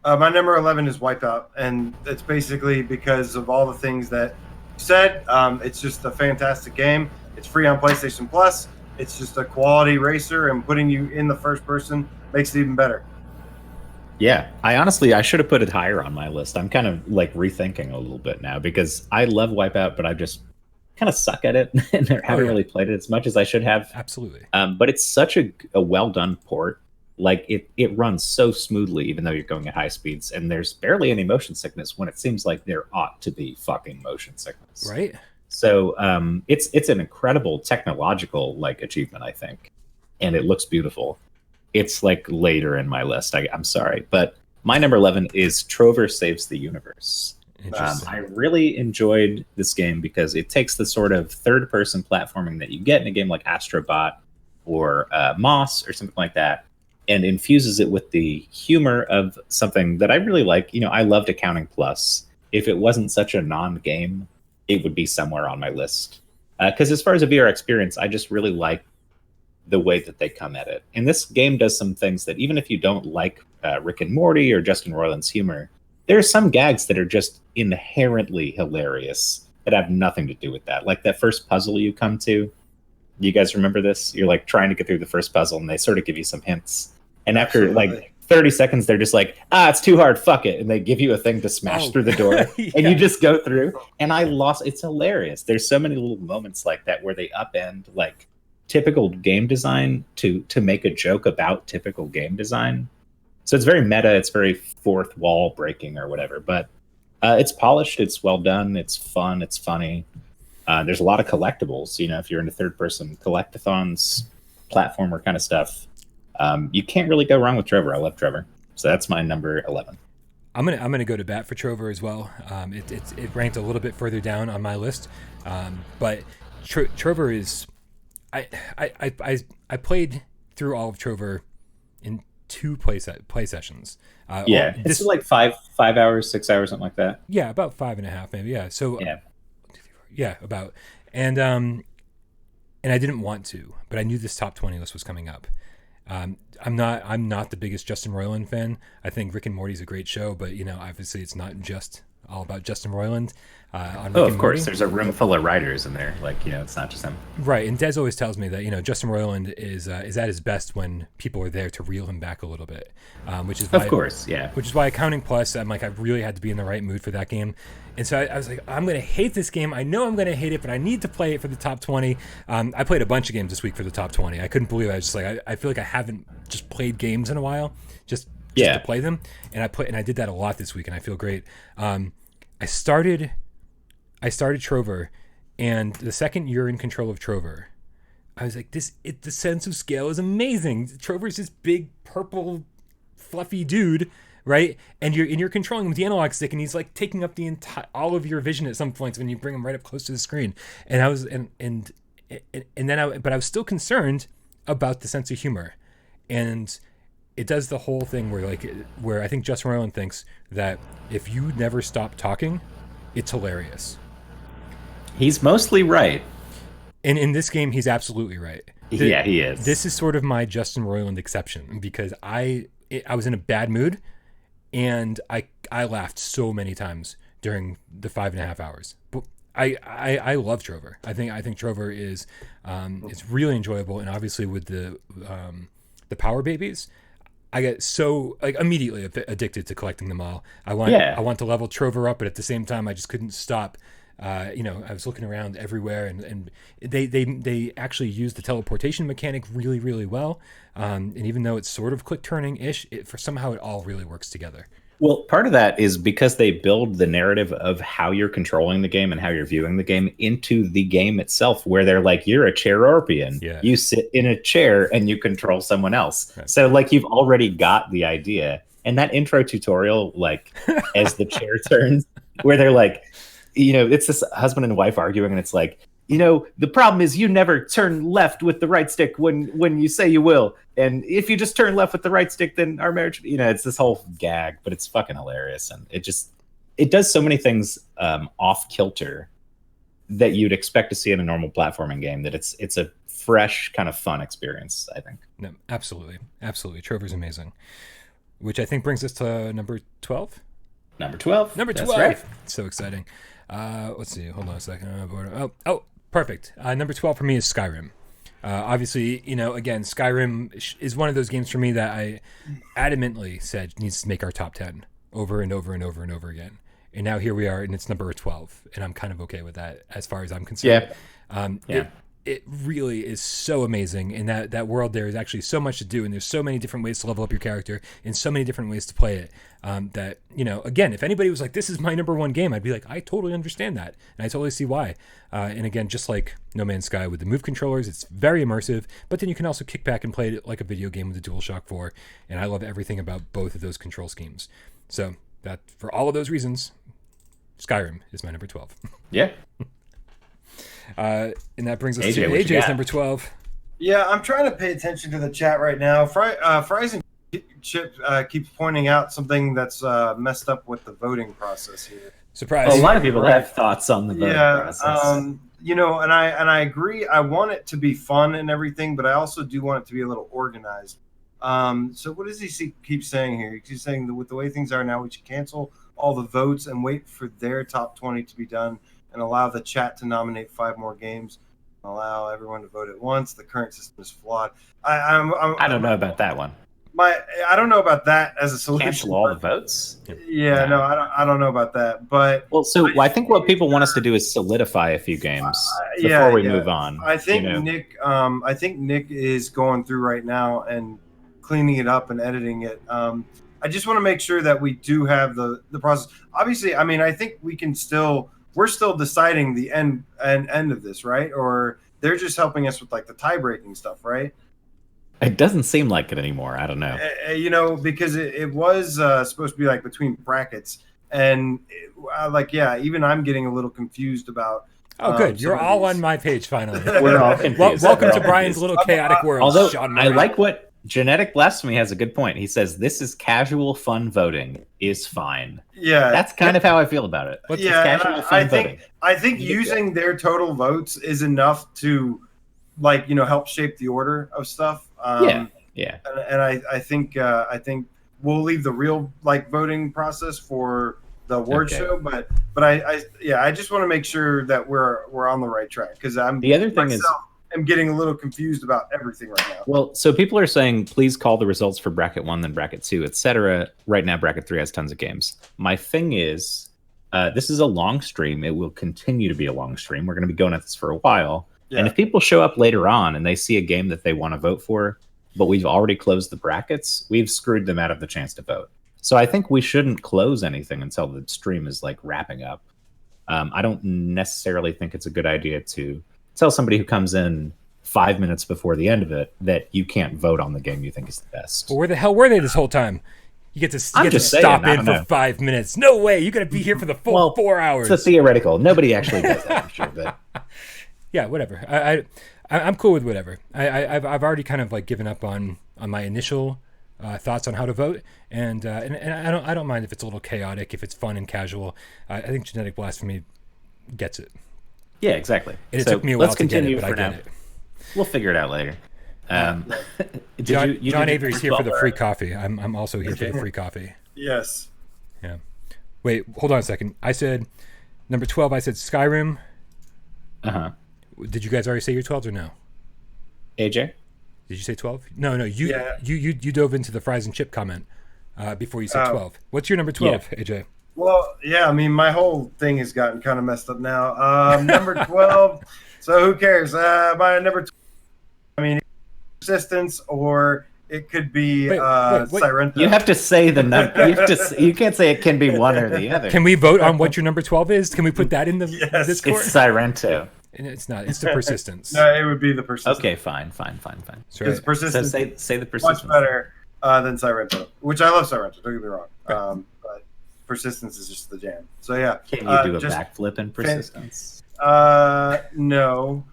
My number 11 is Wipeout, and it's basically because of all the things that you said. It's just a fantastic game. It's free on PlayStation Plus. It's just a quality racer, and putting you in the first person makes it even better. Yeah, I should have put it higher on my list. I'm kind of like rethinking a little bit now because I love Wipeout, but I just kind of suck at it and haven't really played it as much as I should have. Absolutely. But it's such a well done port. Like it runs so smoothly, even though you're going at high speeds, and there's barely any motion sickness when it seems like there ought to be fucking motion sickness. Right. So it's an incredible technological like achievement, I think, and it looks beautiful. It's like later in my list. I'm sorry, but my number 11 is Trover Saves the Universe. I really enjoyed this game because it takes the sort of third-person platforming that you get in a game like Astrobot or Moss or something like that, and infuses it with the humor of something that I really like. I loved Accounting Plus. If it wasn't such a non-game, it would be somewhere on my list. Because as far as a VR experience, I just really like the way that they come at it. And this game does some things that even if you don't like Rick and Morty or Justin Roiland's humor, there are some gags that are just inherently hilarious that have nothing to do with that. Like that first puzzle you come to. You guys remember this? You're like trying to get through the first puzzle and they sort of give you some hints. And after like 30 seconds, they're just like, it's too hard, fuck it. And they give you a thing to smash through the door and you just go through. And it's hilarious. There's so many little moments like that where they upend like typical game design to make a joke about typical game design. So it's very meta. It's very fourth wall breaking or whatever, but it's polished. It's well done. It's fun. It's funny. There's a lot of collectibles. If you're into third person collectathons, platformer kind of stuff, you can't really go wrong with Trover. I love Trover. So that's my number 11. I'm gonna go to bat for Trover as well. It ranked a little bit further down on my list, but Trover is I played through all of Trover in 2 play sessions. It's like 5 hours, 6 hours, something like that. Yeah, about 5.5 maybe. Yeah, so about and I didn't want to, but I knew this top 20 list was coming up. I'm not the biggest Justin Roiland fan. I think Rick and Morty's a great show, but obviously it's not just all about Justin Roiland. On Rick and of course, Morty. there's a room full of writers in there. It's not just him. Right, and Des always tells me that Justin Roiland is at his best when people are there to reel him back a little bit, which is why, of course, yeah. Which is why Accounting Plus, I'm like, I really had to be in the right mood for that game, and so I was like, I'm gonna hate this game. I know I'm gonna hate it, but I need to play it for the top 20. I played a bunch of games this week for the top 20. I couldn't believe it. I was just like, I feel like I haven't just played games in a while, just to play them, and I did that a lot this week, and I feel great. I started Trover, and the second you're in control of Trover, I was like, the sense of scale is amazing. Trover's this big, purple, fluffy dude, right? And you're controlling him with the analog stick, and he's like taking up all of your vision at some points when you bring him right up close to the screen. And I was but I was still concerned about the sense of humor, and it does the whole thing where I think Justin Roiland thinks that if you never stop talking, it's hilarious. He's mostly right. And in this game, he's absolutely right. He is. This is sort of my Justin Roiland exception, because I was in a bad mood, and I laughed so many times during the 5.5 hours. But I love Trover. I think Trover is it's really enjoyable, and obviously with the Power Babies, I get so immediately addicted to collecting them all. I want to level Trover up, but at the same time, I just couldn't stop. I was looking around everywhere, and they actually use the teleportation mechanic really, really well. And even though it's sort of click turning ish, somehow it all really works together. Well, part of that is because they build the narrative of how you're controlling the game and how you're viewing the game into the game itself, where they're like, you're a Chairorpian. Yeah. You sit in a chair and you control someone else. Right. So you've already got the idea. And that intro tutorial, as the chair turns, where they're like, it's this husband and wife arguing, and it's like, the problem is you never turn left with the right stick when you say you will. And if you just turn left with the right stick, then our marriage, it's this whole gag, but it's fucking hilarious. And it does so many things off kilter that you'd expect to see in a normal platforming game, that it's a fresh kind of fun experience, I think. No, absolutely. Absolutely. Trover's amazing. Which I think brings us to number 12. Number 12. Number 12. That's right. So exciting. Let's see. Hold on a second. Oh, perfect. Number 12 for me is Skyrim. Obviously, again, Skyrim is one of those games for me that I adamantly said needs to make our top 10 over and over and over and over again. And now here we are, and it's number 12, and I'm kind of okay with that as far as I'm concerned. Yeah. It really is so amazing, and that world there is actually so much to do, and there's so many different ways to level up your character and so many different ways to play it, that, again, if anybody was like, this is my number one game, I'd be like, I totally understand that, and I totally see why. And again, just like No Man's Sky with the Move controllers, it's very immersive, but then you can also kick back and play it like a video game with the DualShock 4, and I love everything about both of those control schemes. So that, for all of those reasons, Skyrim is my number 12. Yeah. And that brings us AJ, to AJ's number 12. Yeah, I'm trying to pay attention to the chat right now. Fries and Chip keeps pointing out something that's messed up with the voting process here. Surprise! A lot of people have thoughts on the voting process. And I agree. I want it to be fun and everything, but I also do want it to be a little organized. So what does he keep saying here? He keeps saying that with the way things are now, we should cancel all the votes and wait for their top 20 to be done, and allow the chat to nominate 5 more games, allow everyone to vote at once. The current system is flawed. I don't know about that one. I don't know about that as a solution. Cancel all the votes? Yeah, no, I don't know about that. But I think what people want us to do is solidify a few games before we move on. I think Nick is going through right now and cleaning it up and editing it. I just want to make sure that we do have the process. Obviously, I think we're still deciding the end of this, right? Or they're just helping us with the tie breaking stuff, right? It doesn't seem like it anymore. I don't know. Because it was supposed to be like between brackets, and even I'm getting a little confused about. Oh, good. You're all on my page finally. We're all confused. Welcome to Brian's little chaotic world. Although Sean I Murray. like what Genetic Blasphemy has a good point. He says this is casual fun voting is fine. Yeah, That's kind of how I feel about it. It's casual fun voting. I think using their total votes is enough to, help shape the order of stuff. Yeah. And I think we'll leave the real voting process for the award show, but I just want to make sure that we're on the right track, because I'm getting a little confused about everything right now. Well, so people are saying please call the results for bracket 1, then bracket 2, etc. Right now bracket 3 has tons of games. My thing is this is a long stream. It will continue to be a long stream. We're going to be going at this for a while. Yeah. And if people show up later on and they see a game that they want to vote for, but we've already closed the brackets, we've screwed them out of the chance to vote. So I think we shouldn't close anything until the stream is wrapping up. I don't necessarily think it's a good idea to tell somebody who comes in 5 minutes before the end of it that you can't vote on the game you think is the best. Well, where the hell were they this whole time? You get to stop in for 5 minutes. No way. You got to be here for the full 4 hours. It's a theoretical. Nobody actually does that, I'm sure. But yeah, whatever. I'm cool with whatever. I've already kind of given up on my initial thoughts on how to vote, and I don't mind if it's a little chaotic, if it's fun and casual. I think Genetic Blasphemy gets it. Yeah, exactly. And it took me a while to get it, but I get it. We'll figure it out later. John Avery's here for the free coffee. I'm also here for the free coffee. Yes. Yeah. Wait, hold on a second. I said number 12. I said Skyrim. Did you guys already say your 12s or no? AJ? Did you say 12? No. You dove into the fries and chip comment before you said 12. What's your number 12, AJ? Well, yeah, I mean, my whole thing has gotten kind of messed up now. Number 12. So who cares? My number 12, I mean, Persistence, or it could be Sairento. You have to say the number. You can't say it can be one or the other. Can we vote on what your number 12 is? Can we put that in the Discord? It's Sairento. And it's not. It's the Persistence. No, it would be the Persistence. Okay, fine. It's Persistence. So say the Persistence. Much better than Sairento, which I love Sairento. Don't get me wrong. But Persistence is just the jam. So yeah. Can you do a backflip in Persistence? No,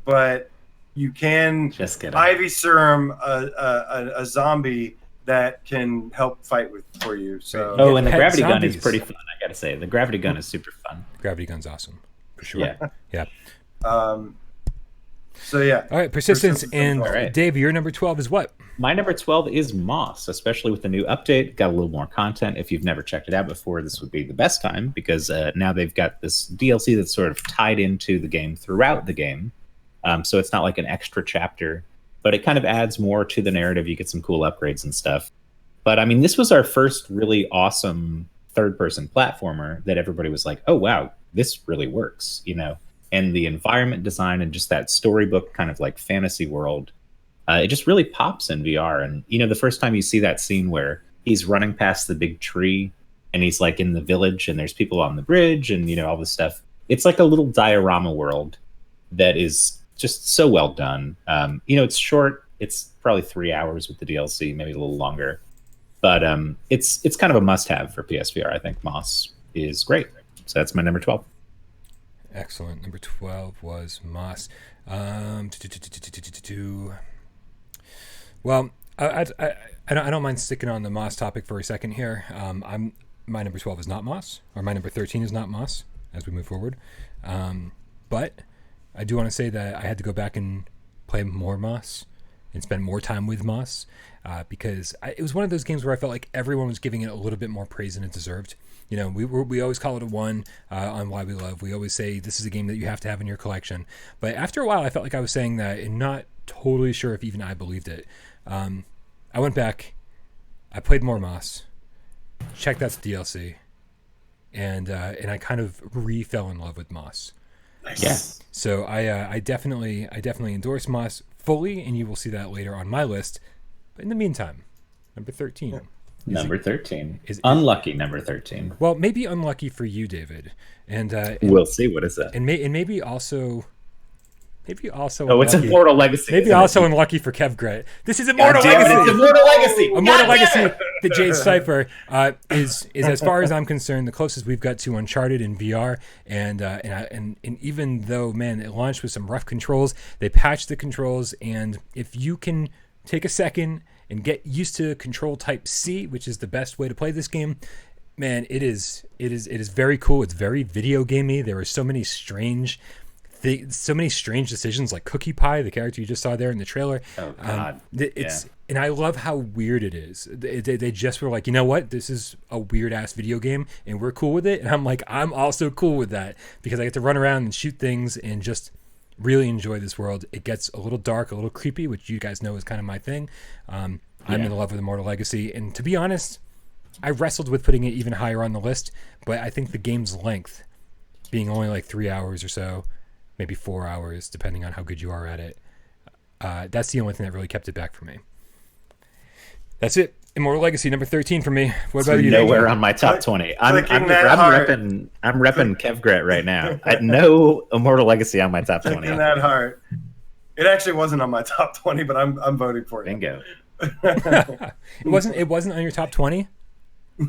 but you can just get Ivy Serum a zombie that can help fight for you. So and the gravity gun is pretty fun. I gotta say, the gravity gun is super fun. Gravity gun's awesome, for sure. Yeah. So yeah. All right, Persistence and Dave, your number 12 is what? My number 12 is Moss, especially with the new update. Got a little more content. If you've never checked it out before, this would be the best time, because now they've got this DLC that's sort of tied into the game throughout the game. So it's not like an extra chapter, but it kind of adds more to the narrative. You get some cool upgrades and stuff. But I mean, this was our first really awesome third-person platformer that everybody was like, oh, wow, this really works, And the environment design and just that storybook kind of fantasy world, it just really pops in VR. And, the first time you see that scene where he's running past the big tree and he's in the village and there's people on the bridge and, all this stuff. It's like a little diorama world that is just so well done. It's short. It's probably 3 hours with the DLC, maybe a little longer. But it's kind of a must-have for PSVR. I think Moss is great. So that's my number 12. Excellent. Number 12 was Moss. Well, I don't mind sticking on the Moss topic for a second here. My number 12 is not Moss, or my number 13 is not Moss as we move forward. But I do want to say that I had to go back and play more Moss and spend more time with Moss because it was one of those games where I felt like everyone was giving it a little bit more praise than it deserved. We always call it a 1 on Why We Love. We always say this is a game that you have to have in your collection. But after a while, I felt like I was saying that and not totally sure if even I believed it. I went back, I played more Moss, checked out the DLC, and I kind of fell in love with Moss. Nice. Yeah. So I definitely endorse Moss fully, and you will see that later on my list. But in the meantime, number 13. Number 13 is unlucky. Number 13. Well, maybe unlucky for you, David, and we'll see. What is that? And maybe also Maybe also Oh, it's unlucky. Immortal Legacy. Maybe isn't it? also unlucky for Kevgret. This is God Immortal damn it, Legacy. it's Immortal Legacy. Immortal God Legacy, damn it. the Jade Cipher, is as far as I'm concerned, the closest we've got to Uncharted in VR. And even though, man, it launched with some rough controls, they patched the controls. And if you can take a second and get used to Control Type C, which is the best way to play this game, man, it is very cool. It's very video gamey. There are so many strange decisions, like Cookie Pie, the character you just saw there in the trailer. Oh God, And I love how weird it is. They just were like, you know what, this is a weird ass video game, and we're cool with it. And I'm like, I'm also cool with that because I get to run around and shoot things and just really enjoy this world. It gets a little dark, a little creepy, which you guys know is kind of my thing. I'm in love with Immortal Legacy, and to be honest, I wrestled with putting it even higher on the list, but I think the game's length, being only like 3 hours or so, maybe 4 hours, depending on how good you are at it. That's the only thing that really kept it back for me. That's it. Immortal Legacy, number 13 for me. What about you? Nowhere on my top 20. I'm repping Kevgret right now. I know Immortal Legacy on my top 20. Clicking that heart. It actually wasn't on my top 20, but I'm voting for it. Bingo. It wasn't on your top 20?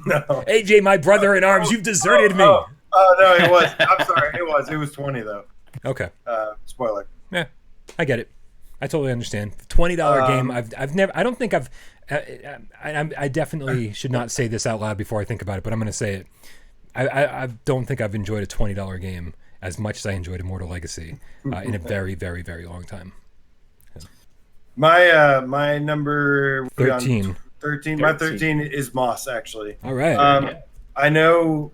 No. AJ, my brother in arms, you've deserted me. Oh, no, it was. I'm sorry. It was 20 though. Okay. Spoiler. Yeah, I get it. I totally understand. $20 game. I've never. I don't think I've. I definitely should not say this out loud before I think about it, but I'm going to say it. I don't think I've enjoyed a $20 game as much as I enjoyed Immortal Legacy in a very, very, very long time. My number 13. 13. My 13 is Moss, actually. All right. I know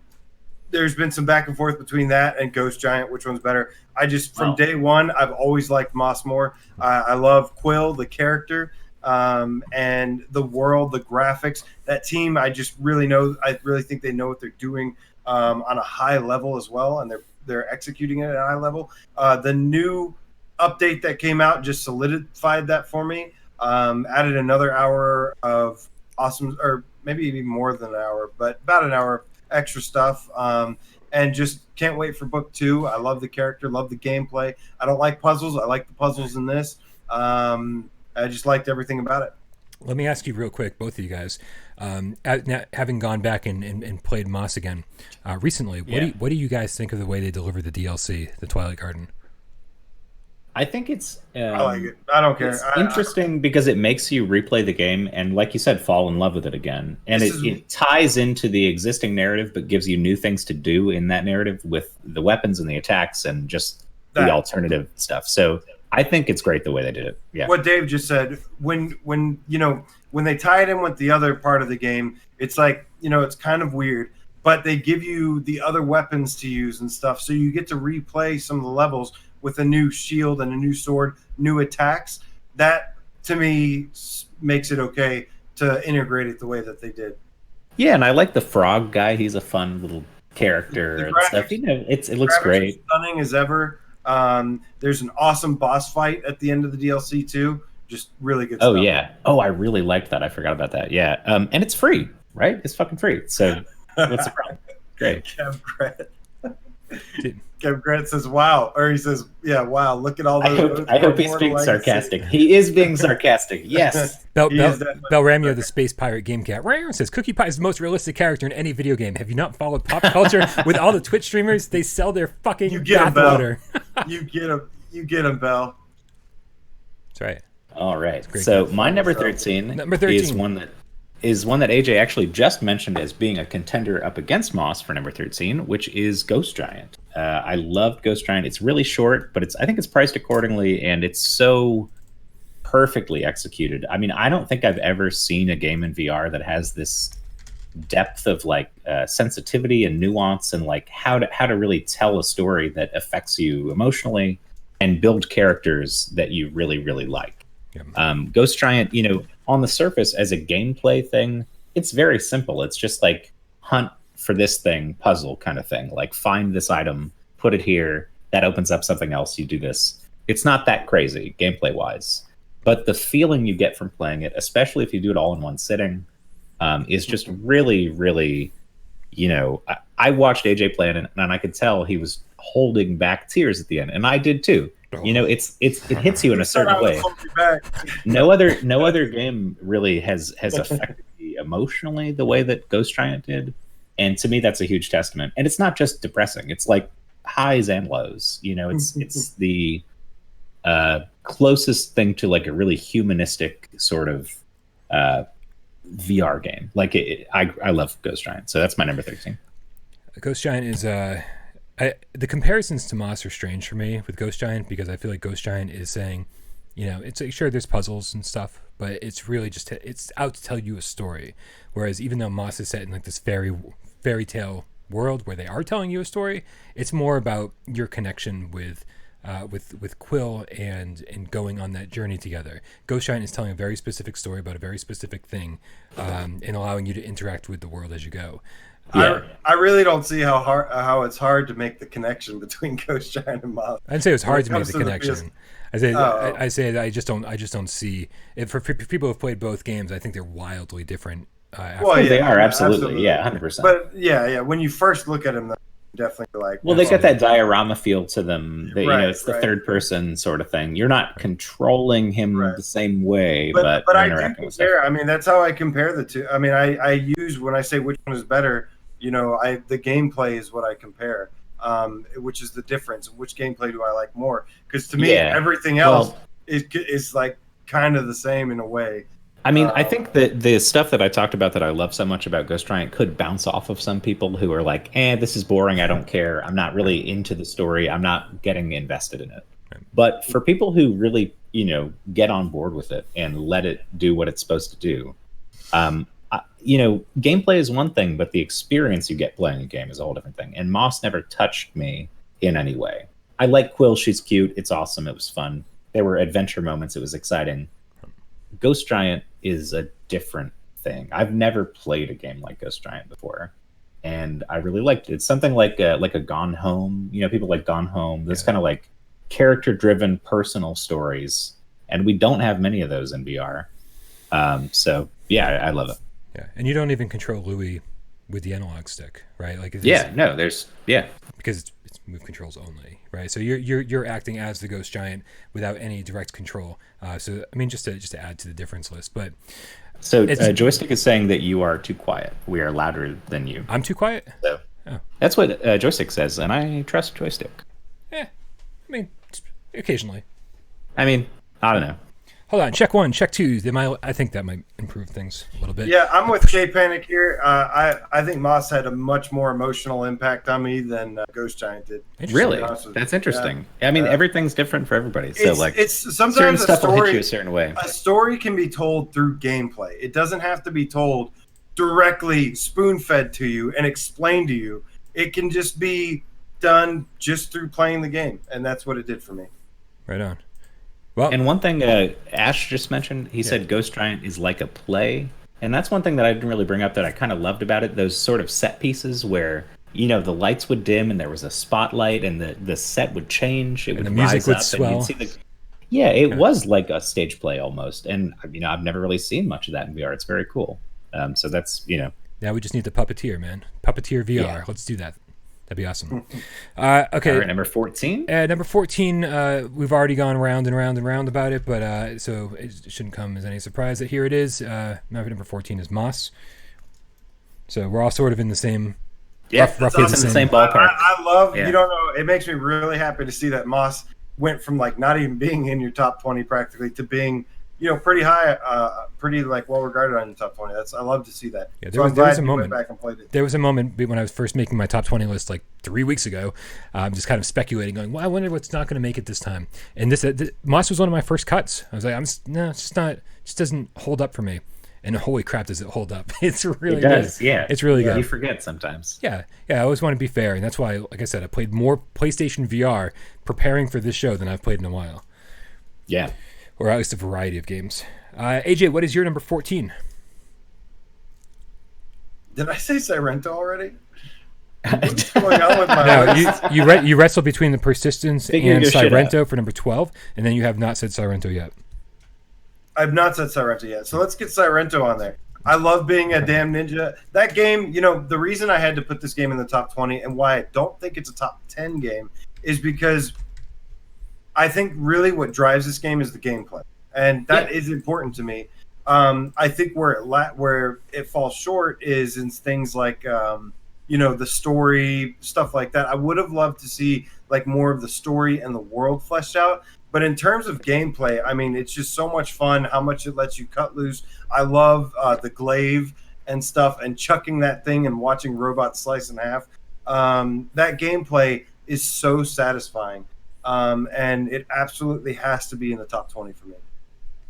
there's been some back and forth between that and Ghost Giant. Which one's better? I just, from day one, I've always liked Moss more. I love Quill, the character, and the world, the graphics. That team, I really think they know what they're doing on a high level as well, and they're executing it at a high level. The new update that came out just solidified that for me. Added another hour of awesome, or maybe even more than an hour, but about an hour of extra stuff. And just can't wait for book 2. I love the character, love the gameplay. I don't like puzzles. I like the puzzles in this. I just liked everything about it. Let me ask you real quick, both of you guys, having gone back and played Moss again recently, what do you guys think of the way they delivered the DLC, the Twilight Garden? I think it's I like it. I don't care. It's interesting because it makes you replay the game and, like you said, fall in love with it again. And it ties into the existing narrative, but gives you new things to do in that narrative with the weapons and the attacks and just the alternative stuff. So I think it's great the way they did it. Yeah. What Dave just said, when they tie it in with the other part of the game, it's like, it's kind of weird, but they give you the other weapons to use and stuff. So you get to replay some of the levels with a new shield and a new sword, new attacks. That, to me, makes it okay to integrate it the way that they did. Yeah, and I like the frog guy. He's a fun little character and stuff. It looks great. Stunning as ever. There's an awesome boss fight at the end of the DLC, too. Just really good stuff. Oh, yeah. Oh, I really liked that. I forgot about that. Yeah. And it's free, right? It's fucking free. So what's the problem? Great. Kev Grant says, wow. Or he says, yeah, wow, look at all those. I hope he's being sarcastic. He is being sarcastic. Yes. Belramio, the Space Pirate Game Cat, says, Cookie Pie is the most realistic character in any video game. Have you not followed pop culture with all the Twitch streamers? They sell their fucking bathwater. You get him, Bell. That's right. All right. So my number 13 is one that AJ actually just mentioned as being a contender up against Moss for number 13, which is Ghost Giant. I loved Ghost Giant. It's really short, but I think it's priced accordingly, and it's so perfectly executed. I mean, I don't think I've ever seen a game in VR that has this depth of sensitivity and nuance and how to really tell a story that affects you emotionally and build characters that you really, really like. Yeah. Ghost Giant, on the surface as a gameplay thing, it's very simple. It's just hunt for this thing, puzzle kind of thing. Find this item, put it here, that opens up something else, you do this. It's not that crazy gameplay wise, but the feeling you get from playing it, especially if you do it all in one sitting, is just really, really, I watched AJ play it and I could tell he was holding back tears at the end, and I did too. You know, it hits you in a certain way. No other game really has affected me emotionally the way that Ghost Giant did. And to me, that's a huge testament. And it's not just depressing; it's like highs and lows. You know, it's the closest thing to like a really humanistic sort of VR game. Like I love Ghost Giant, so that's my number 13. Ghost Giant is the comparisons to Moss are strange for me with Ghost Giant, because I feel like Ghost Giant is saying, you know, it's like, sure, there's puzzles and stuff, but it's really just it's out to tell you a story. Whereas even though Moss is set in like this fairy tale world where they are telling you a story, it's more about your connection with Quill and going on that journey together. Ghost Giant is telling a very specific story about a very specific thing, and allowing you to interact with the world as you go. Yeah. I really don't see how it's hard to make the connection between Ghost Giant and Moss. I'd say it was hard to make the connection. I say I just don't see it. For people who have played both games, I think they're wildly different. They are absolutely. Yeah, 100%. But yeah, when you first look at them, they're definitely like. Well, they got that diorama feel to them. That, you know, it's the third person sort of thing. You're not controlling him the same way, but I do compare. I mean, that's how I compare the two. I mean, I use, when I say which one is better, you know, the gameplay is what I compare, which is the difference. Which gameplay do I like more? Because to me, everything else is like kind of the same in a way. I mean, I think that the stuff that I talked about that I love so much about Ghost Giant could bounce off of some people who are like, this is boring. I don't care. I'm not really into the story. I'm not getting invested in it. Right. But for people who really, you know, get on board with it and let it do what it's supposed to do, you know, gameplay is one thing, but the experience you get playing a game is a whole different thing. And Moss never touched me in any way. I like Quill. She's cute. It's awesome. It was fun. There were adventure moments. It was exciting. Ghost Giant is a different thing. I've never played a game like Ghost Giant before, and I really liked it. It's something like a Gone Home. You know, people like Gone Home. There's kind of like character-driven personal stories, and we don't have many of those in VR. So yeah, I love it. Yeah, and you don't even control Louis with the analog stick, right? Like because it's move controls only, right? So you're acting as the Ghost Giant without any direct control. So I mean, just to add to the difference list, but so Joystick is saying that you are too quiet. We are louder than you. I'm too quiet. So that's what Joystick says, and I trust Joystick. I mean, occasionally. I mean, I don't know. Hold on, check 1, check 2. I think that might improve things a little bit. Yeah, I'm with K-Panic here. I think Moss had a much more emotional impact on me than Ghost Giant did. Really? That's interesting. Yeah. I mean, everything's different for everybody. So it's sometimes certain stuff will hit you a certain way. A story can be told through gameplay. It doesn't have to be told directly, spoon-fed to you and explained to you. It can just be done just through playing the game, and that's what it did for me. Right on. Well, and one thing Ash just mentioned, he said Ghost Giant is like a play. And that's one thing that I didn't really bring up that I kind of loved about it. Those sort of set pieces where, you know, the lights would dim and there was a spotlight and the set would change. It would the music would up swell. And you'd see it was like a stage play almost. And, you know, I've never really seen much of that in VR. It's very cool. So that's, you know. Now we just need the Puppeteer, man. Puppeteer VR. Yeah. Let's do that. That'd be awesome. Okay. All right, number 14. Number 14. We've already gone round and round and round about it, but so it shouldn't come as any surprise that here it is. Number 14 is Moss. So we're all sort of in the same. Roughly awesome. the same ballpark. I love. You don't know. It makes me really happy to see that Moss went from like not even being in your top 20 practically to being, you know, pretty high, pretty like well regarded on your top 20. I love to see that. Yeah, there was a moment. Back and played it. There was a moment when I was first making my top 20 list like 3 weeks ago. Just kind of speculating, going, "Well, I wonder what's not going to make it this time." And this Moss was one of my first cuts. I was like, it's just not, just doesn't hold up for me. And holy crap, does it hold up? It's really good. Yeah, it's really good. You forget sometimes. Yeah. I always want to be fair, and that's why, like I said, I played more PlayStation VR preparing for this show than I've played in a while. Yeah, or at least a variety of games. AJ, what is your number 14? Did I say Sairento already? What's going on with my list? You wrestle between the Persistence and Sairento for number 12, and then you have not said Sairento yet. I've not said Sairento yet, so let's get Sairento on there. I love being a damn ninja. That game, you know, the reason I had to put this game in the top 20 and why I don't think it's a top 10 game is because I think really what drives this game is the gameplay, and that is important to me. I think where it falls short is in things like the story, stuff like that. I would have loved to see like more of the story and the world fleshed out. But in terms of gameplay, I mean, it's just so much fun. How much it lets you cut loose. I love the glaive and stuff, and chucking that thing and watching robots slice in half. That gameplay is so satisfying. And it absolutely has to be in the top 20 for me.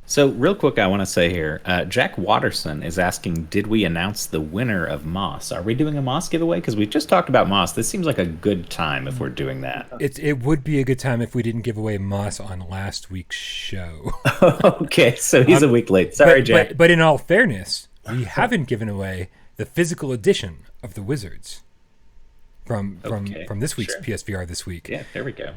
So real quick, I want to say here, Jack Watterson is asking, did we announce the winner of Moss? Are we doing a Moss giveaway? Because we just talked about Moss. This seems like a good time if we're doing that. It would be a good time if we didn't give away Moss on last week's show. Okay, so he's a week late. Sorry, Jack. But in all fairness, we haven't given away the physical edition of the Wizards from this week's PSVR this week. Yeah, there we go.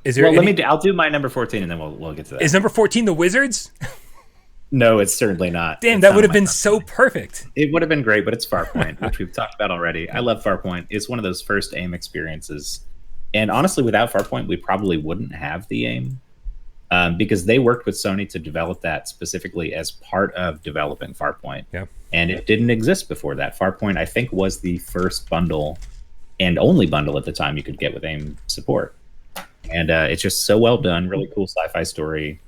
Is there I'll do my number 14 and then we'll get to that. Is number 14 the Wizards? No, it's certainly not. Damn, that would have been so perfect. It would have been great, but it's Farpoint, which we've talked about already. I love Farpoint. It's one of those first AIM experiences. And honestly, without Farpoint, we probably wouldn't have the AIM because they worked with Sony to develop that specifically as part of developing Farpoint. Yeah. And it didn't exist before that. Farpoint, I think, was the first bundle and only bundle at the time you could get with AIM support. And it's just so well done, really cool sci-fi story,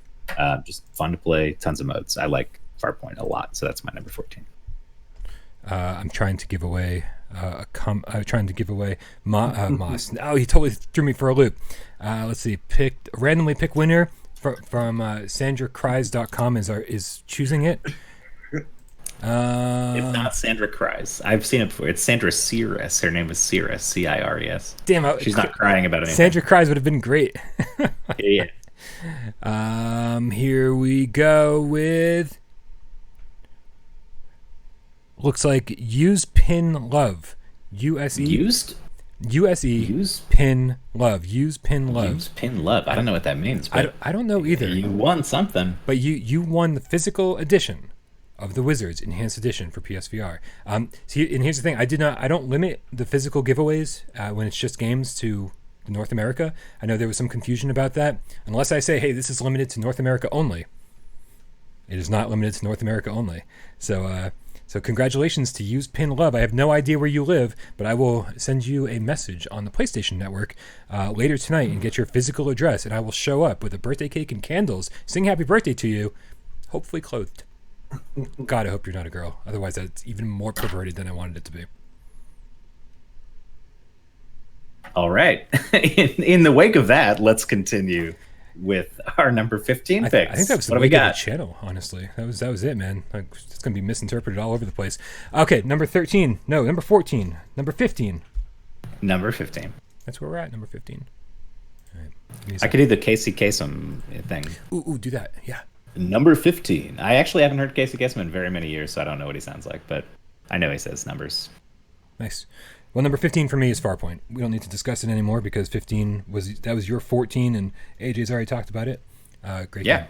just fun to play, tons of modes. I like Farpoint a lot, so that's my number 14. I'm trying to give away Moss. Oh, he totally threw me for a loop. Let's see, randomly pick winner from SandraCries.com is choosing it. It's not Sandra Cries. I've seen it before. It's Sandra Cires. Her name is Cires, Cires. Damn, she's not crying about anything. Sandra Cries would have been great. Yeah. Here we go with. Looks like use pin love. USE. Used? USE. Use pin love. Use pin love. Use pin love. I don't know what that means. But I don't know either. You won something. But you won the physical edition of the Wizards Enhanced Edition for PSVR. See, and here's the thing: I don't limit the physical giveaways when it's just games to North America. I know there was some confusion about that. Unless I say, hey, this is limited to North America only. It is not limited to North America only. So congratulations to Use Pin Love. I have no idea where you live, but I will send you a message on the PlayStation Network later tonight and get your physical address, and I will show up with a birthday cake and candles, sing happy birthday to you, hopefully clothed. God, I hope you're not a girl. Otherwise, that's even more perverted than I wanted it to be. All right. In the wake of that, let's continue with our number 15 picks. I think that was the wake of the channel, honestly. That was it, man. It's going to be misinterpreted all over the place. Okay, number 13. No, number 14. Number 15. Number 15. That's where we're at, number 15. All right. I could do the Casey Kasem thing. Ooh, do that. Yeah. Number 15. I actually haven't heard Casey Kasem in very many years, so I don't know what he sounds like, but I know he says numbers. Nice. Well, number 15 for me is Farpoint. We don't need to discuss it anymore because 15 was your 14, and AJ's already talked about it. Great game.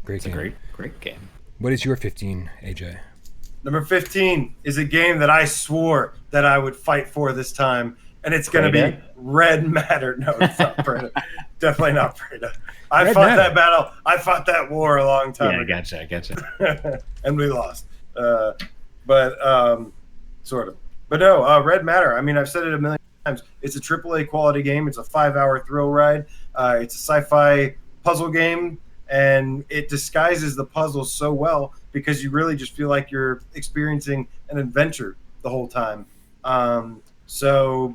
Great game. It's a great game. What is your 15, AJ? Number 15 is a game that I swore that I would fight for this time, and it's going to be Red Matter. No, it's not Preda. Definitely not Preda. I fought that battle. I fought that war a long time ago. I gotcha. And we lost. But sort of. But no, Red Matter. I mean, I've said it a million times. It's a AAA quality game. It's a 5-hour thrill ride. It's a sci-fi puzzle game, and it disguises the puzzles so well because you really just feel like you're experiencing an adventure the whole time. So,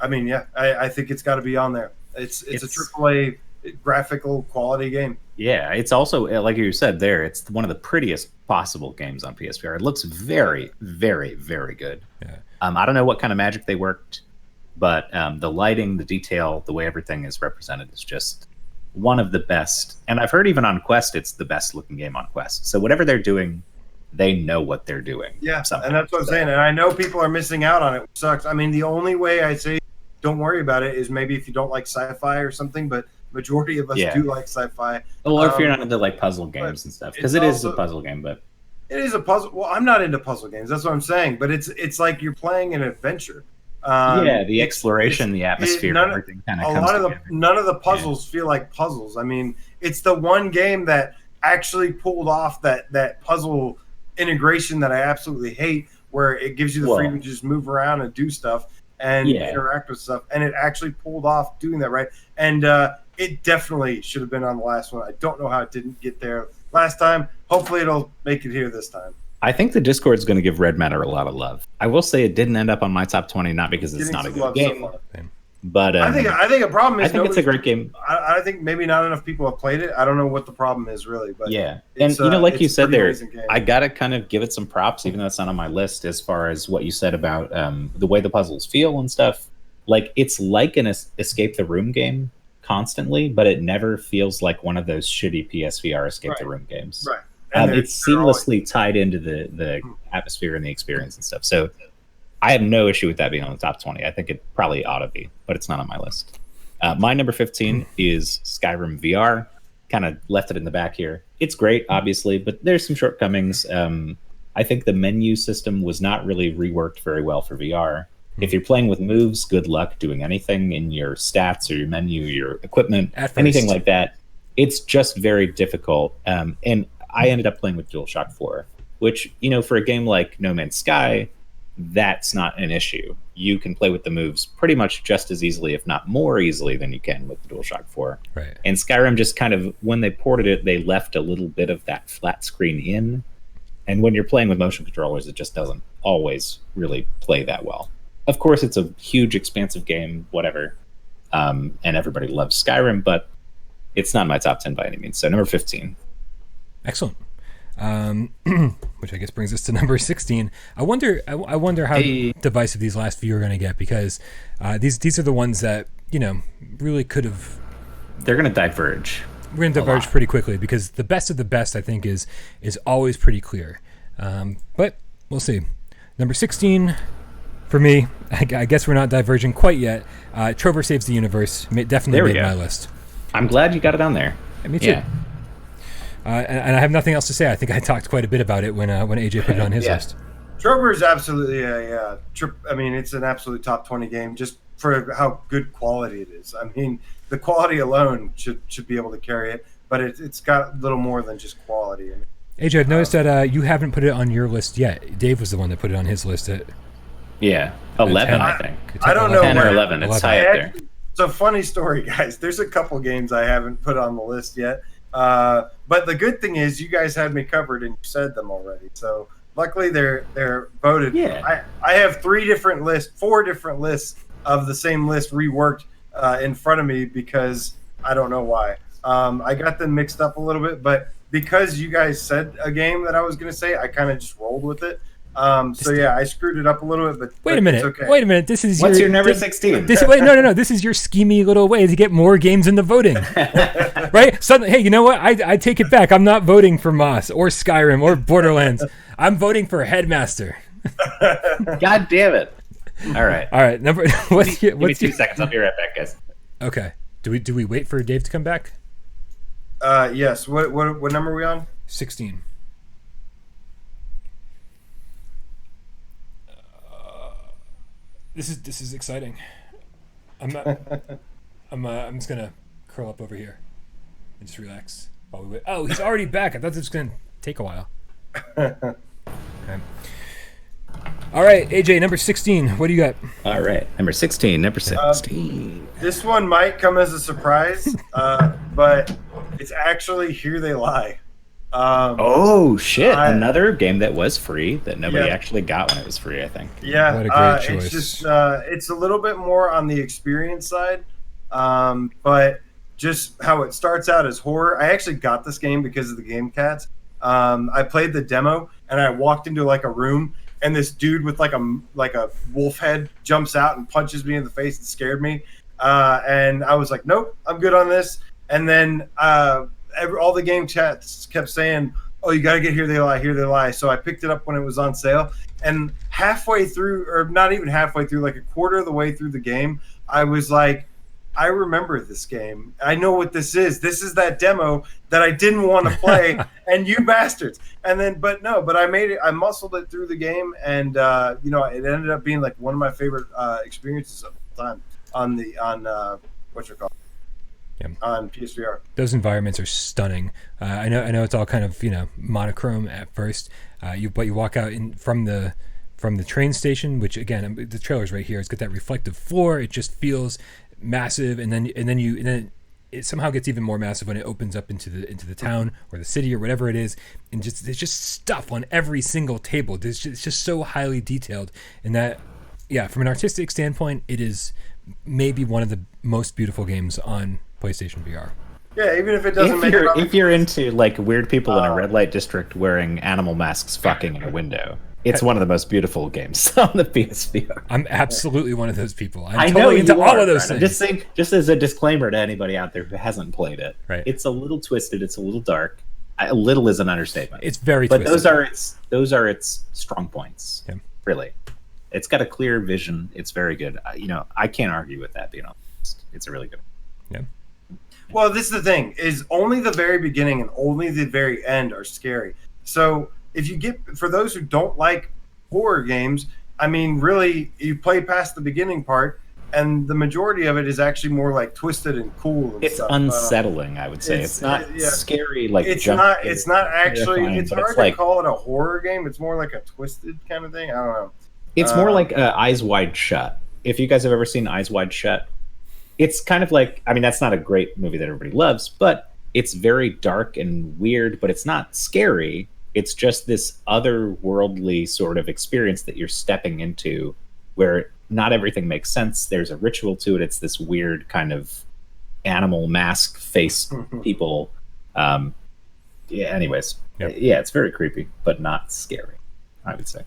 I mean, yeah, I think it's got to be on there. It's a AAA graphical quality game. Yeah, it's also, like you said there, it's one of the prettiest possible games on PSVR. It looks very, very, very good. Yeah. I don't know what kind of magic they worked, but the lighting, the detail, the way everything is represented is just one of the best. And I've heard even on Quest, it's the best looking game on Quest. So whatever they're doing, they know what they're doing. Yeah, and that's what I'm saying. And I know people are missing out on it, which sucks. I mean, the only way I say don't worry about it is maybe if you don't like sci-fi or something, but majority of us do like sci-fi. Well, if you're not into like puzzle games and stuff, because it is a puzzle game, but it is a puzzle. Well, I'm not into puzzle games. That's what I'm saying. But it's like you're playing an adventure. Yeah, the exploration, the atmosphere, everything kind of comes together. None of the puzzles feel like puzzles. I mean, it's the one game that actually pulled off that puzzle integration that I absolutely hate, where it gives you the freedom to just move around and do stuff and interact with stuff, and it actually pulled off doing that right. And it definitely should have been on the last one. I don't know how it didn't get there last time. Hopefully it'll make it here this time. I think the Discord is going to give Red Matter a lot of love. I will say it didn't end up on my top 20, not because it's not a good game, but I think a problem is I think it's a great game. I think maybe not enough people have played it. I don't know what the problem is really, but and like you said there, I gotta kind of give it some props, even though it's not on my list. As far as what you said about the way the puzzles feel and stuff, like it's like an escape the room game constantly, but it never feels like one of those shitty PSVR escape the room games. Right. It's seamlessly tied into the atmosphere and the experience and stuff. So I have no issue with that being on the top 20. I think it probably ought to be, but it's not on my list. My number 15 is Skyrim VR. Kind of left it in the back here. It's great, obviously, but there's some shortcomings. I think the menu system was not really reworked very well for VR. If you're playing with moves, good luck doing anything in your stats or your menu, your equipment, anything like that. It's just very difficult. And I ended up playing with DualShock 4, which, for a game like No Man's Sky, that's not an issue. You can play with the moves pretty much just as easily, if not more easily, than you can with the DualShock 4. Right. And Skyrim just kind of, when they ported it, they left a little bit of that flat screen in. And when you're playing with motion controllers, it just doesn't always really play that well. Of course, it's a huge, expansive game, whatever. And everybody loves Skyrim, but it's not my top 10 by any means. So number 15. Excellent. Which I guess brings us to number 16. I wonder how divisive these last few are going to get, because these are the ones that really could have. They're going to diverge. We're going to diverge pretty quickly, because the best of the best, I think, is always pretty clear. But we'll see. Number 16 for me. I guess we're not diverging quite yet. Trover Saves the Universe definitely made my list. I'm glad you got it on there. Me too. Yeah. And I have nothing else to say. I think I talked quite a bit about it when AJ put it on his list. Trover is absolutely it's an absolute top 20 game just for how good quality it is. I mean, the quality alone should be able to carry it, but it's got a little more than just quality. AJ, I've noticed that you haven't put it on your list yet. Dave was the one that put it on his list. 11, I think. I don't know. 10 or 11. It's high up there. It's a funny story, guys. There's a couple games I haven't put on the list yet. But the good thing is you guys had me covered and you said them already. So luckily they're voted. Yeah. I have 4 different lists of the same list reworked in front of me, because I don't know why. I got them mixed up a little bit, but because you guys said a game that I was going to say, I kind of just rolled with it. I screwed it up a little bit, but wait a minute. Okay. Wait a minute. This is what's your number 16? No. This is your schemy little way to get more games in the voting, right? Suddenly, hey, you know what? I take it back. I'm not voting for Moss or Skyrim or Borderlands. I'm voting for Headmaster. God damn it! All right. Give me 2 seconds. I'll be right back, guys. Okay. Do we wait for Dave to come back? Yes. What number are we on? 16. This is exciting. I'm just gonna curl up over here and just relax while we wait. Oh, he's already back. I thought this was gonna take a while. Okay. All right, AJ, number 16. What do you got? All right, number 16. This one might come as a surprise, but it's actually Here They Lie. Oh shit! Another game that was free that nobody actually got when it was free, I think. Yeah, what a great choice. It's just it's a little bit more on the experience side, but just how it starts out as horror. I actually got this game because of the Game Cats. I played the demo and I walked into like a room and this dude with like a wolf head jumps out and punches me in the face and scared me. And I was like, nope, I'm good on this. And then all the game chats kept saying, oh, you got to get Here They Lie, Here They Lie. So I picked it up when it was on sale. And halfway through, or not even halfway through, like a quarter of the way through the game, I was like, I remember this game. I know what this is. This is that demo that I didn't want to play, and you bastards. And then, but I made it. I muscled it through the game, and it ended up being like one of my favorite experiences of the time on what you call on PSVR. Those environments are stunning. I know it's all kind of monochrome at first. But you walk out from the train station, which again the trailer's right here. It's got that reflective floor. It just feels massive, and then it somehow gets even more massive when it opens up into the town or the city or whatever it is, and there's just stuff on every single table. It's just so highly detailed, and that from an artistic standpoint, it is maybe one of the most beautiful games on PlayStation VR. Yeah, even if it doesn't if you're into like weird people in a red light district wearing animal masks fucking in a window. It's one of the most beautiful games on the PSVR. I'm absolutely one of those people. I know totally into all of those things. things. Just as a disclaimer to anybody out there who hasn't played it, right. It's a little twisted. It's a little dark. A little is an understatement. It's very but twisted. those are its strong points. Yeah. Really, it's got a clear vision. It's very good. I can't argue with that. Being honest, it's a really good one. Yeah. Well, this is the thing: is only the very beginning and only the very end are scary. So. If you for those who don't like horror games, I mean, really, you play past the beginning part, and the majority of it is actually more like twisted and cool. And it's stuff. Unsettling, I would say. It's not scary like. It's not. It's not actually. It's hard to call it a horror game. It's more like a twisted kind of thing. I don't know. It's more like Eyes Wide Shut. If you guys have ever seen Eyes Wide Shut, it's kind of like. I mean, that's not a great movie that everybody loves, but it's very dark and weird. But it's not scary. It's just this otherworldly sort of experience that you're stepping into where not everything makes sense. There's a ritual to it. It's this weird kind of animal mask face people. Anyways. Yep. Yeah, it's very creepy, but not scary, I would say.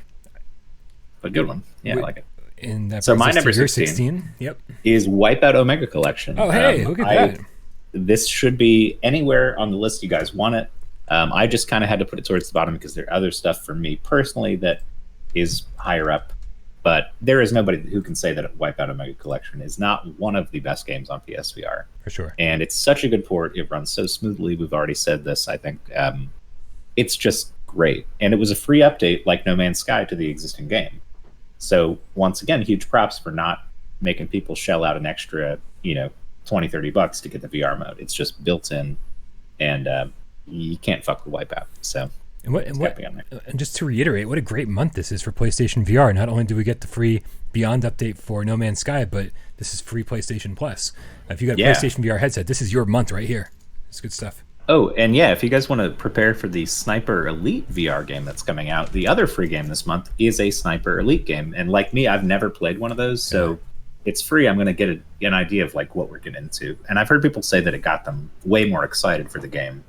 But good one. Yeah, I like it. And that so my number 16 yep. is Wipeout Omega Collection. Oh, hey, look at that. This should be anywhere on the list you guys want it. I just kind of had to put it towards the bottom because there are other stuff for me personally that is higher up. But there is nobody who can say that Wipeout Omega Collection is not one of the best games on PSVR. For sure. And it's such a good port. It runs so smoothly. We've already said this, I think. It's just great. And it was a free update like No Man's Sky to the existing game. So once again, huge props for not making people shell out an extra, $20-$30 to get the VR mode. It's just built in, and you can't fuck with Wipeout. So, and just to reiterate, what a great month this is for PlayStation VR. Not only do we get the free Beyond update for No Man's Sky, but this is free PlayStation Plus. If you got a PlayStation VR headset, this is your month right here. It's good stuff. Oh, and if you guys want to prepare for the Sniper Elite VR game that's coming out, the other free game this month is a Sniper Elite game. And like me, I've never played one of those, so it's free. I'm going to get an idea of like what we're getting into. And I've heard people say that it got them way more excited for the game,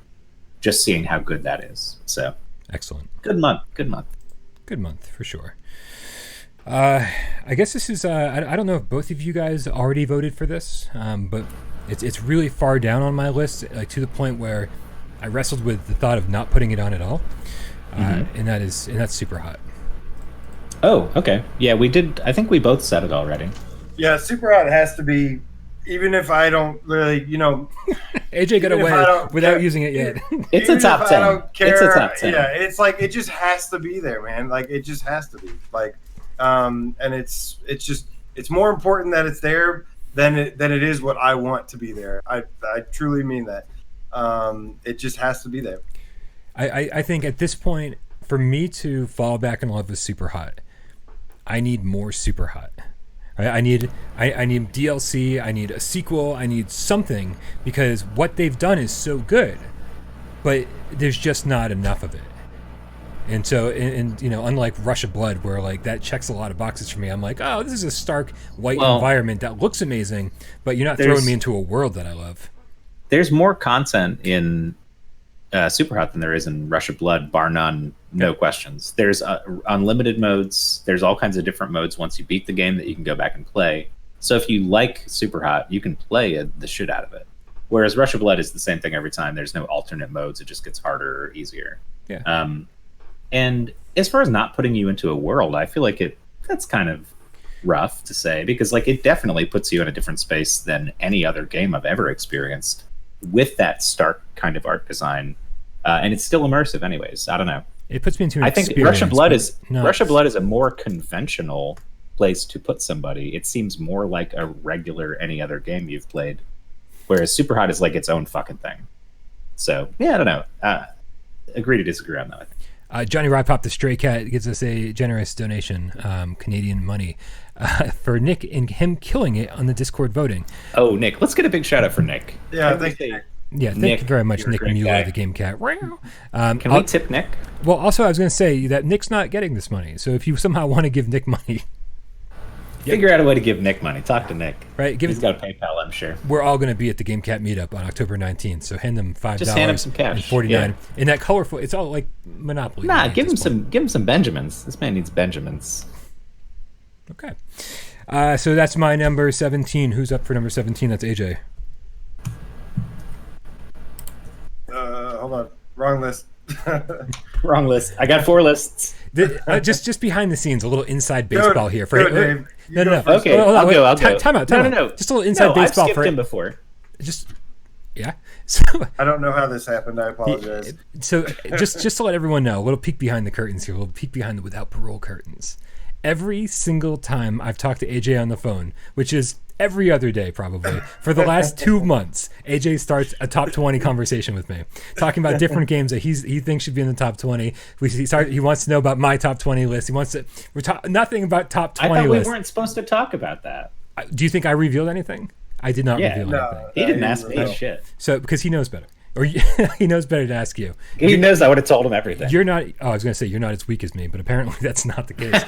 just seeing how good that is. So excellent. Good month For sure. I guess this is I don't know if both of you guys already voted for this, but it's really far down on my list, like to the point where I wrestled with the thought of not putting it on at all. And that's Super Hot. Oh, okay. Yeah, we did. I think we both said it already. Yeah, Super Hot has to be. Even if I don't really, AJ got away without using it yet. It's a top 10. I don't care. It's a top 10. Yeah, it's like it just has to be there, man. Like it just has to be. Like, and it's more important that it's there than it is what I want to be there. I truly mean that. It just has to be there. I think at this point, for me to fall back in love with Super Hot, I need more Super Hot. I need DLC. I need a sequel. I need something, because what they've done is so good, but there's just not enough of it. And so, unlike Rush of Blood, where like that checks a lot of boxes for me, I'm like, oh, this is a stark white environment that looks amazing, but you're not throwing me into a world that I love. There's more content in Super Hot than there is in Rush of Blood, bar none, no questions. There's unlimited modes. There's all kinds of different modes once you beat the game that you can go back and play. So if you like Super Hot, you can play the shit out of it. Whereas Rush of Blood is the same thing every time. There's no alternate modes. It just gets harder or easier. Yeah. And as far as not putting you into a world, I feel like that's kind of rough to say, because like it definitely puts you in a different space than any other game I've ever experienced with that stark kind of art design, and it's still immersive anyways. I don't know. It puts me into an I think experience, Rush of Blood but is not- Rush of Blood is a more conventional place to put somebody. It seems more like a regular any other game you've played, whereas Superhot is like its own fucking thing. So yeah, I don't know. Agree to disagree on that, I think. Johnny Rypop the Stray Cat gives us a generous donation, Canadian money, for Nick and him killing it on the Discord voting. Oh, Nick, let's get a big shout out for Nick. Yeah, thank you. Yeah, thank Nick, you very much, you're a Nick great Mueller, guy. the Game Cat. Can we tip Nick? Well, also, I was going to say that Nick's not getting this money, so if you somehow want to give Nick money, Figure out a way to give Nick money. Talk to Nick. right? He's got a PayPal, I'm sure. We're all going to be at the Game Cat meetup on October 19th, so hand them $5. Just hand him some cash. And 49. Yeah. In that colorful, it's all like Monopoly. Nah, money at give him this point. some Benjamins. This man needs Benjamins. Okay. So that's my number 17. Who's up for number 17? That's AJ. Hold on, wrong list. Wrong list. I got 4 lists. Just behind the scenes, a little inside baseball here. go, Dave. You No. go first. Okay, I'll go. Time out. No. Just a little inside baseball I've skipped for him before. just yeah. So I don't know how this happened. I apologize. So just to let everyone know, a little peek behind the curtains here, a little peek behind the without parole curtains. Every single time I've talked to AJ on the phone, which is every other day probably, for the last 2 months, AJ starts a top 20 conversation with me, talking about different games that he thinks should be in the top 20. He wants to know about my top 20 list. He wants to. Nothing about top 20 I thought we list. weren't supposed to talk about that. Do you think I revealed anything? I did not reveal no. anything. He didn't No, ask me no. shit. So because he knows better, or he knows better to ask you. He knows I would have told him everything. You're not. Oh, I was going to say you're not as weak as me, but apparently that's not the case.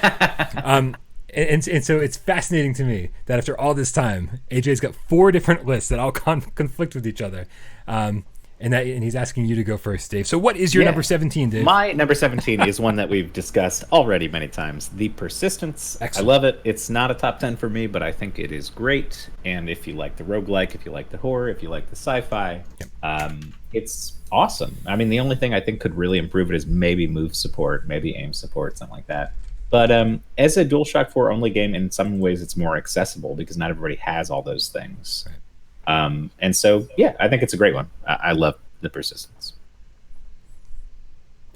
And so it's fascinating to me that after all this time, AJ's got 4 different lists that all conflict with each other, and he's asking you to go first, Dave. So what is your Yeah. number 17, Dave? My number 17 is one that we've discussed already many times. The Persistence. Excellent. I love it. It's not a top 10 for me, but I think it is great. And if you like the roguelike, if you like the horror, if you like the sci-fi, it's awesome. I mean, the only thing I think could really improve it is maybe move support, maybe aim support, something like that. But as a DualShock 4 only game, in some ways it's more accessible because not everybody has all those things. Right. And so, yeah, I think it's a great one. I love the Persistence.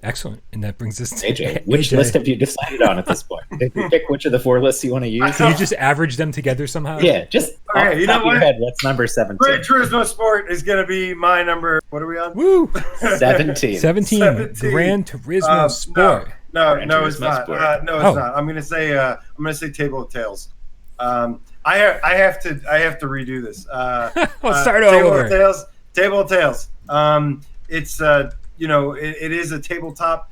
Excellent. And that brings us to AJ, which AJ. list have you decided on at this point? Did you pick which of the 4 lists you want to use? Can you just average them together somehow? Yeah, just Okay, off the you top know of your what? head, what's number 17? Gran Turismo Sport is going to be my number. What are we on? Woo! 17. 17. 17. Gran Turismo Sport. No, Gran no, it's Turismo not. Sport. No, it's Oh. not. I'm gonna say Table of Tales. I have to redo this. Let's start Table over. of Tales. Table of Tales. It's it is a tabletop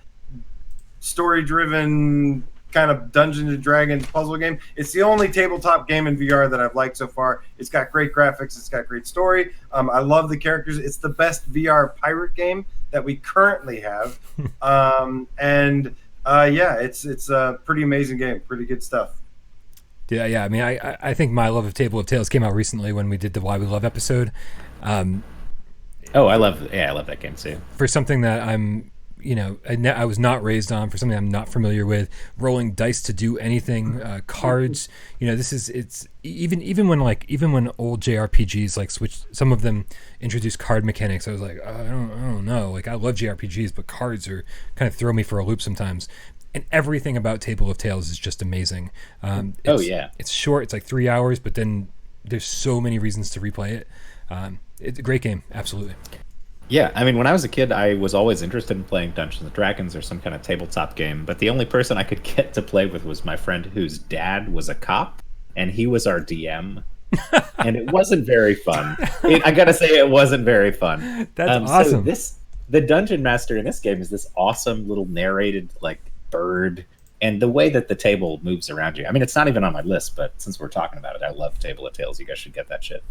story-driven kind of Dungeons and Dragons puzzle game. It's the only tabletop game in VR that I've liked so far. It's got great graphics. It's got great story. I love the characters. It's the best VR pirate game that we currently have. It's a pretty amazing game. Pretty good stuff. Yeah. I mean, I think my love of Table of Tales came out recently when we did the Why We Love episode. Oh, I love that game too. For something that I was not raised on, for something I'm not familiar with, rolling dice to do anything, cards. It's even when old JRPGs like Switch, some of them introduce card mechanics. I was like, I don't know. Like I love JRPGs, but cards are kind of throw me for a loop sometimes. And everything about Table of Tales is just amazing. It's short. It's like 3 hours, but then there's so many reasons to replay it. It's a great game, absolutely. Yeah, I mean, when I was a kid, I was always interested in playing Dungeons and Dragons or some kind of tabletop game, but the only person I could get to play with was my friend whose dad was a cop, and he was our DM. And it wasn't very fun. I gotta say, it wasn't very fun. That's awesome. So the dungeon master in this game is this awesome little narrated like bird, and the way that the table moves around you. I mean, it's not even on my list, but since we're talking about it, I love Table of Tales. You guys should get that shit.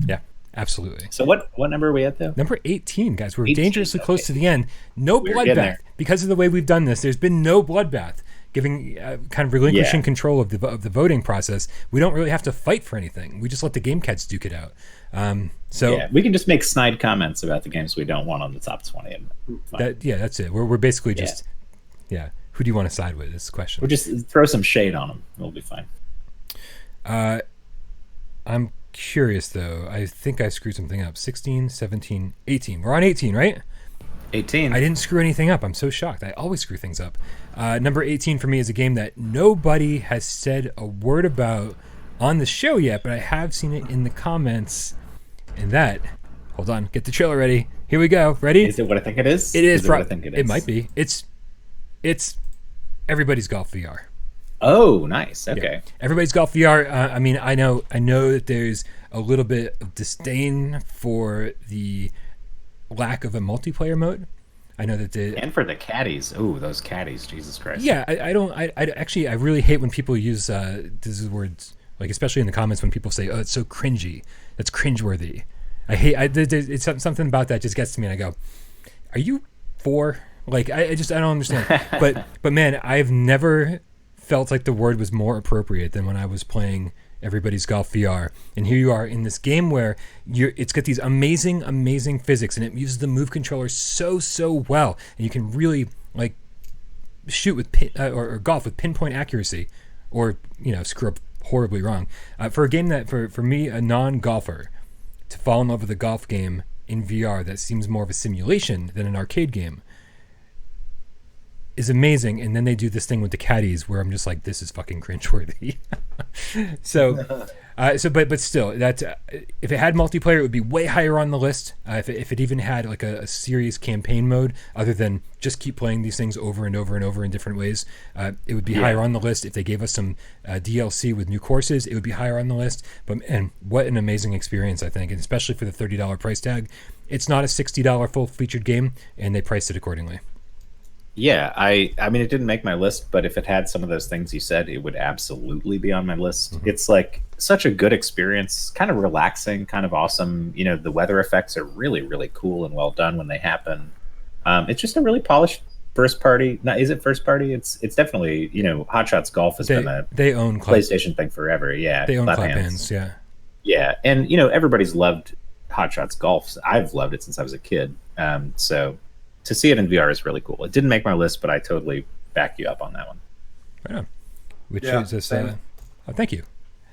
Yeah, absolutely. So what number are we at though? Number 18, guys. We're 18, dangerously close okay. to the end. No We're getting bloodbath. there. Because of the way we've done this, there's been no bloodbath. Giving kind of relinquishing Yeah. control of the voting process. We don't really have to fight for anything. We just let the game cats duke it out. Yeah, we can just make snide comments about the games we don't want on the top 20. And that's it. We're basically just Who do you want to side with? Is the question. We'll just throw some shade on them. It'll be fine. I'm curious though. I think I screwed something up. 16, 17, 18. We're on 18, right? 18. I didn't screw anything up. I'm so shocked. I always screw things up. Number 18 for me is a game that nobody has said a word about on the show yet, but I have seen it in the comments. And that, hold on, get the trailer ready. Here we go. Ready? Is it what I think it is? It is. what I think it is? It might be. It's Everybody's Golf VR. Oh, nice. Okay. Yeah. Everybody's Golf VR. I mean, I know that there's a little bit of disdain for the lack of a multiplayer mode. I know that and for the caddies. Oh, those caddies, Jesus Christ. Yeah, I really hate when people use these words, like especially in the comments when people say, "Oh, it's so cringy." That's cringeworthy. It's something about that just gets to me, and I go, "Are you 4?" Like I don't understand. but man, I've never felt like the word was more appropriate than when I was playing Everybody's Golf VR. And here you are in this game where it's got these amazing physics, and it uses the move controller so well, and you can really like shoot with or golf with pinpoint accuracy, or screw up horribly wrong. For a game that for me, a non-golfer, to fall in love with a golf game in VR that seems more of a simulation than an arcade game is amazing. And then they do this thing with the caddies where I'm just like, this is fucking cringeworthy. But still, that if it had multiplayer, it would be way higher on the list. If it even had like a serious campaign mode, other than just keep playing these things over and over and over in different ways, it would be higher on the list. If they gave us some DLC with new courses, it would be higher on the list. And what an amazing experience, I think, and especially for the $30 price tag. It's not a $60 full featured game, and they priced it accordingly. Yeah, I mean, it didn't make my list, but if it had some of those things you said, it would absolutely be on my list. Mm-hmm. It's like such a good experience, kind of relaxing, kind of awesome. The weather effects are really, really cool and well done when they happen. It's just a really polished first party. Now, is it first party? It's definitely, Hot Shots Golf has been they own PlayStation thing forever. Yeah, they own clap hands. Yeah, yeah, and everybody's loved Hot Shots Golf. I've loved it since I was a kid. So to see it in VR is really cool. It didn't make my list, but I totally back you up on that one. Right on. Which is this? Thank you.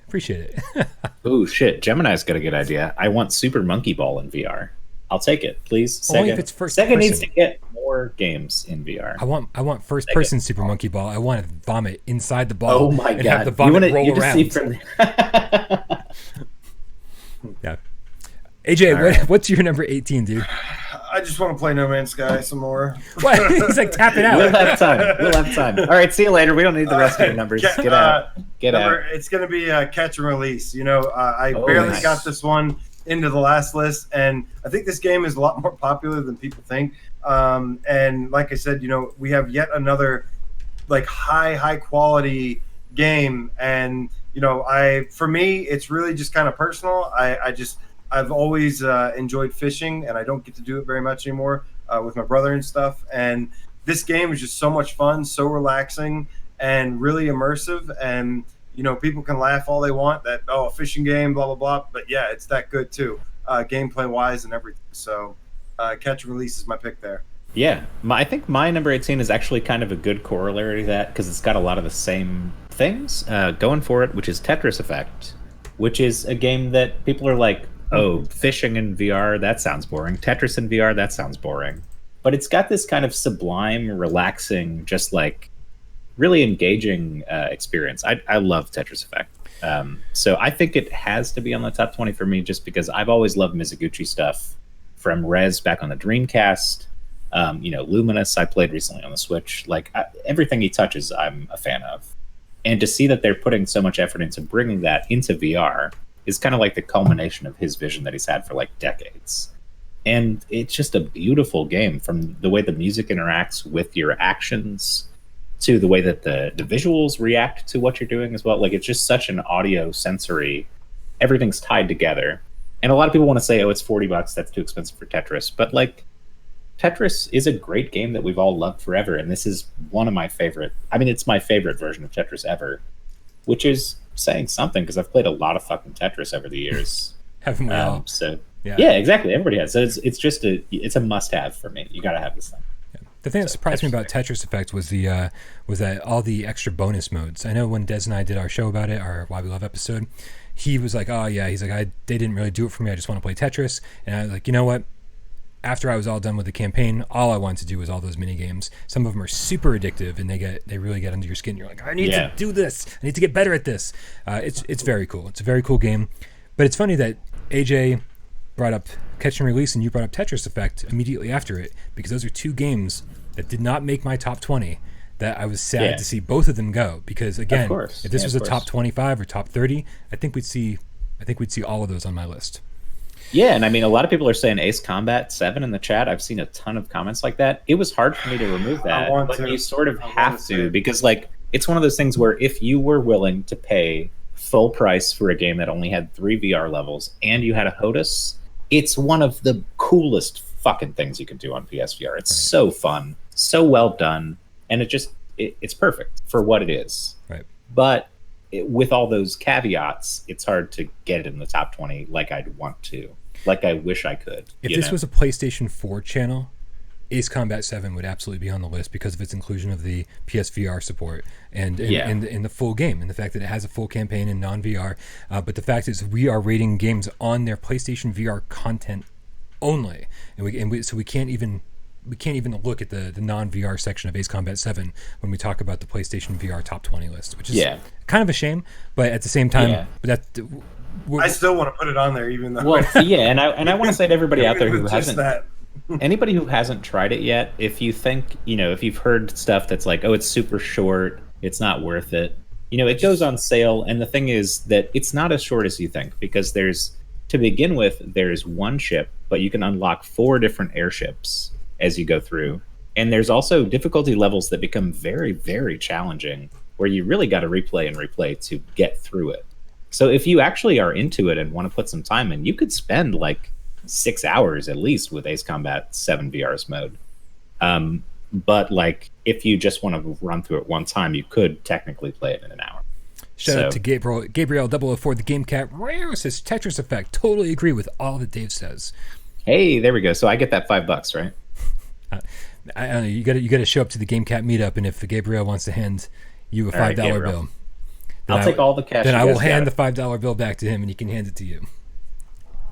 Appreciate it. Oh shit! Gemini's got a good idea. I want Super Monkey Ball in VR. I'll take it, please. Sega, only if it's first Sega person. Needs to get more games in VR. I want first person Super Monkey Ball. I want to vomit inside the ball. Oh my and god! Have the vomit roll around. Yeah. AJ, right. what's your number 18, dude? I just want to play No Man's Sky some more. What? He's like tapping out. We'll have time. All right, see you later. We don't need the rest of your numbers. Get out. It's going to be catch and release. I barely got this one into the last list, and I think this game is a lot more popular than people think. And like I said, we have yet another like high quality game, and for me, it's really just kind of personal. I've always enjoyed fishing, and I don't get to do it very much anymore with my brother and stuff. And this game is just so much fun, so relaxing, and really immersive. And, people can laugh all they want that, a fishing game, blah, blah, blah. But, yeah, it's that good, too, gameplay-wise and everything. So catch and release is my pick there. Yeah. I think my number 18 is actually kind of a good corollary to that because it's got a lot of the same things going for it, which is Tetris Effect, which is a game that people are like, oh, fishing in VR, that sounds boring. Tetris in VR, that sounds boring. But it's got this kind of sublime, relaxing, just like really engaging experience. I love Tetris Effect. So I think it has to be on the top 20 for me just because I've always loved Mizuguchi stuff from Rez back on the Dreamcast. Luminous I played recently on the Switch. Like everything he touches, I'm a fan of. And to see that they're putting so much effort into bringing that into VR is kind of like the culmination of his vision that he's had for like decades. And it's just a beautiful game, from the way the music interacts with your actions to the way that the visuals react to what you're doing as well. Like it's just such an audio sensory, everything's tied together. And a lot of people want to say, oh, it's $40, that's too expensive for Tetris. But like Tetris is a great game that we've all loved forever. And this is one of my favorite, it's my favorite version of Tetris ever, which is saying something because I've played a lot of fucking Tetris over the years. Haven't we all? So yeah, exactly. Everybody has. So it's just it's a must-have for me. You got to have this thing. Yeah. The thing that surprised me about Tetris Effect was that all the extra bonus modes. I know when Des and I did our show about it, our Why We Love episode, he was like, "Oh yeah," he's like, "They didn't really do it for me. I just want to play Tetris." And I was like, "You know what? After I was all done with the campaign, all I wanted to do was all those mini games. Some of them are super addictive, and they really get under your skin. You're like, I need to do this. I need to get better at this. It's very cool. It's a very cool game. But it's funny that AJ brought up Catch and Release, and you brought up Tetris Effect immediately after it, because those are two games that did not make my top 20. That I was sad to see both of them go. Because again, if this was a top 25 or top 30, I think we'd see all of those on my list. Yeah, and I mean, a lot of people are saying Ace Combat 7 in the chat. I've seen a ton of comments like that. It was hard for me to remove that, but you sort of have to, because like it's one of those things where if you were willing to pay full price for a game that only had 3 VR levels and you had a HOTUS, it's one of the coolest fucking things you can do on PSVR. It's so fun, so well done, and it's perfect for what it is. Right. But with all those caveats, it's hard to get it in the top 20 like I'd want to. Like I wish I could. If this was a PlayStation 4 channel, Ace Combat 7 would absolutely be on the list because of its inclusion of the PSVR support and the full game, and the fact that it has a full campaign in non-VR. But the fact is, we are rating games on their PlayStation VR content only, so we can't even look at the non-VR section of Ace Combat 7 when we talk about the PlayStation VR top 20 list, which is kind of a shame. But at the same time, I still want to put it on there, even though. Well, and I want to say to everybody out there who hasn't, anybody who hasn't tried it yet, if you think, if you've heard stuff that's like, oh, it's super short, it's not worth it. It goes on sale, and the thing is that it's not as short as you think, because to begin with, there's one ship, but you can unlock 4 different airships as you go through. And there's also difficulty levels that become very, very challenging, where you really got to replay to get through it. So if you actually are into it and want to put some time in, you could spend like 6 hours at least with Ace Combat 7 VR's mode. But like if you just want to run through it one time, you could technically play it in an hour. Shout out to Gabriel 004, the Game Cat. Rare says Tetris Effect. Totally agree with all that Dave says. Hey, there we go. So I get that $5, right? I don't know. You got to show up to the Game Cat meetup, and if Gabriel wants to hand you a $5 bill, I'll take all the cash. Then I will hand the $5 bill back to him, and he can hand it to you.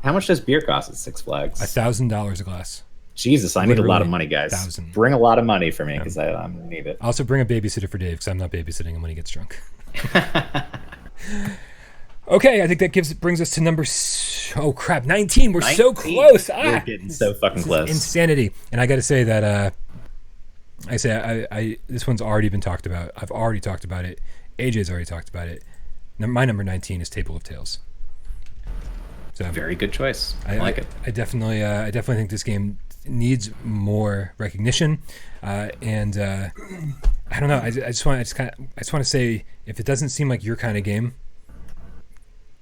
How much does beer cost at Six Flags? $1,000 a glass. Jesus, I need a lot of money, guys. 1,000. Bring a lot of money for me, because I need it. Also bring a babysitter for Dave, because I'm not babysitting him when he gets drunk. Okay, I think that brings us to number 19. We're 19. So close. We're getting so fucking close. Insanity. And I got to say that this one's already been talked about. I've already talked about it. AJ's already talked about it. My number 19 is Table of Tales. So very good choice. I like it. I definitely think this game needs more recognition, and I don't know. I just want to say, if it doesn't seem like your kind of game,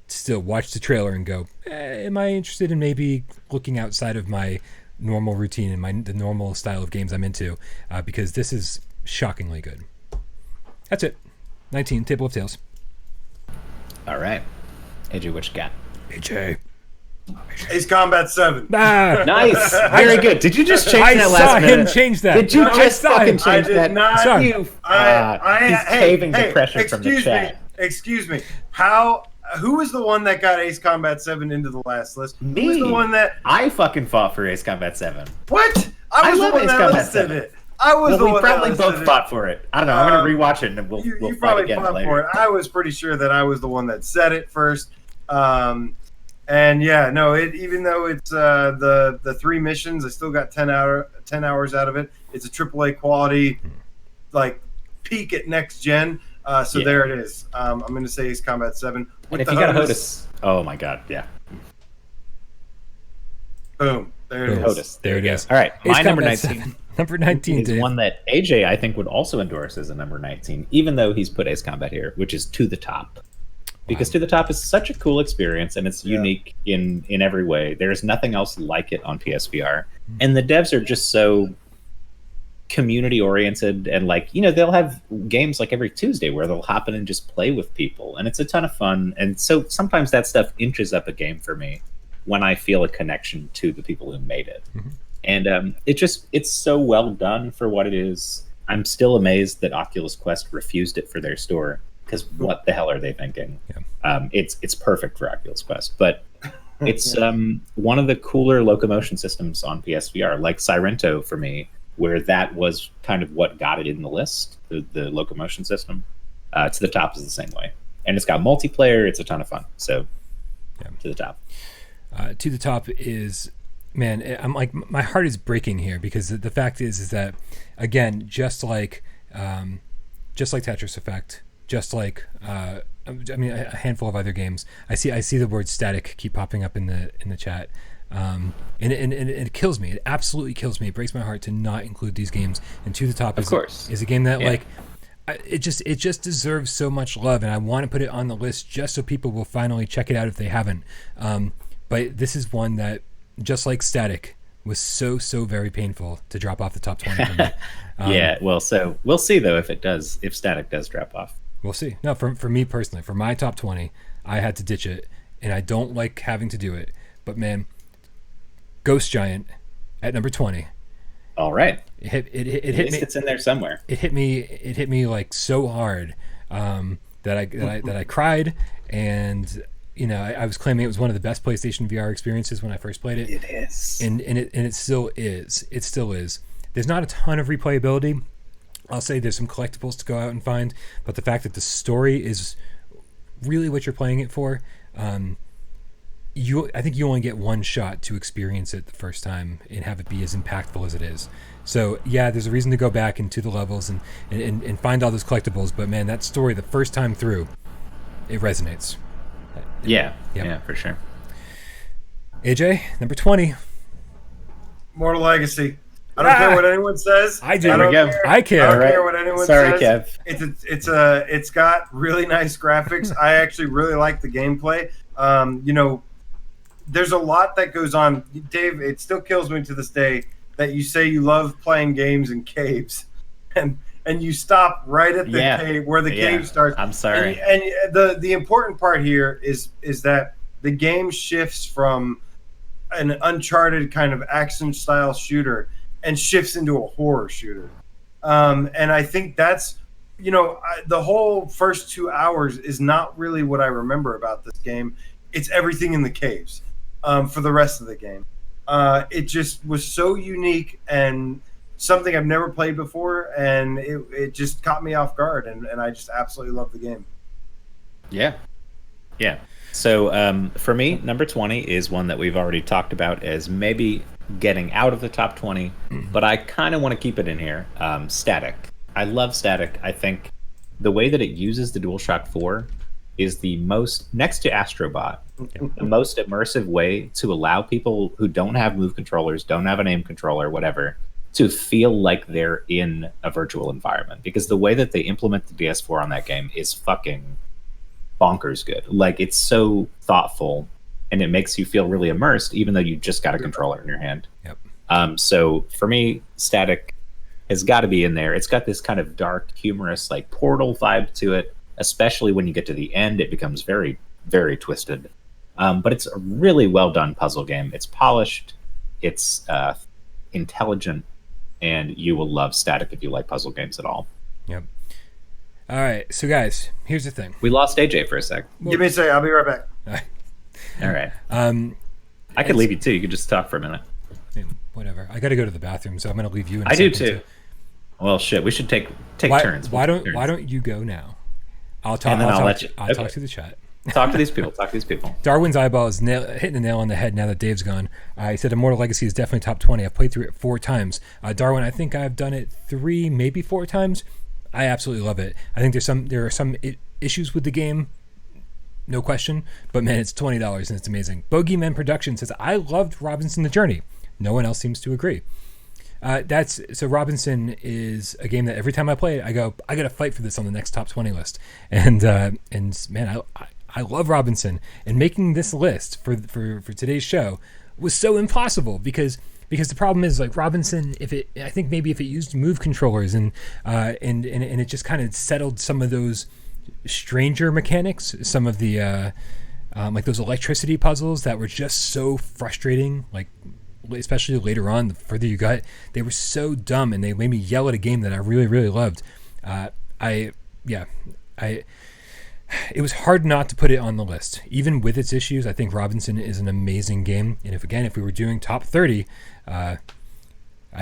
still watch the trailer and go, am I interested in maybe looking outside of my normal routine and the normal style of games I'm into? Because this is shockingly good. That's it. 19, Table of Tales. All right. AJ, what you got? AJ. Ace Combat 7. Nice. Very good. Did you just change that last minute? I saw him change that. Did you just fucking change that? Not. Sorry. He's caving to pressure from the chat. Excuse me. Who was the one that got Ace Combat 7 into the last list? Me. Who was the one that... I fucking fought for Ace Combat 7. What? I was the one that listed it. We probably both fought for it. I don't know. I'm going to rewatch it, and we'll fight again later. For it. I was pretty sure that I was the one that said it first. And yeah, no, even though it's the 3 missions, I still got 10 hours out of it. It's a AAA quality, like peak at next gen. So there it is. I'm going to say Ace Combat 7. And if you got a HOTUS, oh my god, yeah. Boom. There it is. HOTUS. There it is. All right, Ace my number Combat 19. 7. Number 19 is one that AJ, I think, would also endorse as a number 19, even though he's put Ace Combat here, which is To the Top. Because To the Top is such a cool experience, and it's unique in every way. There's nothing else like it on PSVR. And the devs are just so community-oriented, and they'll have games like every Tuesday where they'll hop in and just play with people, and it's a ton of fun. And so sometimes that stuff inches up a game for me when I feel a connection to the people who made it. And it's so well done for what it is. I'm still amazed that Oculus Quest refused it for their store, because what the hell are they thinking? Yeah. It's perfect for Oculus Quest, but it's one of the cooler locomotion systems on PSVR, like Sairento for me, where that was kind of what got it in the list, the locomotion system. To the Top is the same way. And it's got multiplayer. It's a ton of fun. So To the Top. To the Top is, man, I'm like, my heart is breaking here, because the fact is that, again, just like Tetris Effect, just like I mean a handful of other games, I see the word static keep popping up in the chat, and it kills me. It absolutely kills me. It breaks my heart to not include these games. And To the Top is a game that like it just deserves so much love, and I want to put it on the list just so people will finally check it out if they haven't. But this is one that, just like Static, was so very painful to drop off the top 20 for me. So we'll see though if Static does drop off. We'll see. No, for me personally, for my top 20, I had to ditch it, and I don't like having to do it. But man, Ghost Giant at number 20. All right. It hit me. It's in there somewhere. It hit me like so hard that I cried, and I was claiming it was one of the best PlayStation VR experiences when I first played it. It is, and it still is. It still is. There's not a ton of replayability. I'll say there's some collectibles to go out and find, but the fact that the story is really what you're playing it for, I think you only get one shot to experience it the first time and have it be as impactful as it is. So yeah, there's a reason to go back into the levels and find all those collectibles, but man, that story the first time through, it resonates. Yeah, for sure. AJ, number 20. Mortal Legacy. I don't care what anyone says. I do. I don't care. I care. I don't care what anyone Sorry, says. Kev. It's got really nice graphics. I actually really like the gameplay. There's a lot that goes on. Dave, it still kills me to this day that you say you love playing games in caves, and you stop right at the cave where the cave starts. I'm sorry. And the important part here is that the game shifts from an Uncharted kind of action style shooter and shifts into a horror shooter. And I think that's, the whole first 2 hours is not really what I remember about this game. It's everything in the caves for the rest of the game. It just was so unique and something I've never played before, and it just caught me off guard, and I just absolutely love the game. Yeah. So for me, number 20 is one that we've already talked about as maybe getting out of the top 20, but I kind of want to keep it in here. Static. I love Static. I think the way that it uses the DualShock 4 is the most, next to Astrobot, the most immersive way to allow people who don't have Move controllers, don't have an aim controller, whatever, to feel like they're in a virtual environment. Because the way that they implement the DS4 on that game is fucking bonkers good. Like, it's so thoughtful, and it makes you feel really immersed, even though you just got a controller in your hand. Yep. So for me, Static has got to be in there. It's got this kind of dark, humorous, like Portal vibe to it. Especially when you get to the end, it becomes very, very twisted. But it's a really well done puzzle game. It's polished, it's intelligent, and you will love Static if you like puzzle games at all. Yep. All right, so guys, here's the thing. We lost AJ for a sec. Give me a second. I'll be right back. All right. I could leave you too. You could just talk for a minute. Whatever. I got to go to the bathroom, so I'm going to leave you. I do too. Well, shit. We should take turns. Why don't you go now? I'll talk. And then I'll let you. I'll talk to the chat. Talk to these people. Darwin's eyeball is hitting the nail on the head now that Dave's gone. He said Immortal Legacy is definitely top 20. I've played through it 4 times. Darwin, I think I've done it 3, maybe 4 times. I absolutely love it. I think there are some issues with the game, no question. But man, it's $20 and it's amazing. Bogeyman Production says I loved Robinson the Journey. No one else seems to agree. So Robinson is a game that every time I play it, I go, I got to fight for this on the next top 20 list. And man, I love Robinson, and making this list for today's show was so impossible because the problem is, like, Robinson, I think maybe if it used Move controllers and it just kind of settled some of those stranger mechanics, some of the like those electricity puzzles that were just so frustrating, like especially later on, the further you got, they were so dumb and they made me yell at a game that I really, really loved. It was hard not to put it on the list, even with its issues. I think Robinson is an amazing game, and if we were doing top 30, I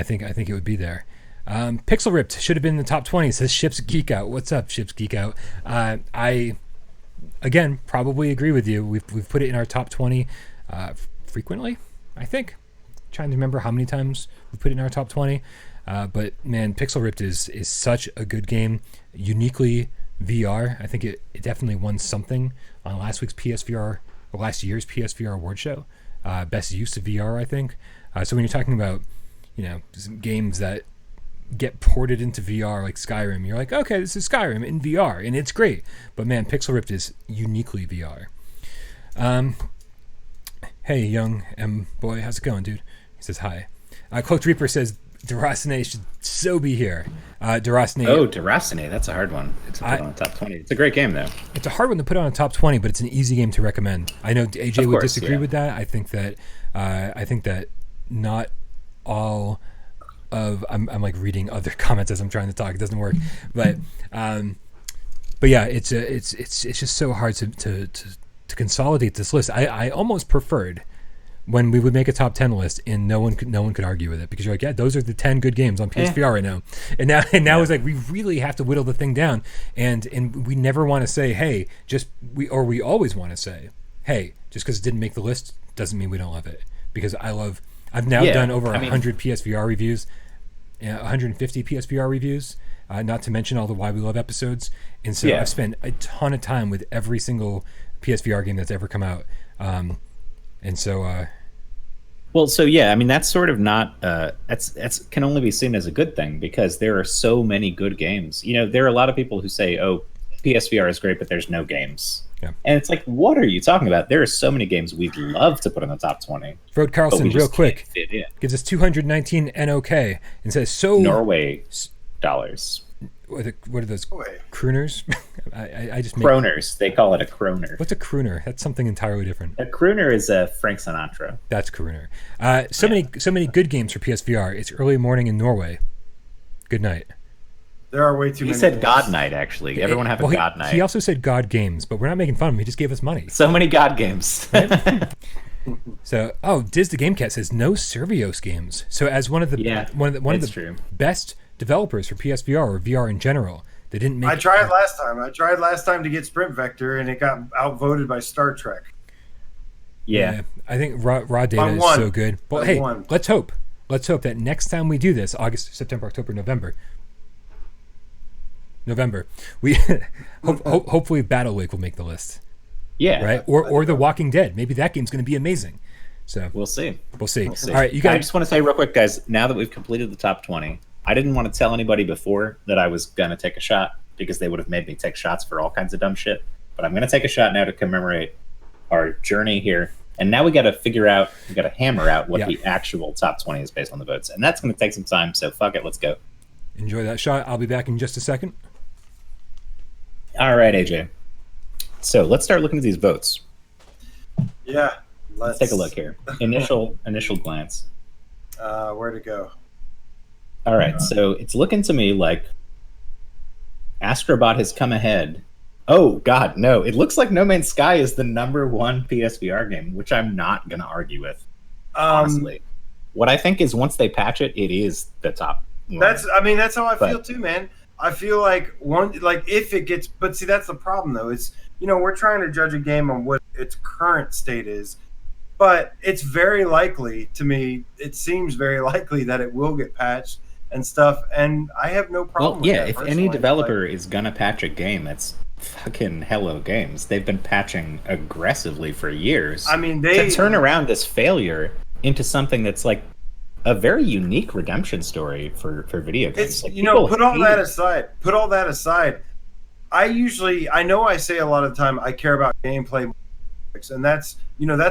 think it would be there. Pixel Ripped should have been in the top 20. Says Ships Geek Out. What's up, Ships Geek Out? I again probably agree with you. We've put it in our top 20 frequently. I think. Trying to remember how many times we put it in our top 20. But man, Pixel Ripped is such a good game, uniquely VR. I think it definitely won something on last year's PSVR award show. Best use of VR, I think. So when you're talking about, some games that get ported into VR like Skyrim, you're like, okay, this is Skyrim in VR, and it's great. But man, Pixel Ripped is uniquely VR. Hey, young M boy, how's it going, dude? He says hi. Cloaked Reaper says Derasine should so be here. Derasine. Oh, Derasine, that's a hard one to put on the top 20. It's a great game, though. It's a hard one to put on a top 20, but it's an easy game to recommend. I know AJ would disagree with that. I think that not all of I'm like reading other comments as I'm trying to talk. It doesn't work, but yeah, it's just so hard to consolidate this list. I almost preferred when we would make a top 10 list and no one could argue with it, because you're like, yeah, those are the 10 good games on PSVR right now. And now it's like we really have to whittle the thing down, and we never want to say, hey, we always want to say, hey, just because it didn't make the list doesn't mean we don't love it, because I've now done over 100 PSVR reviews, 150 PSVR reviews, not to mention all the Why We Love episodes, and so I've spent a ton of time with every single PSVR game that's ever come out. And so, that's sort of not, that's can only be seen as a good thing, because there are so many good games. There are a lot of people who say, oh, PSVR is great, but there's no games. Yeah. And it's like, what are you talking about? There are so many games we'd love to put on the top 20. Rod Carlson, real quick, gives us 219 NOK and says, Norway dollars. What are those? Crooners? I just Kroners. They call it a kroner. What's a crooner? That's something entirely different. A crooner is Frank Sinatra. That's crooner. So many good games for PSVR. It's early morning in Norway. Good night. There are way too many. He said God Night, actually. Everyone have a God Night. He also said God Games, but we're not making fun of him. He just gave us money. So many God games. So, Diz the Game Cat says no Servios games. So as one of the best developers for PSVR or VR in general, they didn't make. I tried last time to get Sprint Vector, and it got outvoted by Star Trek. Yeah, I think raw data is so good. But hey, let's hope that next time we do this, August, September, October, November, we hopefully Battle Lake will make the list. Yeah, right. Or The Walking Dead. Maybe that game's going to be amazing. So we'll see. All right, you guys. I just want to say real quick, guys. Now that we've completed the top 20, I didn't want to tell anybody before that I was going to take a shot, because they would have made me take shots for all kinds of dumb shit. But I'm going to take a shot now to commemorate our journey here. And now we got to hammer out what the actual top 20 is based on the votes. And that's going to take some time. So fuck it. Let's go. Enjoy that shot. I'll be back in just a second. All right, AJ. So let's start looking at these votes. Yeah. Let's take a look here. Initial glance. Where to go? All right, so it's looking to me like Astrobot has come ahead. Oh, God, no. It looks like No Man's Sky is the #1 PSVR game, which I'm not going to argue with, honestly. What I think is once they patch it, it is the top one. That's how I feel too, man. I feel like if it gets, but see, that's the problem though. It's, we're trying to judge a game on what its current state is, but it's very likely to me. It seems very likely that it will get patched and stuff, and I have no problem with that. If any developer is gonna patch a game, it's fucking Hello Games. They've been patching aggressively for years. I mean, they to turn around this failure into something that's like a very unique redemption story for video games. It's put all that aside. I know I say a lot of the time I care about gameplay, and that's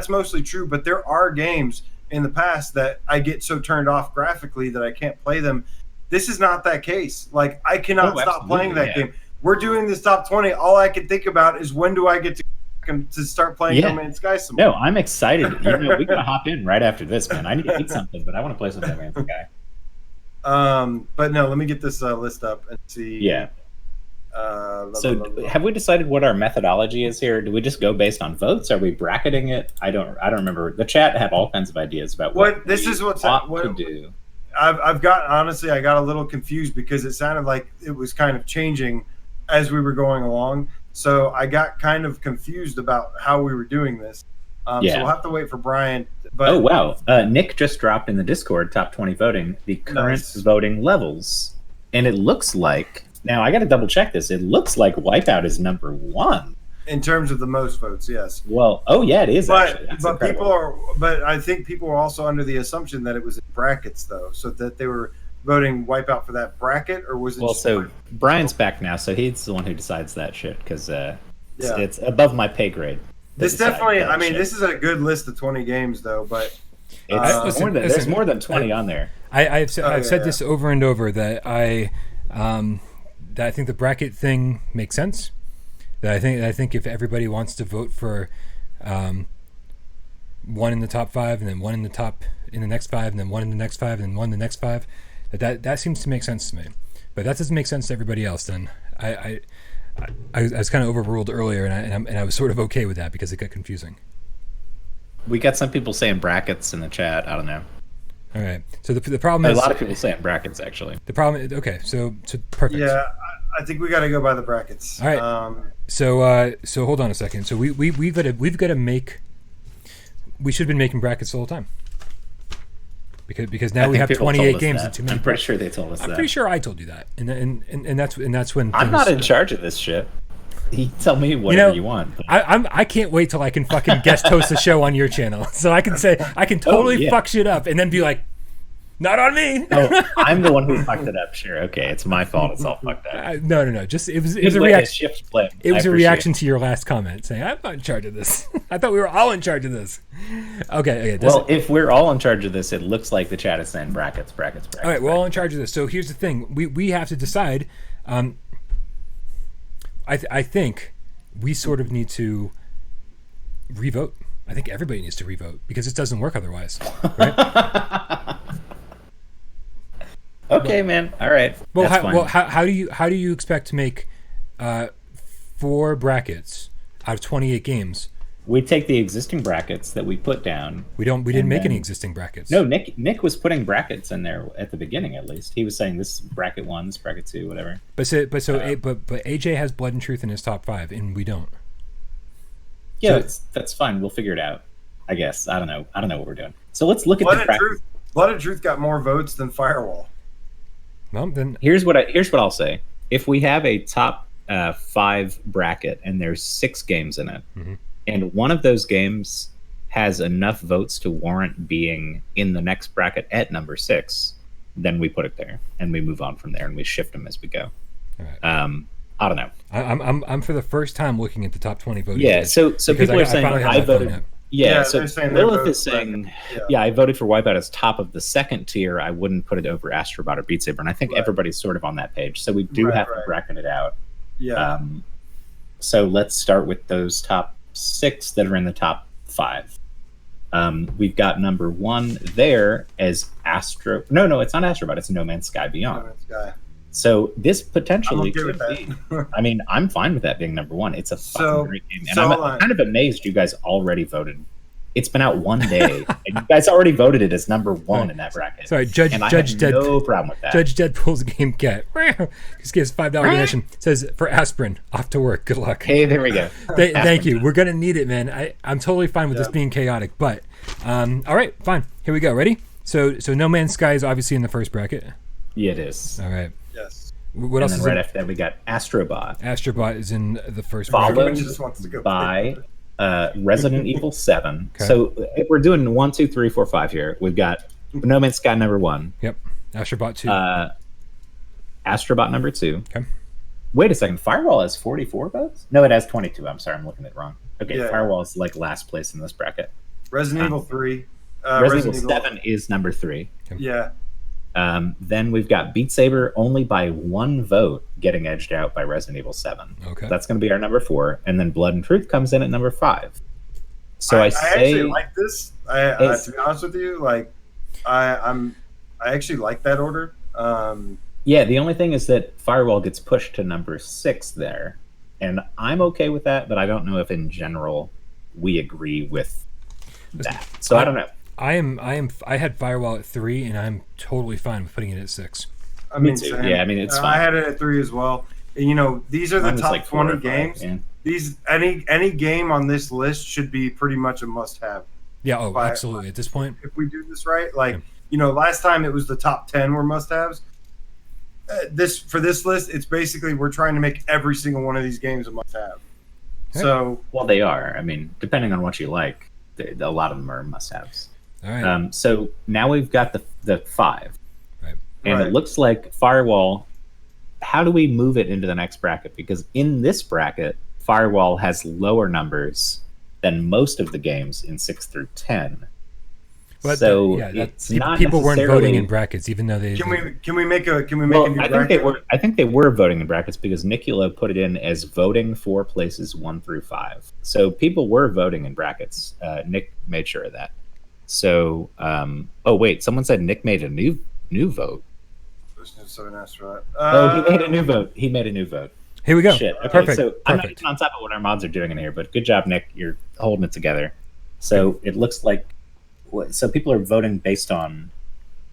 mostly true, but there are games in the past that I get so turned off graphically that I can't play them. This is not that case. Like, I cannot stop playing that game. We're doing this top 20. All I can think about is when do I get to to start playing Yeah. No Man's Sky some more. No, I'm excited. We gotta hop in right after this, man. I need to eat something, but I want to play some No Man's Sky. But no, let me get this list up and see. Yeah. So have we decided what our methodology is here? Do we just go based on votes? Are we bracketing it? I don't remember. The chat had all kinds of ideas about what this is what's ought what, to do. I got a little confused because it sounded like it was kind of changing as we were going along. So I got kind of confused about how we were doing this. So we'll have to wait for Brian. But oh wow, Nick just dropped in the Discord top 20 voting the current voting levels, and it looks like. Now, I got to double check this. It looks like Wipeout is number 1. In terms of the most votes, yes. Well, it is actually. That's but incredible. I think people were also under the assumption that it was in brackets, though, so that they were voting Wipeout for that bracket, or was it? Well, so Brian's back now, so he's the one who decides that shit, because it's above my pay grade. This definitely, I mean, this is a good list of 20 games, though, but... there's more than 20 on there. I've said this over and over, that I think the bracket thing makes sense. That I think if everybody wants to vote for one in the top 5, and then one in the next 5, and then one in the next 5, and then one in the next 5, that seems to make sense to me. But that doesn't make sense to everybody else. Then I was kind of overruled earlier, and I was sort of okay with that because it got confusing. We got some people saying brackets in the chat. I don't know. All right. So the problem is a lot of people saying brackets actually. The problem. Okay. So perfect. Yeah, I think we got to go by the brackets. All right. So hold on a second. So we've got to make. We should have been making brackets the whole time. Because now we have 28 games and too many. I'm pretty sure they told us that. I'm pretty sure I told you that, and that's when I'm not in charge of this shit. You tell me whatever you want. I can't wait till I can fucking guest host a show on your channel, so I can say I can totally fuck shit up and then be like, not on me. Oh, I'm the one who fucked it up. Sure, okay, it's my fault. It's all fucked up. No. Just it was a reaction. It was a reaction to your last comment saying I'm not in charge of this. I thought we were all in charge of this. Okay. Well, if we're all in charge of this, it looks like the chat is saying brackets. All right, we're all in charge of this. So here's the thing: we have to decide. I think we sort of need to revote. I think everybody needs to revote because it doesn't work otherwise, right? Okay, man. All right. Well, how do you expect to make 4 brackets out of 28 games? We take the existing brackets that we put down. We didn't make any existing brackets. No, Nick was putting brackets in there at the beginning. At least he was saying this is bracket 1, this is bracket 2, whatever. But AJ has Blood and Truth in his top 5, and we don't. Yeah, that's fine. We'll figure it out. I guess. I don't know what we're doing. So let's look at the brackets. Blood and Truth got more votes than Firewall. Well, then here's what I'll say. If we have a top 5 bracket and there's 6 games in it, mm-hmm. and one of those games has enough votes to warrant being in the next bracket at number 6, then we put it there and we move on from there and we shift them as we go. All right. I don't know. I'm for the first time looking at the top 20 voting. Yeah, so people are saying I voted. Yeah, so Lilith is saying, I voted for Wipeout as top of the second tier. I wouldn't put it over Astrobot or Beat Saber, and I think everybody's sort of on that page. So we do have to bracket it out. Yeah. So let's start with those top 6 that are in the top 5. We've got number 1 there as Astro. No, it's not Astrobot. It's No Man's Sky Beyond. No Man's Sky. So this potentially could be. I mean, I'm fine with that being number 1. It's a fucking great game, and I'm kind of amazed you guys already voted. It's been out 1 day, and you guys already voted it as number 1 in that bracket. Sorry, Judge no problem with that. Judge Deadpool's game cat. Just gives $5 donation. Says for aspirin, off to work. Good luck. Hey, there we go. Thank you. We're gonna need it, man. I'm totally fine with this being chaotic, but all right, fine. Here we go. Ready? So No Man's Sky is obviously in the first bracket. Yeah, it is. All right. Yes. What else? And then right after that, we got Astrobot. Astrobot is in the first bracket. Followed by Resident Evil 7. Okay. So if we're doing 1, 2, 3, 4, 5 here, we've got No Man's Sky number 1. Yep. Astrobot 2. Astrobot number 2. Okay. Wait a second. Firewall has 44 votes? No, it has 22. I'm sorry, I'm looking at it wrong. Okay, yeah. Firewall is like last place in this bracket. Resident Evil 3. Resident Evil 7 is number 3. Okay. Yeah. Then we've got Beat Saber only by 1 vote getting edged out by Resident Evil 7. Okay. That's going to be our number 4. And then Blood and Truth comes in at number 5. So I say, actually like this. To be honest with you, like I actually like that order. Yeah, the only thing is that Firewall gets pushed to number 6 there. And I'm okay with that, but I don't know if in general we agree with that. So I don't know. I had Firewall at 3, and I'm totally fine with putting it at 6. I mean, too. Yeah, I mean, it's fine. I had it at 3 as well. And, you know, these are the Mine was top like 4 20 or 5, games. yeah. These any game on this list should be pretty much a must-have. Yeah, absolutely. At this point, if we do this right, like you know, last time it was the top 10 were must-haves. For this list, it's basically we're trying to make every single one of these games a must-have. So, well, they are. I mean, depending on what you like, a lot of them are must-haves. All right. So now we've got the 5, Right. And Right. it looks like Firewall. How do we move it into the next bracket? Because in this bracket, Firewall has lower numbers than most of the games in 6 through 10. But so people weren't voting in brackets, even though they. Can we make a new I think bracket? I think they were voting in brackets because Nicolo put it in as voting for places 1 through 5. So people were voting in brackets. Nick made sure of that. So, oh wait, someone said Nick made a new vote. He made a new vote. He made a new vote. Here we go. Shit. Okay, Perfect. So I'm not Perfect. even on top of what our mods are doing in here, but good job, Nick. You're holding it together. So it looks like, so people are voting based on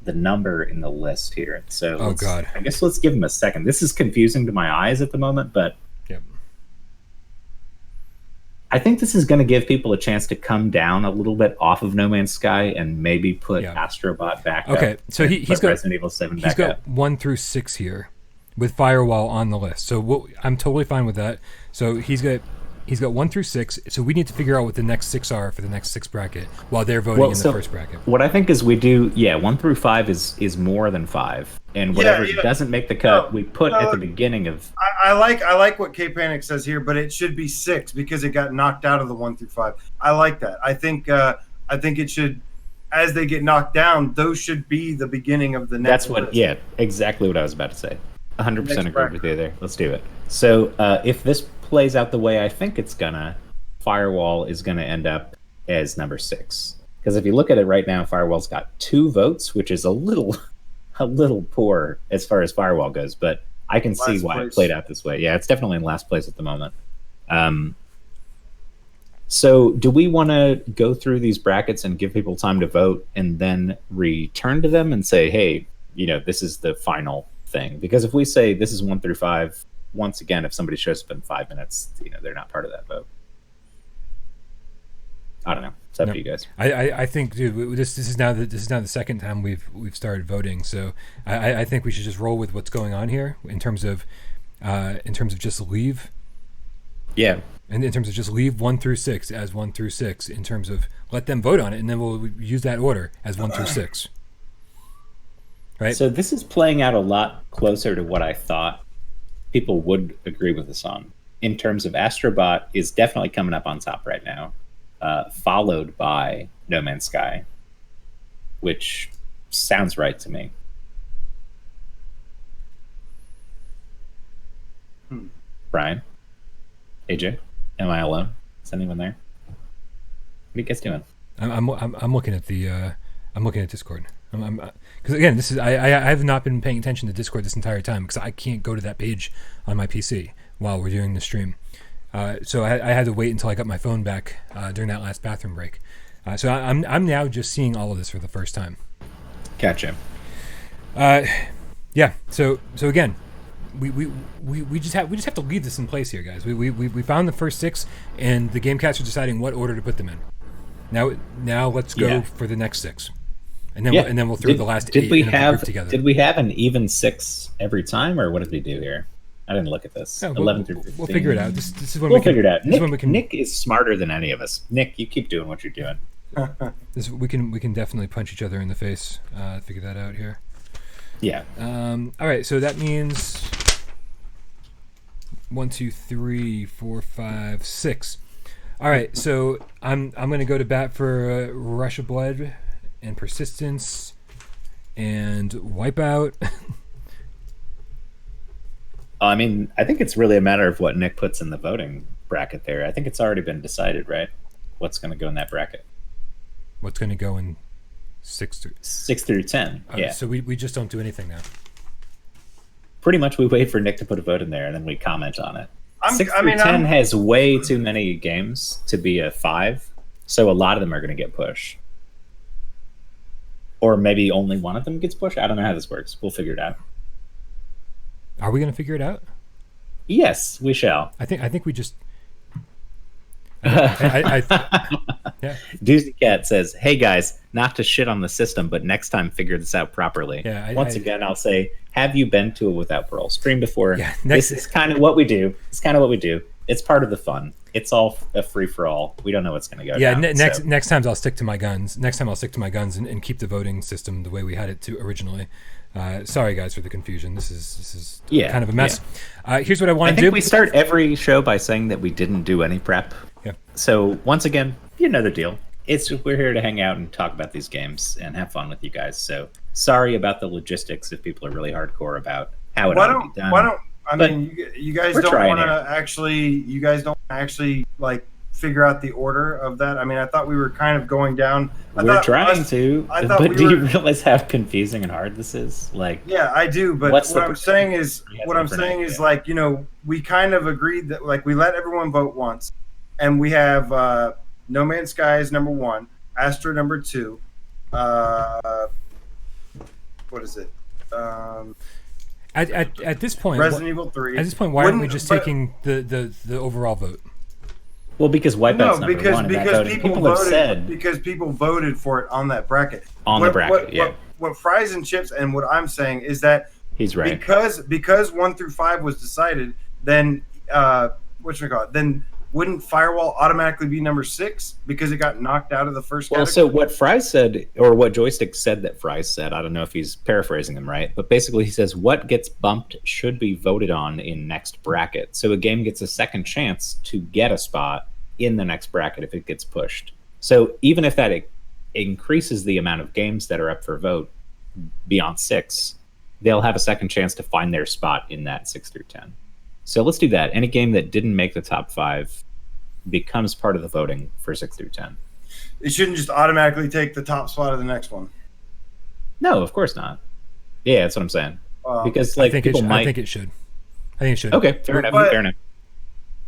the number in the list here. So Oh, God. I guess let's give them a second. This is confusing to my eyes at the moment, but Yep. I think this is going to give people a chance to come down a little bit off of No Man's Sky and maybe put Yeah. Astrobot back Okay, up. so and he's put got Resident Evil 7 He's back got up. 1 through 6 here, with Firewall on the list. So I'm totally fine with that. So he's got 1 through 6. So we need to figure out what the next 6 are for the next 6 bracket while they're voting in the first bracket. What I think is we do, 1 through 5 is more than 5, and whatever doesn't make the cut, we put at the beginning of. I like what K Panic says here, but it should be 6 because it got knocked out of the 1 through 5. I like that. I think it should, as they get knocked down, those should be the beginning of the next. That's what, list. exactly what I was about to say. 100% Next agree bracket. with you there. Let's do it. So if this plays out the way I think it's gonna, Firewall is gonna end up as number 6. Because if you look at it right now, Firewall's got 2 votes, which is a little poor as far as Firewall goes, but I can see why it played out this way. Yeah, it's definitely in last place at the moment. So do we want to go through these brackets and give people time to vote and then return to them and say, hey, this is the final thing? Because if we say this is 1 through 5, once again, if somebody shows up in 5 minutes, they're not part of that vote. I don't know. It's up to you guys. I think, dude, this is now the second time we've started voting. So I think we should just roll with what's going on here in terms of just leave. Yeah. And in terms of just leave 1 through 6 as 1 through 6, in terms of let them vote on it, and then we'll use that order as 1 through 6. Right. So this is playing out a lot closer to what I thought people would agree with us on. In terms of Astrobot is definitely coming up on top right now, followed by No Man's Sky, which sounds right to me. Brian, AJ, am I alone? Is anyone there? What are you guys doing? I'm looking at the I'm looking at Discord. Because again, this is I have not been paying attention to Discord this entire time because I can't go to that page on my PC while we're doing the stream. So I had to wait until I got my phone back during that last bathroom break. So I'm now just seeing all of this for the first time. Gotcha. Yeah. So again, we just have to leave this in place here, guys. We found the first 6, and the Gamecast are deciding what order to put them in. Now let's go for the next 6. And then we'll throw the last 8 in a group together. Did we have an even 6 every time, or what did we do here? I didn't look at this. 11 through 15. We'll figure it out. This is when we'll figure it out. Nick is smarter than any of us. Nick, you keep doing what you're doing. we can definitely punch each other in the face. Figure that out here. Yeah. All right. So that means 1, 2, 3, 4, 5, 6. All right. So I'm gonna go to bat for Rush of Blood and Persistence and Wipeout. I mean, I think it's really a matter of what Nick puts in the voting bracket there. I think it's already been decided, right? What's going to go in that bracket? What's going to go in 6 through 10. Yeah. So we just don't do anything now. Pretty much we wait for Nick to put a vote in there and then we comment on it. 6 I through mean, 10 has way too many games to be a 5, so a lot of them are going to get pushed. Or maybe only one of them gets pushed. I don't know how this works. We'll figure it out. Are we going to figure it out? Yes, we shall. I think we just. Yeah. Doozy Cat says, "Hey guys, not to shit on the system, but next time figure this out properly." Yeah, Once again, I'll say, have you been to a Without Parole stream before? Yeah, this is kind of what we do. It's part of the fun. It's all a free for all. We don't know what's going to go. Yeah, down, next time I'll stick to my guns. And keep the voting system the way we had it to originally. Sorry guys for the confusion. This is kind of a mess. Yeah. Here's what I want I to think do. we start every show by saying that we didn't do any prep. Yeah. So once again, you know the deal. We're here to hang out and talk about these games and have fun with you guys. So sorry about the logistics if people are really hardcore about how it ought to be done. You guys don't want to actually. You guys don't actually like figure out the order of that. I mean, I thought we were kind of going down. We're trying to. But do you realize how confusing and hard this is? Like, yeah, I do. But what I'm saying is, like, you know, we kind of agreed that like we let everyone vote once, and we have No Man's Sky is number 1, Astra number 2. What is it? At this point, Resident Evil 3. At this point, why aren't we just taking the overall vote? Well, because Wipeout's number 1 in that voting. Because people voted for it on that bracket. What Fries and Chips and what I'm saying is that he's right. Because 1 through 5 was decided, then then wouldn't Firewall automatically be number 6 because it got knocked out of the first category? Well, so what Fries said, or what Joystick said that Fries said, I don't know if he's paraphrasing him right, but basically he says what gets bumped should be voted on in next bracket. So a game gets a second chance to get a spot in the next bracket if it gets pushed. So even if that increases the amount of games that are up for vote beyond 6, they'll have a second chance to find their spot in that 6 through 10. So let's do that. Any game that didn't make the top 5 becomes part of the voting for 6 through 10. It shouldn't just automatically take the top spot of the next one. No, of course not. Yeah, that's what I'm saying. Because like I think it should. Okay, fair enough.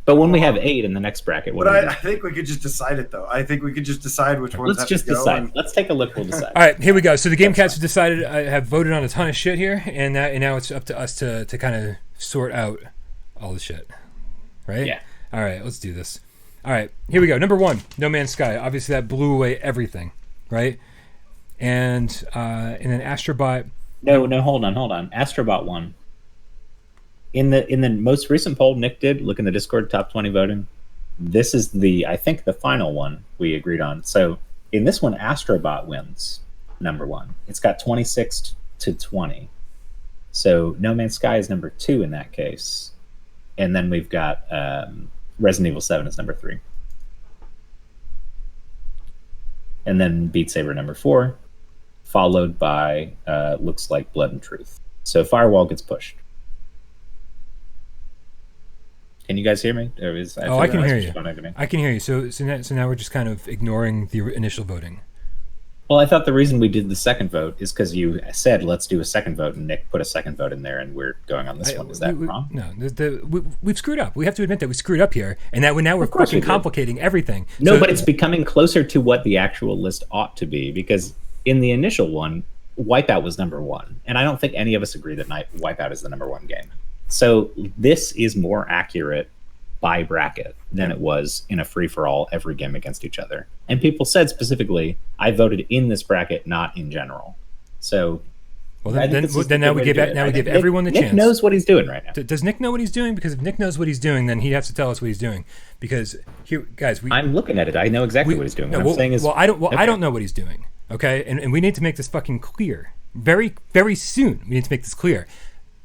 But when we have 8 in the next bracket, I think we could just decide it though. I think we could just decide which ones. Let's just decide. Let's take a look. We'll decide. All right, here we go. So the GameCats have decided. I have voted on a ton of shit here, and now it's up to us to kind of sort out all the shit, right? Yeah. All right, let's do this. All right, here we go. Number 1, No Man's Sky. Obviously, that blew away everything, right? And then Astrobot. No, hold on. Astrobot won. In the most recent poll Nick did, look in the Discord top 20 voting. This is I think the final one we agreed on. So in this one, Astrobot wins number 1. It's got 26 to 20. So No Man's Sky is number 2 in that case. And then we've got Resident Evil 7 is number 3. And then Beat Saber number 4, followed by looks like Blood and Truth. So Firewall gets pushed. Can you guys hear me? I can hear you. I can hear you. So now we're just kind of ignoring the initial voting. Well, I thought the reason we did the second vote is because you said let's do a second vote, and Nick put a second vote in there, and we're going on this one. Is that wrong? No, we've screwed up. We have to admit that we screwed up here, and that now we're fucking complicating everything. No, but it's becoming closer to what the actual list ought to be, because in the initial one, Wipeout was number 1, and I don't think any of us agree that Wipeout is the number 1 game. So this is more accurate by bracket than it was in a free-for-all every game against each other. And people said specifically, I voted in this bracket, not in general. So well, then now we give everyone the chance. Nick knows what he's doing right now. Does Nick know what he's doing? Because if Nick knows what he's doing, then he has to tell us what he's doing. Because here, guys, I'm looking at it. I know exactly what he's doing. What I'm saying is, I don't know what he's doing. Okay, and we need to make this fucking clear very, very soon. We need to make this clear.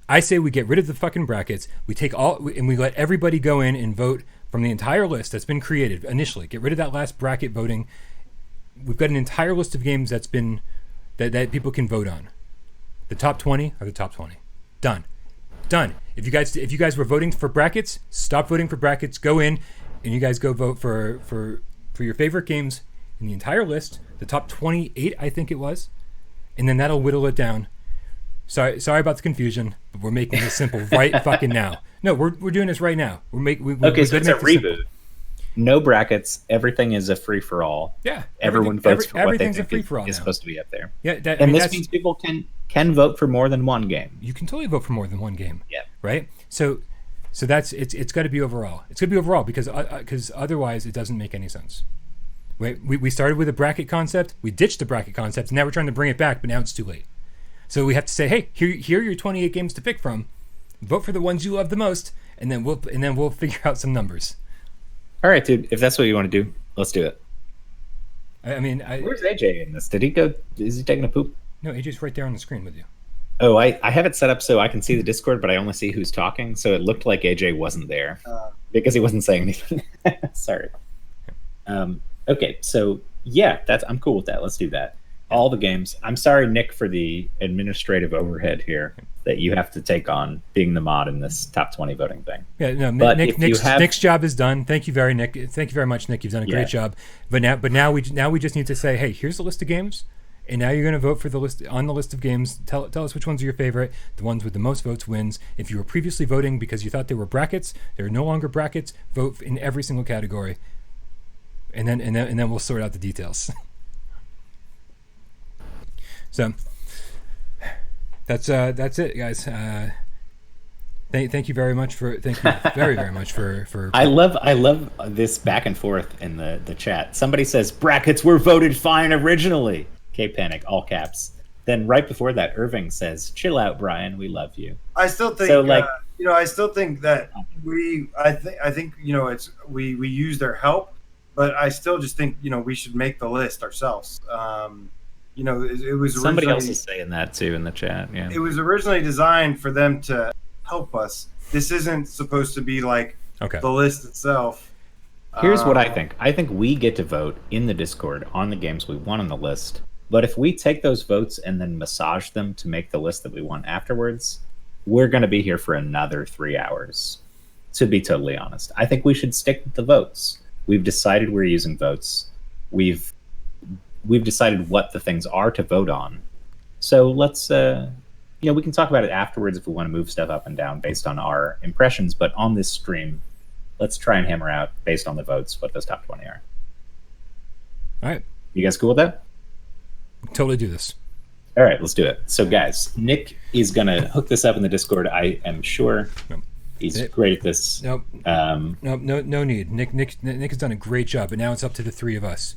I say we get rid of the fucking brackets. We take and we let everybody go in and vote from the entire list that's been created initially. Get rid of that last bracket voting. We've got an entire list of games that's been that people can vote on. The top 20 are the top 20. Done. If you guys were voting for brackets, stop voting for brackets. Go in, and you guys go vote for your favorite games in the entire list. The top 28, I think it was, and then that'll whittle it down. Sorry about the confusion, but we're making this simple right fucking now. No, we're doing this right now. So it's a reboot. No brackets. Everything is a free for all. Yeah, everyone votes for what they think is supposed to be up there. Yeah, this means people can vote for more than one game. You can totally vote for more than one game. Yeah. Right. So that's it's got to be overall. It's got to be overall because otherwise it doesn't make any sense. Right. We started with a bracket concept. We ditched the bracket concept, and now we're trying to bring it back, but now it's too late. So we have to say, hey, here are your 28 games to pick from. Vote for the ones you love the most, and then we'll figure out some numbers. All right, dude. If that's what you want to do, let's do it. I mean, where's AJ in this? Did he go? Is he taking a poop? No, AJ's right there on the screen with you. Oh, I have it set up so I can see the Discord, but I only see who's talking. So it looked like AJ wasn't there because he wasn't saying anything. Sorry. Okay, so yeah, I'm cool with that. Let's do that. All the games. I'm sorry, Nick, for the administrative overhead here that you have to take on being the mod in this top 20 voting thing. Yeah, no, but Nick's job is done. Thank you very much, Nick. You've done a great job. But now we just need to say, hey, here's the list of games, and now you're going to vote for the list on the list of games. Tell us which ones are your favorite. The ones with the most votes wins. If you were previously voting because you thought they were brackets, they're no longer brackets. Vote in every single category, and then we'll sort out the details. So that's it, guys. Thank you very much for very much for. I love this back and forth in the chat. Somebody says brackets were voted fine originally. Panic, all caps. Then right before that, Irving says, "Chill out, Brian. We love you." I still think so. I still think that I think it's we use their help, but I still just think we should make the list ourselves. It was somebody else is saying that too in the chat. Yeah, it was originally designed for them to help us. This isn't supposed to be like the list itself. Here's what I think. I think we get to vote in the Discord on the games we want on the list. But if we take those votes and then massage them to make the list that we want afterwards, we're going to be here for another 3 hours. To be totally honest, I think we should stick with the votes. We've decided we're using votes. We've decided what the things are to vote on. So let's, we can talk about it afterwards if we want to move stuff up and down based on our impressions. But on this stream, let's try and hammer out, based on the votes, what those top 20 are. All right. You guys cool with that? Totally do this. All right, let's do it. So, guys, Nick is going to hook this up in the Discord, I am sure. Nope. He's great at this. Nope. No need. Nick has done a great job, but now it's up to the three of us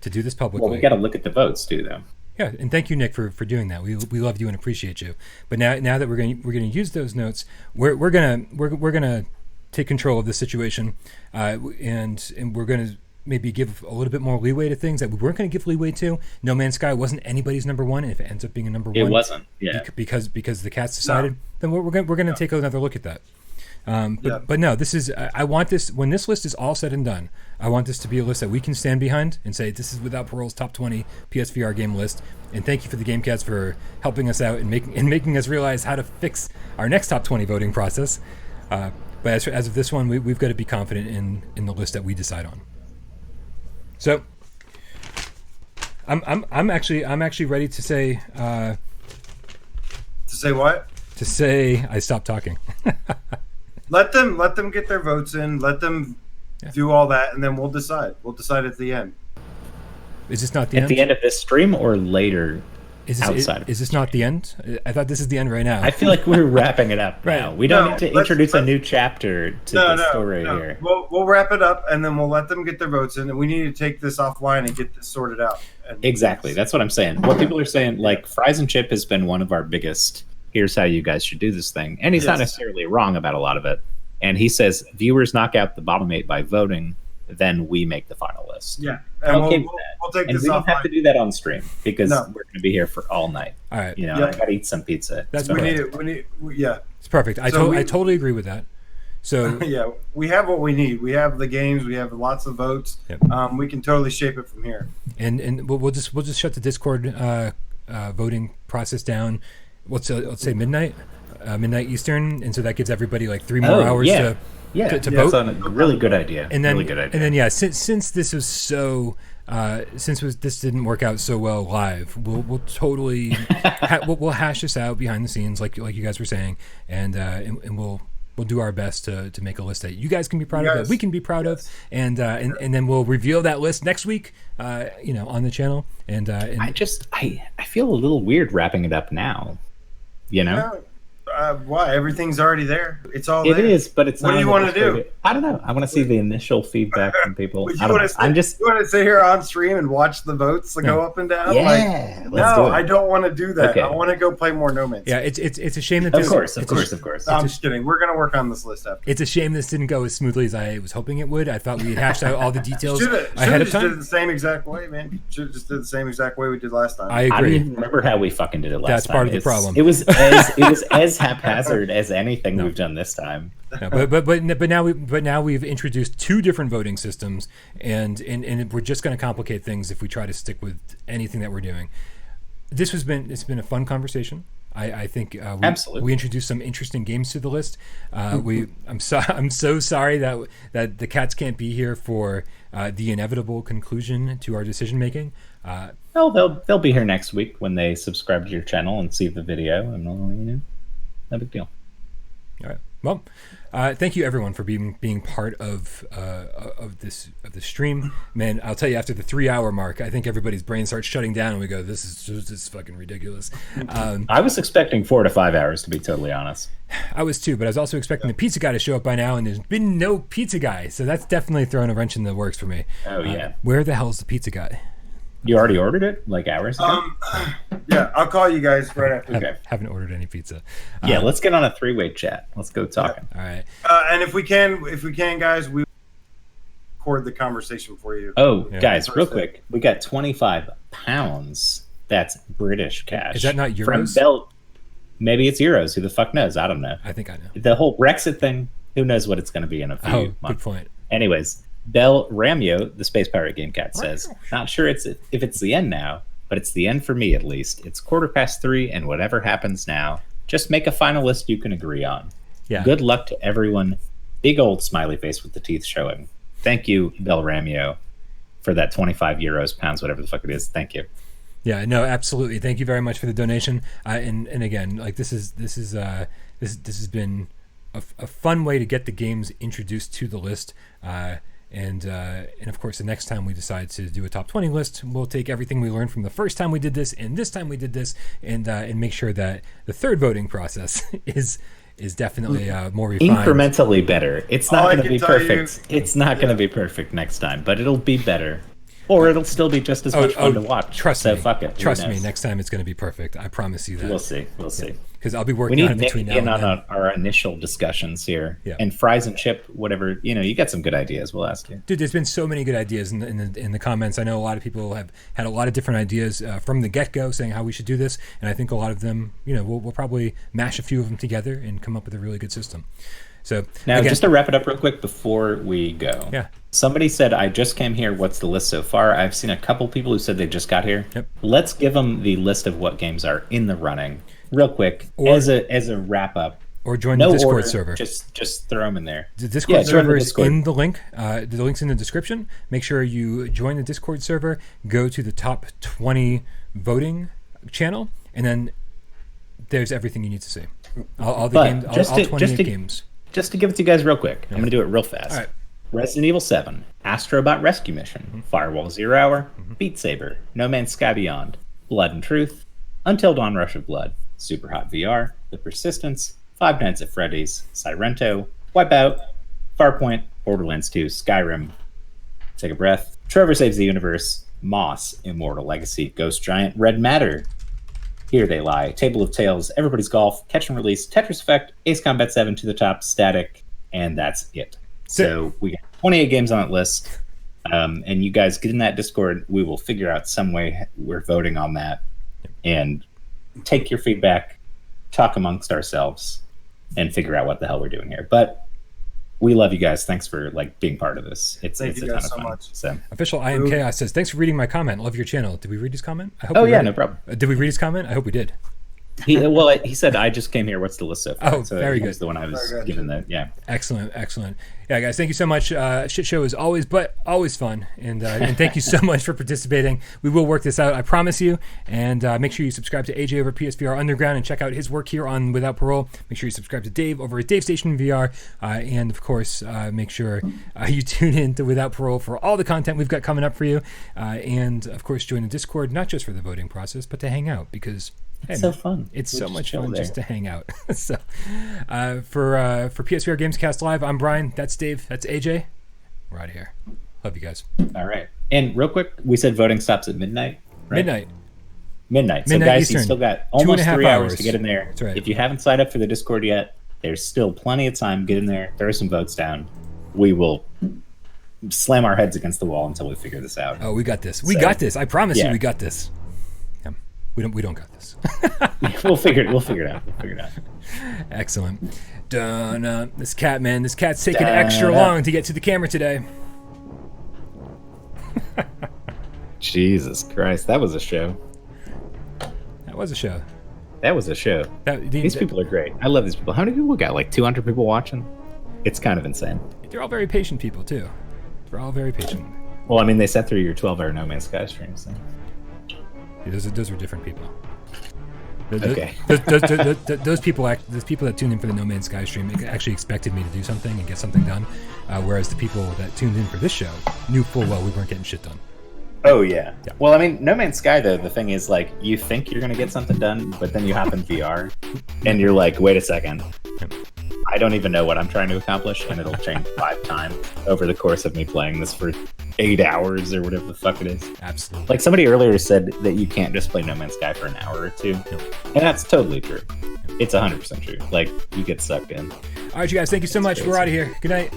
to do this publicly. Well, we got to look at the votes too, though. Yeah, and thank you, Nick, for doing that. We love you and appreciate you. But now that we're going to use those notes, we're gonna take control of the situation, and we're gonna maybe give a little bit more leeway to things that we weren't going to give leeway to. No Man's Sky wasn't anybody's number one, and if it ends up being a number one, it wasn't. Yeah, because the cats decided. No. Then we're going to take another look at that. But no, this is. I want this when this list is all said and done. I want this to be a list that we can stand behind and say this is Without Parole's top 20 PSVR game list. And thank you for the GameCats for helping us out and making us realize how to fix our next top 20 voting process. But as of this one, we've got to be confident in the list that we decide on. So, I'm actually ready to say. To say what? To say I stopped talking. Let them get their votes in. Let them do all that, and then we'll decide. We'll decide at the end. Is this not the end? At the end of this stream or later? Is this not the end? I thought this is the end right now. I feel like we're wrapping it up now. We don't need to introduce a new chapter to the story here. We'll wrap it up, and then we'll let them get their votes in, and we need to take this offline and get this sorted out. Exactly. That's what I'm saying. What people are saying, like, Fries and Chip has been one of our biggest, here's how you guys should do this thing. And he's not necessarily wrong about a lot of it. And he says, viewers knock out the bottom 8 by voting, then we make the final list. Yeah. And we'll take this we don't offline. have to do that on stream because we're going to be here for all night. All right. I got to eat some pizza. We need it. It's perfect. I totally agree with that. So yeah, we have what we need. We have the games. We have lots of votes. Yep. We can totally shape it from here. And we'll just shut the Discord voting process down, let's say midnight Eastern, and so that gives everybody like 3 more hours to vote. That's a really good idea. And then, really good idea. And then, since this was so, this didn't work out so well live, we'll totally we'll hash this out behind the scenes, like you guys were saying, and we'll do our best to make a list that you guys can be proud of, that we can be proud of, and then we'll reveal that list next week, on the channel. And I feel a little weird wrapping it up now, Why? Everything's already there. It's all there. It is, but it's what not. Do you want to do? I don't know. I want to see the initial feedback from people. You want to sit here on stream and watch the votes go up and down? Yeah. No, I don't want to do that. Okay. I want to go play more No Man's. Yeah, it's a shame that Of course. No, I'm just kidding. We're gonna work on this list after. It's a shame this didn't go as smoothly as I was hoping it would. I thought we had hashed out all the details ahead of time. Did it the same exact way, man. Should have just did the same exact way we did last time. I agree. I don't even remember how we fucking did it last time. That's part of the problem. It was as haphazard as anything we've done this time. No, but now we've introduced 2 different voting systems, and we're just going to complicate things if we try to stick with anything that we're doing. It's been a fun conversation. I think Absolutely. We introduced some interesting games to the list. I'm so sorry that the cats can't be here for the inevitable conclusion to our decision making. They'll be here next week when they subscribe to your channel and see the video, and no big deal. All right. Well, thank you everyone for being part of this stream. Man, I'll tell you, after the 3-hour mark, I think everybody's brain starts shutting down, and we go, "This is fucking ridiculous." I was expecting 4 to 5 hours, to be totally honest. I was too, but I was also expecting the pizza guy to show up by now, and there's been no pizza guy, so that's definitely thrown a wrench in the works for me. Oh yeah. Where the hell's the pizza guy? You already ordered it like hours ago? Yeah, I'll call you guys right after. Okay. Haven't ordered any pizza. Yeah, let's get on a 3-way chat. Let's go talking. All right. And if we can, guys, we record the conversation for you. Oh, guys, real quick, we got 25 pounds. That's British cash. Is that not euros? From Belt. Maybe it's euros. Who the fuck knows? I don't know. I think I know. The whole Brexit thing. Who knows what it's going to be in a few months? Good point. Anyways. Bell Ramio, the Space Pirate Game Cat, says, "Not sure if it's the end now, but it's the end for me at least. It's 3:15, and whatever happens now, just make a final list you can agree on. Yeah. Good luck to everyone." Big old smiley face with the teeth showing. Thank you, Bell Ramio, for that 25 euros, pounds, whatever the fuck it is. Thank you. Yeah, no, absolutely. Thank you very much for the donation. And again, like this has been a fun way to get the games introduced to the list. And of course, the next time we decide to do a top 20 list, we'll take everything we learned from the first time we did this and this time we did this, and make sure that the third voting process is definitely more refined. Incrementally better. It's not going to be perfect. It's not going to be perfect next time, but it'll be better. Or it'll still be just as much fun to watch. Trust me. Fuck it. Trust me. Next time it's going to be perfect. I promise you that. We'll see. We'll see. Because I'll be working on it between now and then. On our initial discussions here. Yeah. And Fries and Chip, whatever, you got some good ideas. We'll ask you. Dude, there's been so many good ideas in the comments. I know a lot of people have had a lot of different ideas from the get-go saying how we should do this. And I think a lot of them, we'll probably mash a few of them together and come up with a really good system. So now, just to wrap it up real quick before we go. Yeah. Somebody said, "I just came here. What's the list so far?" I've seen a couple people who said they just got here. Yep. Let's give them the list of what games are in the running, real quick, as a wrap up. Or join the Discord server. Just throw them in there. The Discord server is in the link. The link's in the description. Make sure you join the Discord server. Go to the top 20 voting channel, and then there's everything you need to see. All the games, all 28 games. Just to give it to you guys real quick, I'm going to do it real fast. All right. Resident Evil 7, Astrobot Rescue Mission, Firewall Zero Hour, Beat Saber, No Man's Sky Beyond, Blood and Truth, Until Dawn Rush of Blood, Super Hot VR, The Persistence, Five Nights at Freddy's, Sairento, Wipeout, Farpoint, Borderlands 2, Skyrim, Take a Breath, Trevor Saves the Universe, Moss, Immortal Legacy, Ghost Giant, Red Matter, Here They Lie, Table of Tales, Everybody's Golf, Catch and Release, Tetris Effect, Ace Combat 7 to the top, Static, and that's it. So we got 28 games on that list, and you guys get in that Discord. We will figure out some way we're voting on that and take your feedback, talk amongst ourselves, and figure out what the hell we're doing here. But we love you guys. Thanks for being part of this. It's a ton of fun. Much. So Official I Am Chaos says, "Thanks for reading my comment. Love your channel." Did we read his comment? I hope no problem. Did we read his comment? I hope we did. He said, I just came here. What's the list so far? Oh, so very he was good. the one I was Very good. given the, yeah. Excellent. Yeah, guys, thank you so much. Shit show is always fun, and thank you so much for participating. We will work this out, I promise you. And make sure you subscribe to AJ over at PSVR Underground and check out his work here on Without Parole. Make sure you subscribe to Dave over at Dave Station VR, and of course, make sure you tune in to Without Parole for all the content we've got coming up for you, and of course, join the Discord not just for the voting process, but to hang out because. It's so fun. It's We'll so just much chill fun there. just to hang out. So, for PSVR Gamescast Live, I'm Brian. That's Dave. That's AJ. We're out of here. Love you guys. All right. And real quick, we said voting stops at midnight. Right? Midnight. So Midnight guys, Eastern. you still got 2.5 almost 3 hours hours to get in there. That's right. If you haven't signed up for the Discord yet, there's still plenty of time. Get in there. Throw some votes down. We will slam our heads against the wall until we figure this out. Oh, we got this. We So, got this. I promise you, yeah. we got this. Yeah. We don't got this. We'll figure it out. Excellent. This cat's taking extra long to get to the camera today. Jesus Christ, that was a show. That was a show. These people are great. I love these people. How many people we got? Like 200 people watching? It's kind of insane. They're all very patient people too. They're all very patient. Well, I mean, they sat through your 12-hour No Man's Sky stream, so. Yeah, those are different people. Okay. Those people that tuned in for the No Man's Sky stream actually expected me to do something and get something done, whereas the people that tuned in for this show knew full well we weren't getting shit done. Oh, yeah. Yeah. Well, I mean, No Man's Sky, though, the thing is, like, you think you're going to get something done, but then you hop in VR, and you're like, wait a second. I don't even know what I'm trying to accomplish, and it'll change 5 times over the course of me playing this for 8 hours or whatever the fuck it is. Absolutely. Like, somebody earlier said that you can't just play No Man's Sky for an hour or two, and that's totally true. It's 100% true. Like, you get sucked in. All right, you guys, thank you so much. We're out of here. Good night.